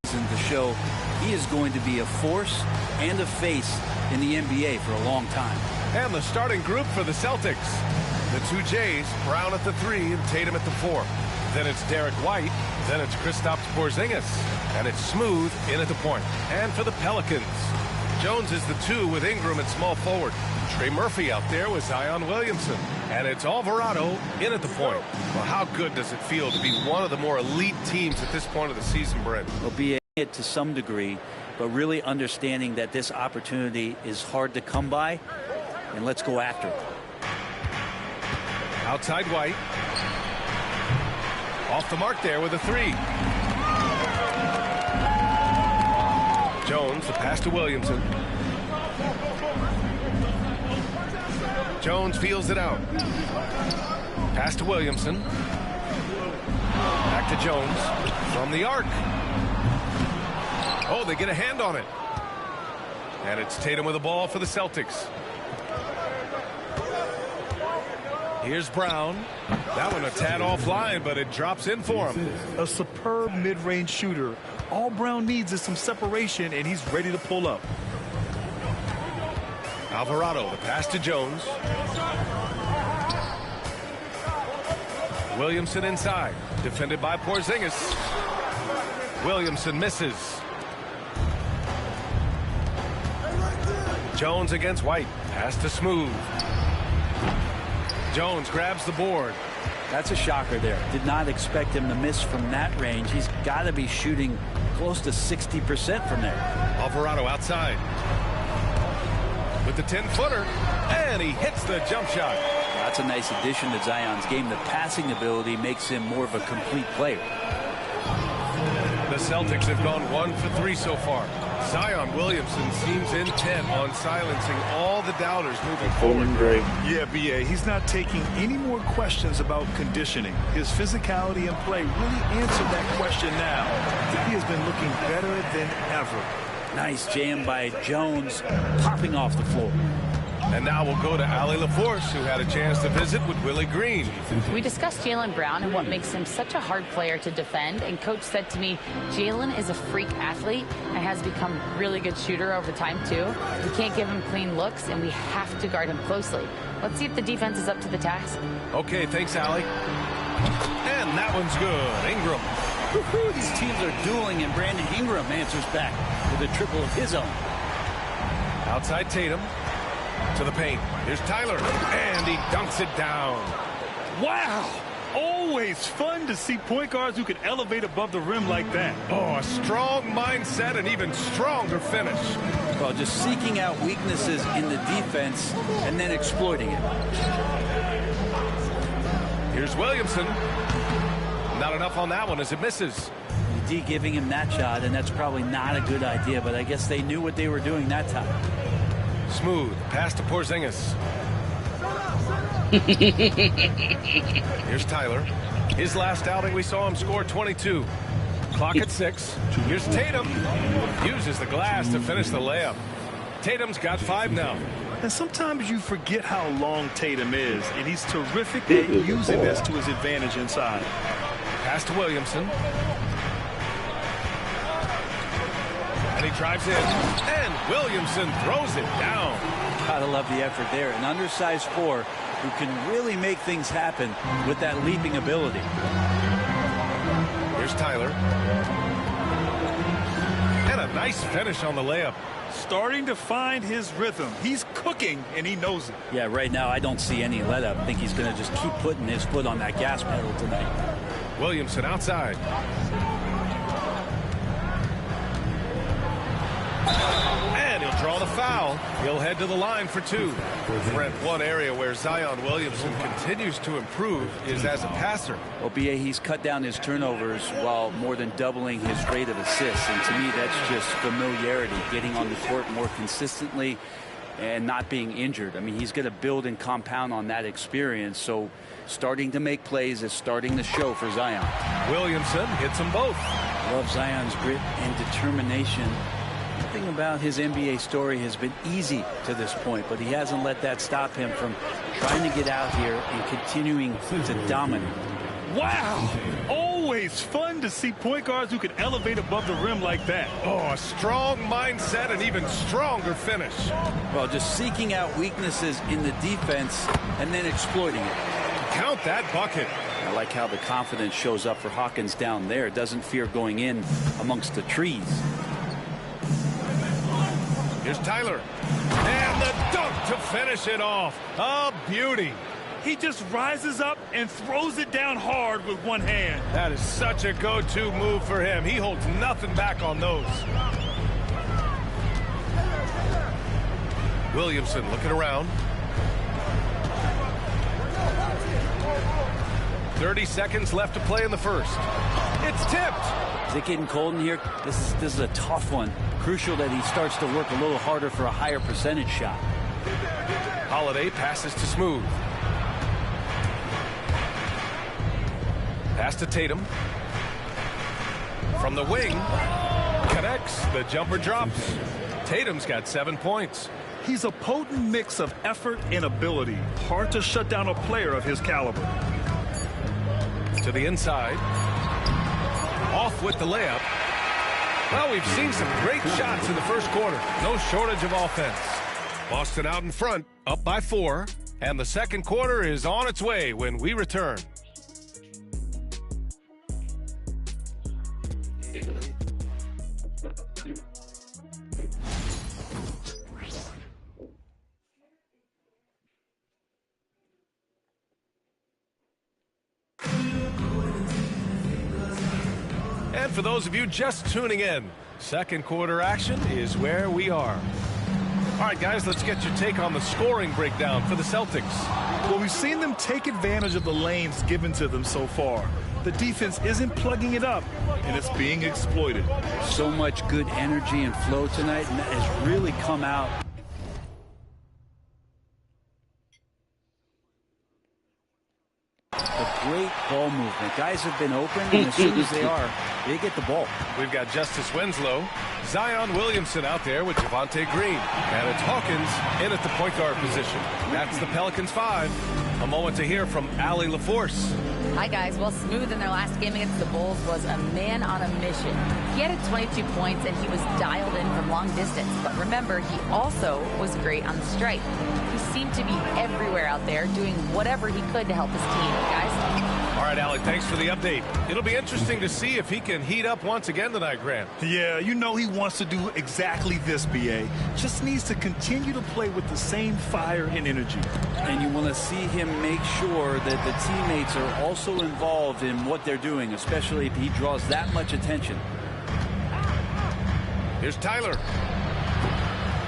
To show he is going to be a force and a face in the NBA for a long time. And the starting group for the Celtics. The two Jays, Brown at the 3 and Tatum at the 4. Then it's Derek White. Then it's Kristaps Porzingis. And it's Smooth in at the point. And for the Pelicans, Jones is the 2 with Ingram at small forward. Trey Murphy out there with Zion Williamson. And it's Alvarado in at the point. Well, how good does it feel to be one of the more elite teams at this point of the season, Brent? Will be it to some degree, but really understanding that this opportunity is hard to come by, and let's go after it. Outside White. Off the mark there with a 3. Jones, the pass to Williamson. Jones feels it out. Pass to Williamson. Back to Jones from the arc. Oh, they get a hand on it. And it's Tatum with the ball for the Celtics. Here's Brown. That one a tad offline, but it drops in for him. A superb mid-range shooter. All Brown needs is some separation, and he's ready to pull up. Alvarado, the pass to Jones. Williamson inside. Defended by Porzingis. Williamson misses. Jones against White. Pass to Smooth. Jones grabs the board. That's a shocker there. Did not expect him to miss from that range. He's got to be shooting close to 60% from there. Alvarado outside. With the 10-footer. And he hits the jump shot. That's a nice addition to Zion's game. The passing ability makes him more of a complete player. The Celtics have gone 1 for 3 so far. Zion Williamson seems intent on silencing all the doubters moving forward. Yeah, B.A., he's not taking any more questions about conditioning. His physicality and play really answered that question now. He has been looking better than ever. Nice jam by Jones, popping off the floor. And now we'll go to Allie LaForce, who had a chance to visit with Willie Green. We discussed Jaylen Brown and what makes him such a hard player to defend. And Coach said to me, Jaylen is a freak athlete and has become a really good shooter over time, too. We can't give him clean looks, and we have to guard him closely. Let's see if the defense is up to the task. Okay, thanks, Allie. And that one's good. Ingram. Woo-hoo, these teams are dueling, and Brandon Ingram answers back with a triple of his own. Outside Tatum. To the paint. Here's Tyler. And he dunks it down. Wow. Always fun to see point guards who can elevate above the rim like that. Oh, a strong mindset and even stronger finish. Well, just seeking out weaknesses in the defense and then exploiting it. Here's Williamson. Not enough on that one as it misses. D giving him that shot, and that's probably not a good idea, but I guess they knew what they were doing that time. Smooth. Pass to Porzingis. Here's Tyler. His last outing, we saw him score 22. Clock at 6. Here's Tatum. Uses the glass to finish the layup. Tatum's got 5 now. And sometimes you forget how long Tatum is, and he's terrific at using this to his advantage inside. Pass to Williamson. And he drives in. And Williamson throws it down. Gotta love the effort there. An undersized 4 who can really make things happen with that leaping ability. Here's Tyler. And a nice finish on the layup. Starting to find his rhythm. He's cooking, and he knows it. Yeah, right now I don't see any let up. I think he's going to just keep putting his foot on that gas pedal tonight. Williamson outside. And he'll draw the foul. He'll head to the line for 2. Brent, one area where Zion Williamson continues to improve is as a passer. Well, B.A., he's cut down his turnovers while more than doubling his rate of assists. And to me, that's just familiarity, getting on the court more consistently and not being injured. I mean, he's going to build and compound on that experience. So starting to make plays is starting to show for Zion. Williamson hits them both. Love Zion's grit and determination. Nothing about his NBA story has been easy to this point, but he hasn't let that stop him from trying to get out here and continuing to dominate. Wow! always fun to see point guards who can elevate above the rim like that. Oh, a strong mindset and even stronger finish. Well, just seeking out weaknesses in the defense and then exploiting it. Count that bucket. I like how the confidence shows up for Hawkins down there. Doesn't fear going in amongst the trees. Here's Tyler. And the dunk to finish it off. A beauty. He just rises up and throws it down hard with one hand. That is such a go-to move for him. He holds nothing back on those. Williamson looking around. 30 seconds left to play in the first. It's tipped. Is it getting cold in here? This is a tough one. Crucial that he starts to work a little harder for a higher percentage shot. Holiday passes to Smooth. Pass to Tatum. From the wing. Connects. The jumper drops. Tatum's got 7 points. He's a potent mix of effort and ability. Hard to shut down a player of his caliber. To the inside. Off with the layup. Well, we've seen some great shots in the first quarter. No shortage of offense. Boston out in front, up by 4. And the second quarter is on its way when we return. And for those of you just tuning in, second quarter action is where we are. All right, guys, let's get your take on the scoring breakdown for the Celtics. Well, we've seen them take advantage of the lanes given to them so far. The defense isn't plugging it up, and it's being exploited. So much good energy and flow tonight, and that has really come out. A great ball movement. Guys have been open, and as soon as they are, they get the ball. We've got Justice Winslow, Zion Williamson out there with Javonte Green. And it's Hawkins in at the point guard position. That's the Pelicans 5. A moment to hear from Allie LaForce. Hi, guys. Well, Smooth in their last game against the Bulls was a man on a mission. He had 22 points, and he was dialed in from long distance. But remember, he also was great on the stripe. He seemed to be everywhere out there, doing whatever he could to help his team, guys. All right, Allie, thanks for the update. It'll be interesting to see if he can heat up once again tonight, Grant. Yeah, you know he wants to do exactly this, B.A. Just needs to continue to play with the same fire and energy. And you want to see him make sure that the teammates are also involved in what they're doing, especially if he draws that much attention. Here's Tyler.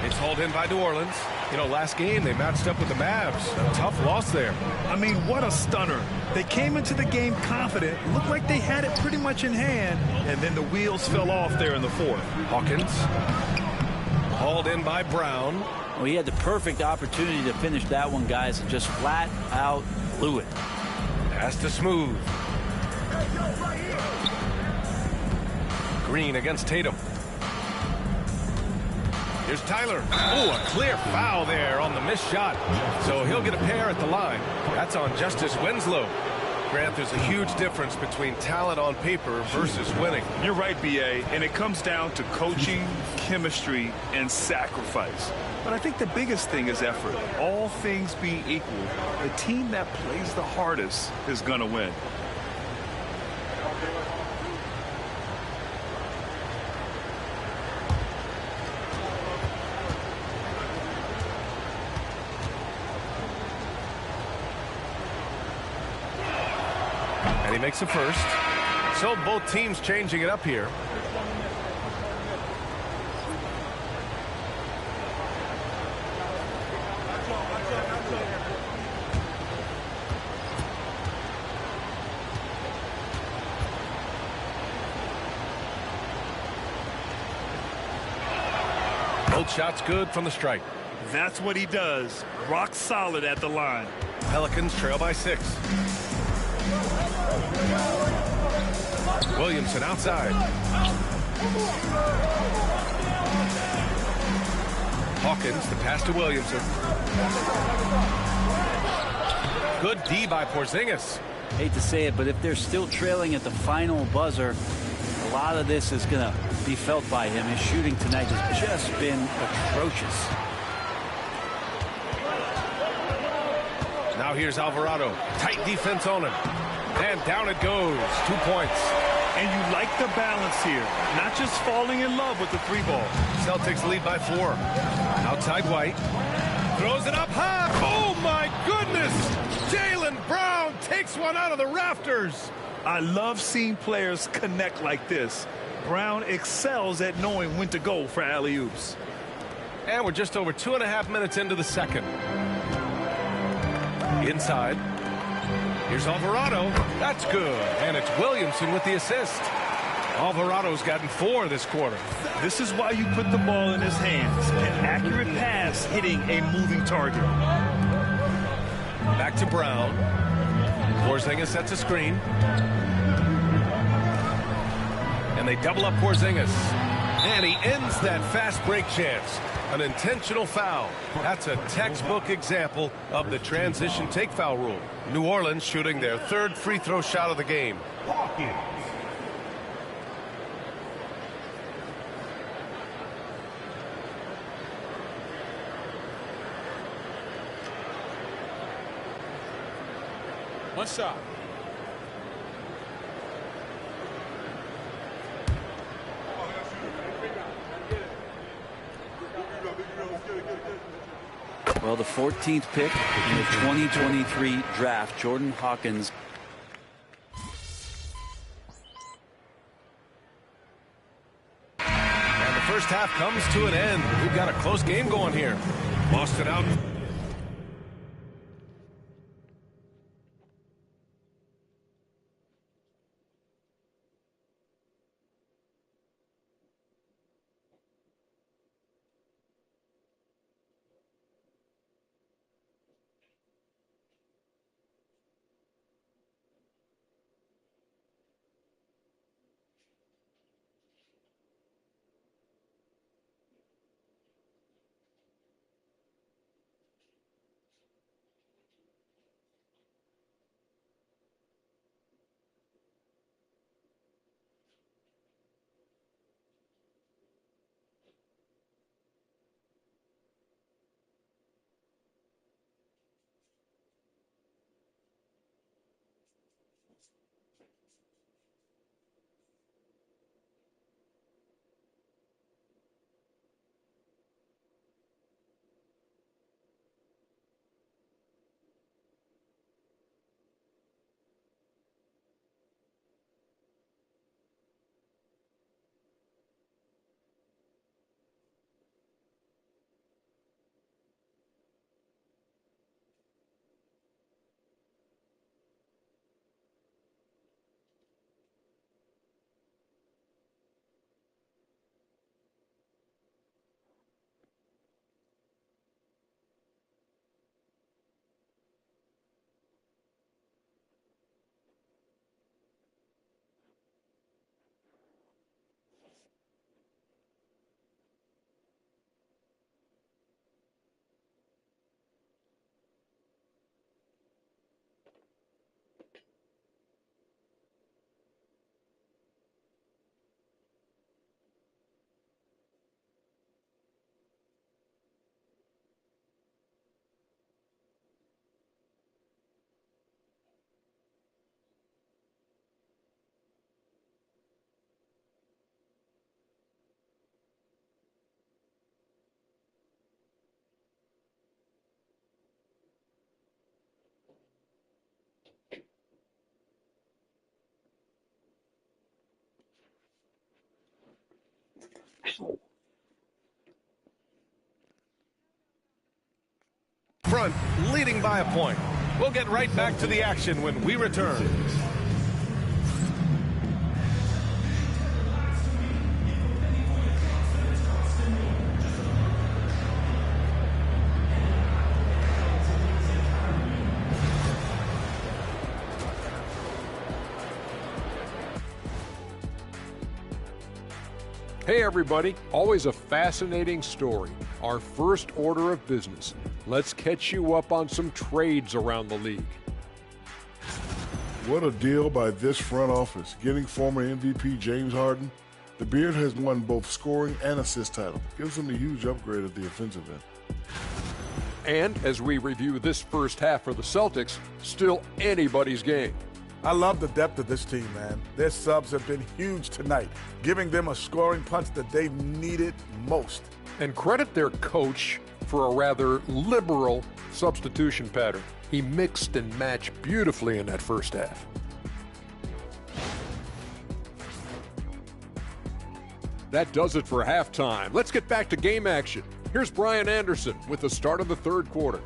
It's hauled in by New Orleans. You know, last game they matched up with the Mavs. A tough loss there. I mean, what a stunner. They came into the game confident, looked like they had it pretty much in hand, and then the wheels fell off there in the fourth. Hawkins. Hauled in by Brown. Well, he had the perfect opportunity to finish that one, guys, and just flat out blew it. Pass to Smooth. Green against Tatum. Here's Tyler. Oh, a clear foul there on the missed shot. So he'll get a pair at the line. That's on Justice Winslow. Grant, there's a huge difference between talent on paper versus winning. You're right, B.A., and it comes down to coaching, chemistry, and sacrifice. But I think the biggest thing is effort. All things being equal, the team that plays the hardest is going to win. And he makes a first. So both teams changing it up here. Both shots good from the stripe. That's what he does. Rock solid at the line. Pelicans trail by 6. Williamson outside. Hawkins, the pass to Williamson. Good D by Porzingis. hate to say it, but if they're still trailing at the final buzzer, a lot of this is going to be felt by him. His shooting tonight has just been atrocious. Now here's Alvarado. Tight defense on him. And down it goes. 2 points. And you like the balance here. Not just falling in love with the 3-ball. Celtics lead by 4. Outside White. Throws it up high. Oh, my goodness. Jaylen Brown takes one out of the rafters. I love seeing players connect like this. Brown excels at knowing when to go for alley-oops. And we're just over 2.5 minutes into the second. Inside. Here's Alvarado. That's good. And it's Williamson with the assist. Alvarado's gotten 4 this quarter. This is why you put the ball in his hands. An accurate pass hitting a moving target. Back to Brown. Porzingis sets a screen. And they double up Porzingis. And he ends that fast break chance. An intentional foul. That's a textbook example of the transition take foul rule. New Orleans shooting their 3rd free throw shot of the game. One shot. Well, the 14th pick in the 2023 draft, Jordan Hawkins. And the first half comes to an end. We've got a close game going here. Boston out. Front, leading by a point. We'll get right back to the action when we return. Hey everybody, always a fascinating story. Our first order of business. Let's catch you up on some trades around the league. What a deal by this front office, getting former MVP James Harden. The Beard has won both scoring and assist titles. Gives him a huge upgrade at the offensive end. And as we review this first half for the Celtics, still anybody's game. I love the depth of this team, man. Their subs have been huge tonight, giving them a scoring punch that they needed most. And credit their coach for a rather liberal substitution pattern. He mixed and matched beautifully in that first half. That does it for halftime. Let's get back to game action. Here's Brian Anderson with the start of the third quarter.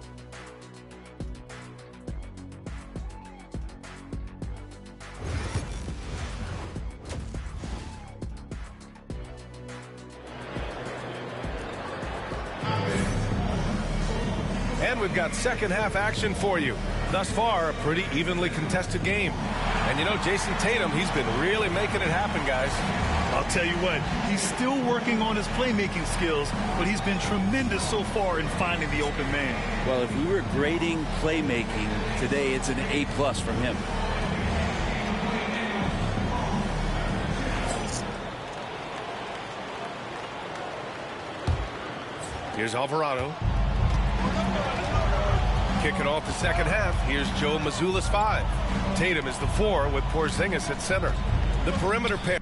And we've got second half action for you. Thus far, a pretty evenly contested game. And you know, Jason Tatum, he's been really making it happen, guys. I'll tell you what, he's still working on his playmaking skills, but he's been tremendous so far in finding the open man. Well, if we were grading playmaking today, it's an A+ from him. Here's Alvarado. Kicking off the second half, here's Joe Mazzulla's 5. Tatum is the 4 with Porzingis at center. The perimeter pair.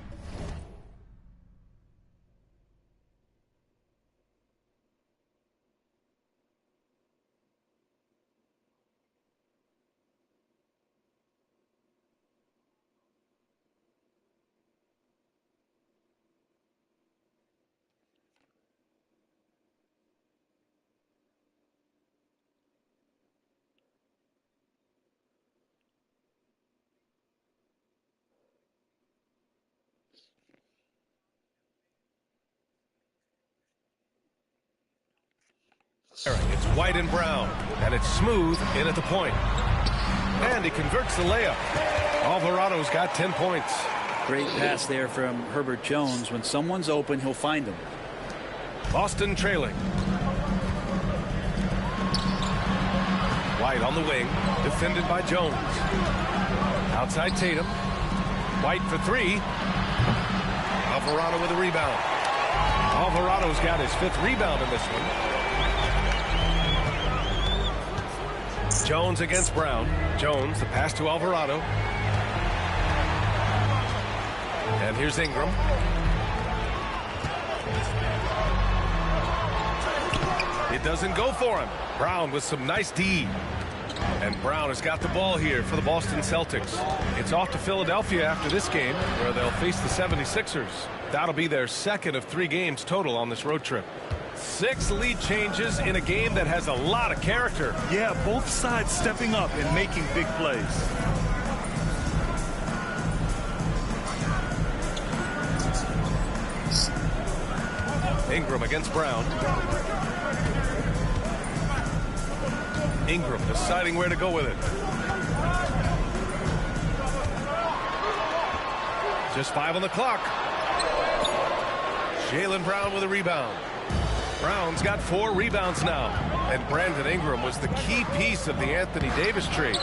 It's White and Brown, and it's smooth in at the point. And he converts the layup. Alvarado's got 10 points. Great pass there from Herbert Jones. When someone's open, he'll find them. Boston trailing. White on the wing, defended by Jones. Outside Tatum. White for 3. Alvarado with a rebound. Alvarado's got his 5th rebound in this one. Jones against Brown. Jones, the pass to Alvarado. And here's Ingram. It doesn't go for him. Brown with some nice D. And Brown has got the ball here for the Boston Celtics. It's off to Philadelphia after this game, where they'll face the 76ers. That'll be their 2nd of 3 games total on this road trip. 6 lead changes in a game that has a lot of character. Yeah, both sides stepping up and making big plays. Ingram against Brown. Ingram deciding where to go with it. Just 5 on the clock. Jaylen Brown with a rebound. Brown's got 4 rebounds now. And Brandon Ingram was the key piece of the Anthony Davis trade.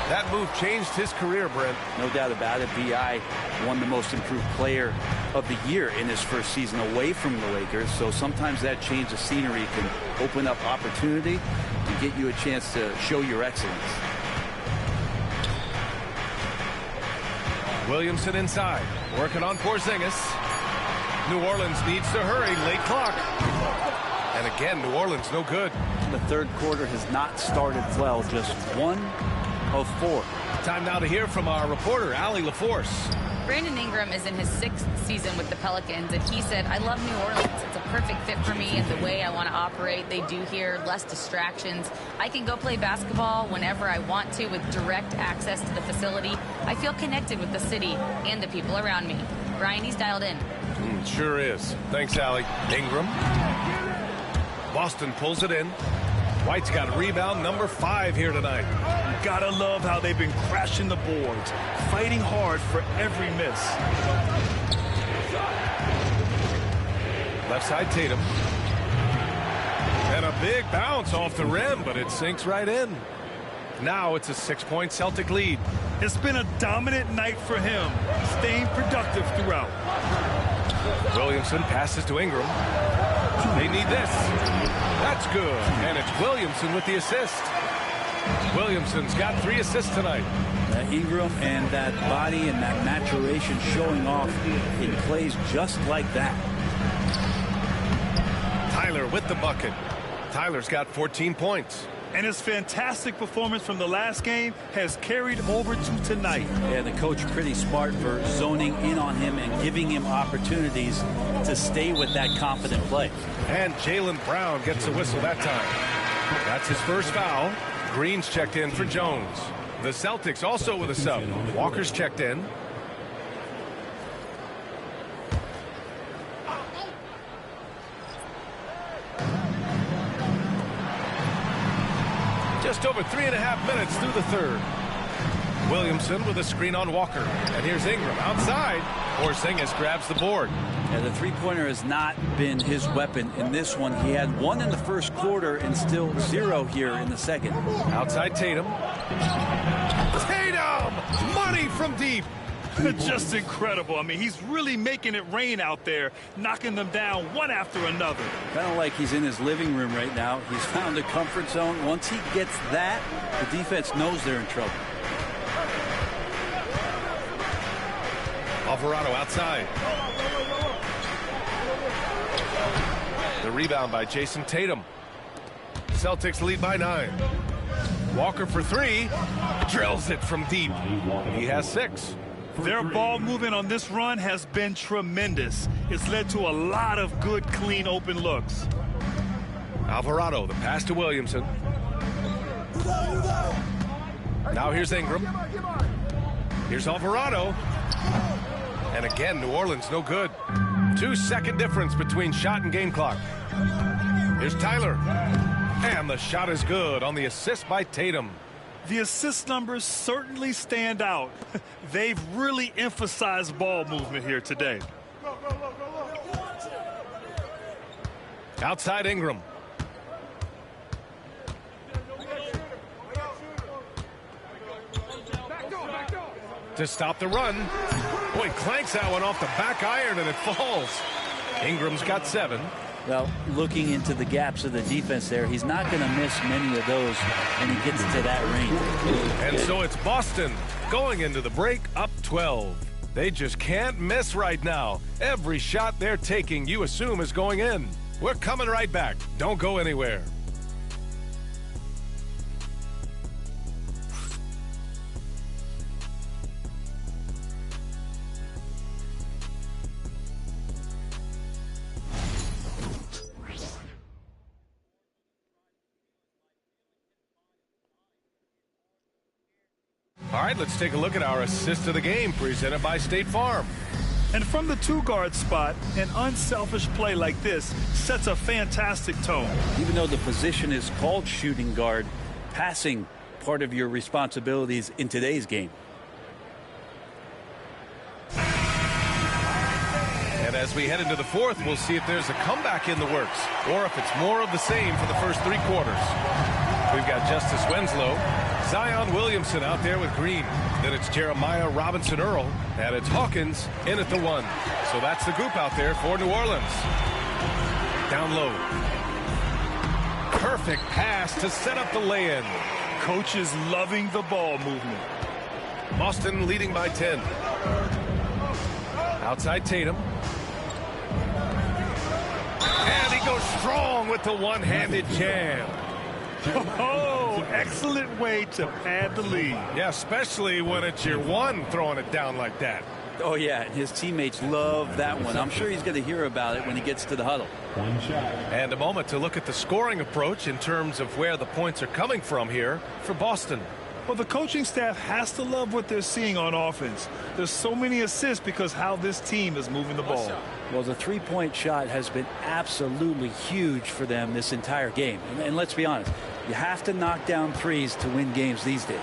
That move changed his career, Brent. No doubt about it. B.I. won the most improved player of the year in his first season away from the Lakers. So sometimes that change of scenery can open up opportunity and get you a chance to show your excellence. Williamson inside, working on Porzingis. New Orleans needs to hurry, late clock. And again, New Orleans no good. The third quarter has not started well, just 1 of 4. Time now to hear from our reporter, Allie LaForce. Brandon Ingram is in his 6th season with the Pelicans, and he said, I love New Orleans. It's a perfect fit for me and the way I want to operate. They do here, less distractions. I can go play basketball whenever I want to with direct access to the facility. I feel connected with the city and the people around me. Brian, he's dialed in. Sure is. Thanks, Allie. Ingram. Boston pulls it in. White's got rebound number 5 here tonight. Gotta love how they've been crashing the boards, fighting hard for every miss. Left side Tatum. And a big bounce off the rim, but it sinks right in. Now it's a 6-point Celtic lead. It's been a dominant night for him, staying productive throughout. Williamson passes to Ingram. They need this. That's good. And it's Williamson with the assist. Williamson's got 3 assists tonight. Ingram and that body and that maturation showing off in plays just like that. Tyler with the bucket. Tyler's got 14 points. And his fantastic performance from the last game has carried over to tonight. Yeah, the coach pretty smart for zoning in on him and giving him opportunities to stay with that confident play. And Jaylen Brown gets a whistle that time. That's his first foul. Green's checked in for Jones. The Celtics also with a sub. Walker's checked in. Just over 3.5 minutes through the third. Williamson with a screen on Walker. And here's Ingram outside. Porzingis grabs the board. Yeah, the three-pointer has not been his weapon in this one. He had 1 in the first quarter and still 0 here in the second. Outside Tatum. Tatum! Money from deep. Just incredible. I mean, he's really making it rain out there, knocking them down one after another. Kind of like he's in his living room right now. He's found a comfort zone. Once he gets that, the defense knows they're in trouble. Alvarado outside. The rebound by Jason Tatum. Celtics lead by 9. Walker for 3. Drills it from deep. He has 6. Their ball movement on this run has been tremendous. It's led to a lot of good, clean, open looks. Alvarado, the pass to Williamson. Now here's Ingram. Here's Alvarado. And again, New Orleans no good. 2-second difference between shot and game clock. Here's Tyler. And the shot is good on the assist by Tatum. The assist numbers certainly stand out. They've really emphasized ball movement here today. Outside Ingram. To stop the run. Boy, clanks that one off the back iron and it falls. Ingram's got 7. Well, looking into the gaps of the defense there, he's not going to miss many of those when he gets to that range. And so it's Boston going into the break up 12. They just can't miss right now. Every shot they're taking, you assume, is going in. We're coming right back. Don't go anywhere. All right, let's take a look at our assist of the game presented by State Farm. And from the 2-guard spot, an unselfish play like this sets a fantastic tone. Even though the position is called shooting guard, passing part of your responsibilities in today's game. And as we head into the fourth, we'll see if there's a comeback in the works or if it's more of the same for the first 3 quarters. We've got Justice Winslow, Zion Williamson out there with Green. Then it's Jeremiah Robinson Earl, and it's Hawkins in at the 1. So that's the group out there for New Orleans. Down low. Perfect pass to set up the lay-in. Coach is loving the ball movement. Boston leading by 10. Outside Tatum. And he goes strong with the one-handed jam. Oh, excellent way to pad the lead. Yeah, especially when it's your one throwing it down like that. Oh, yeah, his teammates love that one. I'm sure he's going to hear about it when he gets to the huddle. One shot. And a moment to look at the scoring approach in terms of where the points are coming from here for Boston. Well, the coaching staff has to love what they're seeing on offense. There's so many assists because how this team is moving the ball. Well, the three-point shot has been absolutely huge for them this entire game. And let's be honest, you have to knock down threes to win games these days.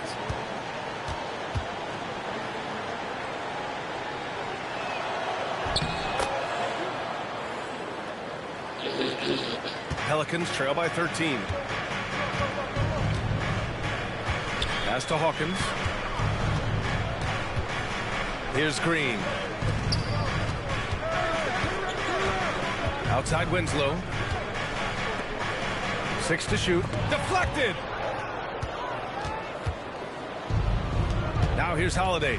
Pelicans trail by 13. Pass to Hawkins. Here's Green. Outside Winslow. 6 to shoot. Deflected. Now here's Holiday.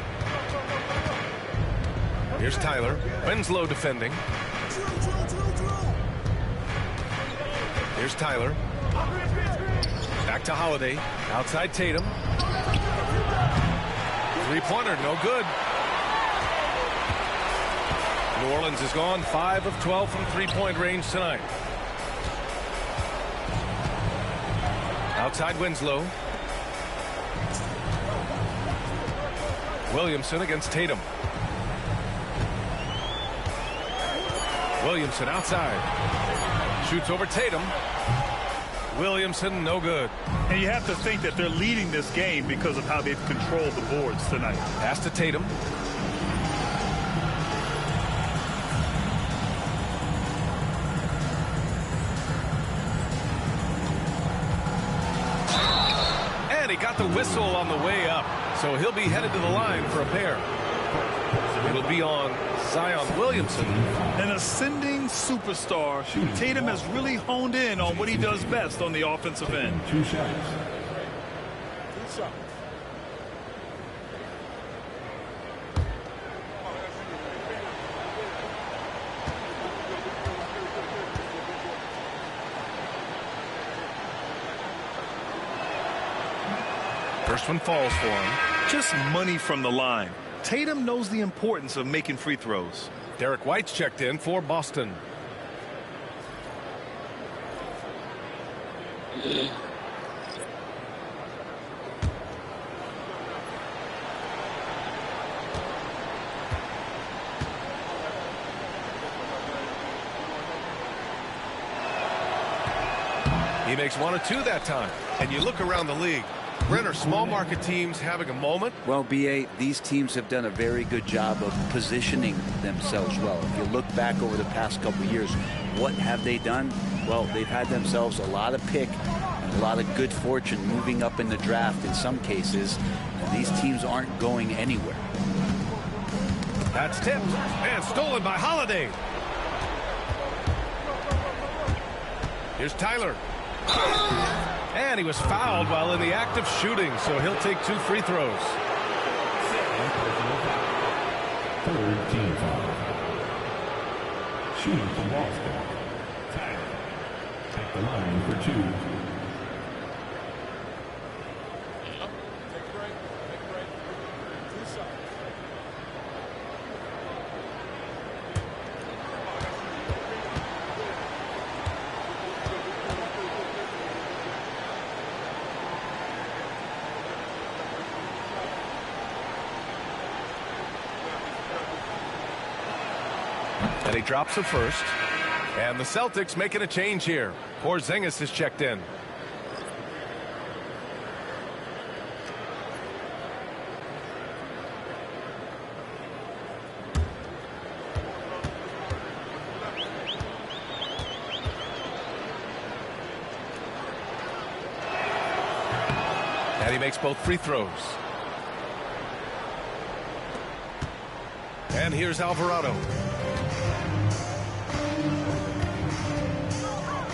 Here's Tyler. Winslow defending. Here's Tyler. Back to Holiday. Outside Tatum. Three-pointer, no good. New Orleans has gone 5 of 12 from three-point range tonight. Outside Winslow. Williamson against Tatum. Williamson outside. Shoots over Tatum. Williamson, no good. And you have to think that they're leading this game because of how they've controlled the boards tonight. Pass to Tatum. And he got the whistle on the way up, so he'll be headed to the line for a pair. It'll be on Zion Williamson. An ascending superstar. Tatum has really honed in on what he does best on the offensive end. 2 shots. First one falls for him. Just money from the line. Tatum knows the importance of making free throws. Derek White's checked in for Boston. He makes 1 or 2 that time. And you look around the league. Brent, are small market teams having a moment? Well, BA, these teams have done a very good job of positioning themselves well. If you look back over the past couple of years, what have they done? Well, they've had themselves a lot of pick and a lot of good fortune moving up in the draft in some cases. And these teams aren't going anywhere. That's tipped and stolen by Holiday. Here's Tyler. And he was fouled while in the act of shooting, so he'll take 2 free throws. Third team foul. Shooting from Boston. Tyler at the line for 2. And he drops the first. And the Celtics making a change here. Porzingis is checked in. And he makes both free throws. And here's Alvarado.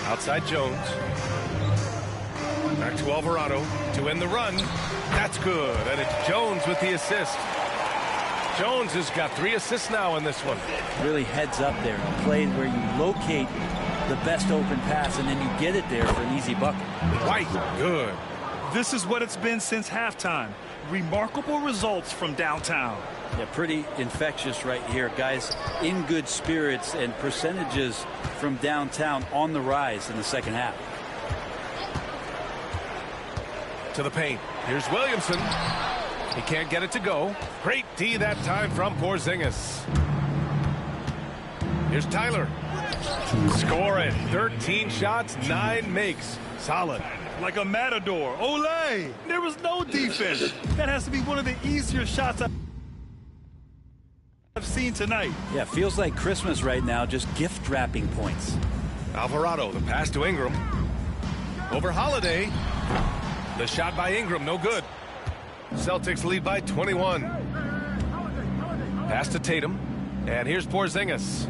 Outside Jones. Back to Alvarado to end the run. That's good. And it's Jones with the assist. Jones has got 3 assists now in this one. Really heads up there. A play where you locate the best open pass and then you get it there for an easy bucket. White, good. This is what it's been since halftime. Remarkable results from downtown. Yeah, pretty infectious right here. Guys in good spirits and percentages from downtown on the rise in the second half. To the paint. Here's Williamson. He can't get it to go. Great D that time from Porzingis. Here's Tyler. Score it. 13 shots, 9 makes. Solid. Like a matador. Olay! There was no defense. That has to be one of the easier shots I've seen tonight. Yeah, feels like Christmas right now, just gift wrapping points. Alvarado, the pass to Ingram. Over Holiday. The shot by Ingram, no good. Celtics lead by 21. Pass to Tatum. And here's Porzingis.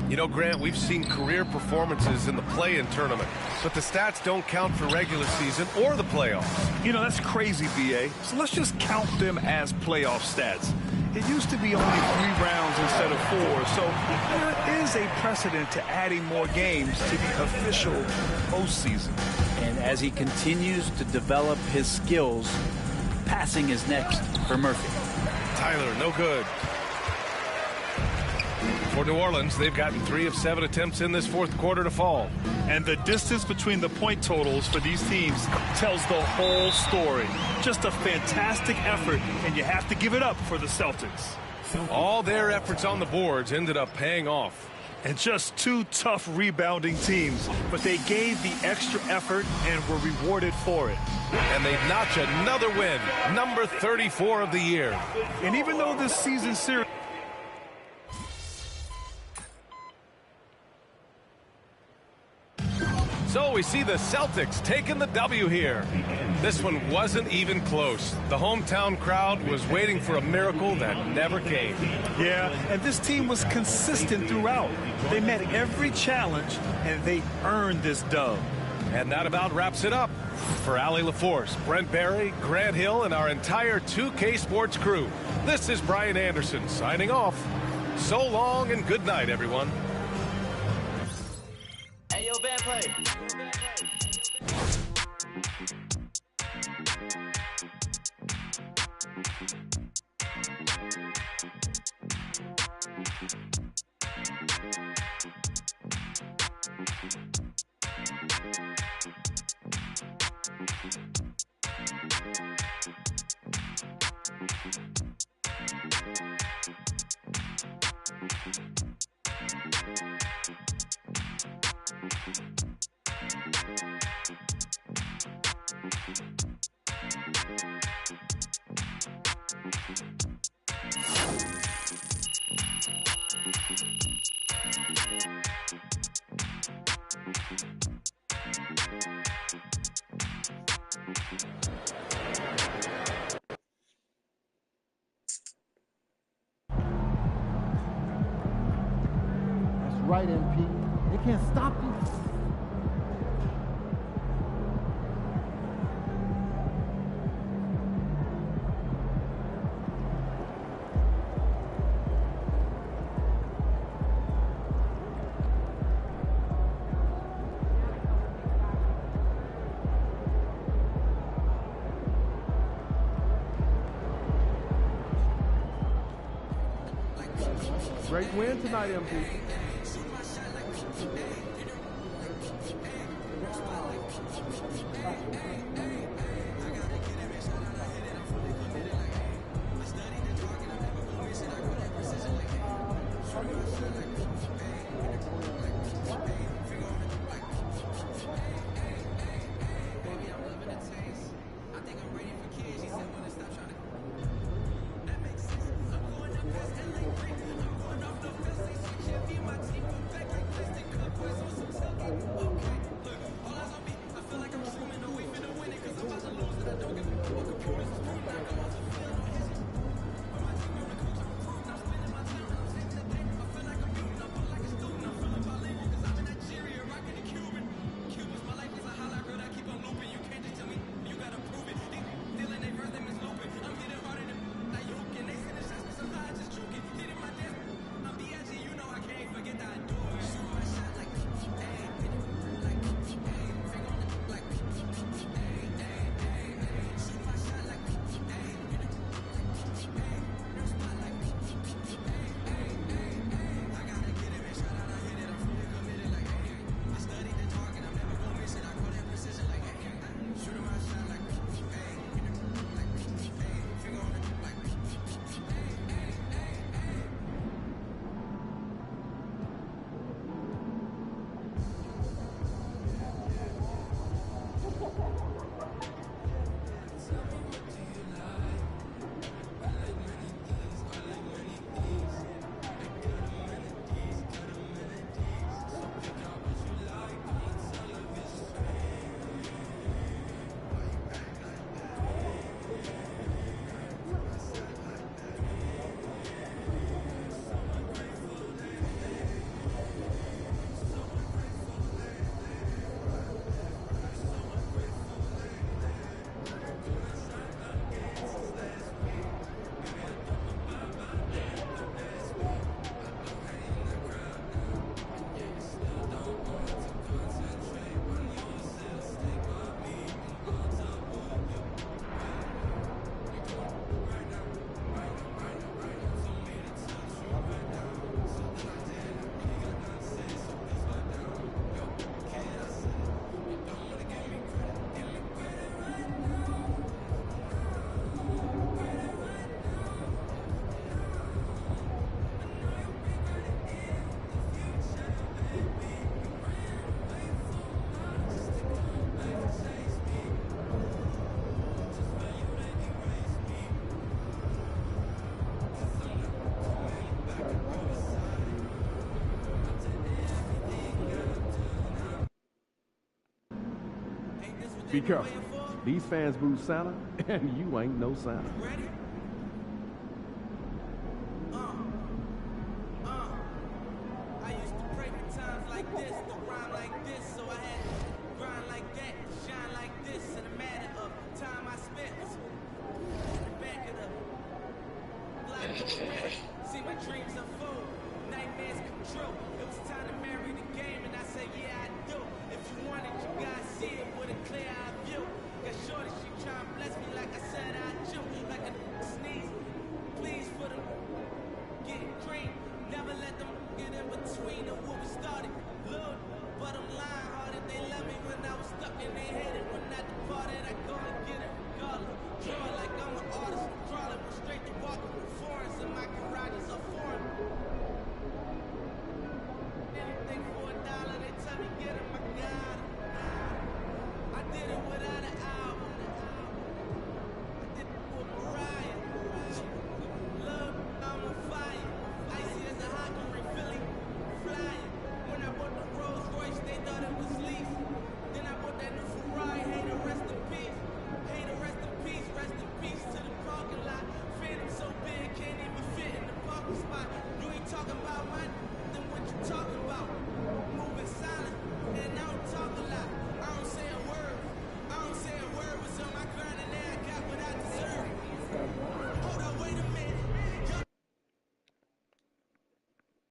You know, Grant, we've seen career performances in the play-in tournament, but the stats don't count for regular season or the playoffs. You know, that's crazy, B.A. So let's just count them as playoff stats. It used to be only 3 rounds instead of 4, so there is a precedent to adding more games to the official postseason. And as he continues to develop his skills, passing is next for Murphy. Tyler, no good. For New Orleans, they've gotten 3 of 7 attempts in this fourth quarter to fall. And the distance between the point totals for these teams tells the whole story. Just a fantastic effort, and you have to give it up for the Celtics. All their efforts on the boards ended up paying off. And just 2 tough rebounding teams, but they gave the extra effort and were rewarded for it. And they notch another win, number 34 of the year. And even though this season series... So we see the Celtics taking the W here. This one wasn't even close. The hometown crowd was waiting for a miracle that never came. Yeah, and this team was consistent throughout. They met every challenge, and they earned this dub. And that about wraps it up. For Allie LaForce, Brent Barry, Grant Hill, and our entire 2K Sports crew, this is Brian Anderson signing off. So long and good night, everyone. Hey, yo, bad play. Right, MP. They can't stop you. Great win tonight, MP. Be careful. These fans boo Santa, and you ain't no Santa. I used to pray for times like this, to rhyme like this, so I had to grind like that, to shine like this, in a matter of time I spent in the back of the block. See my dreams unfold.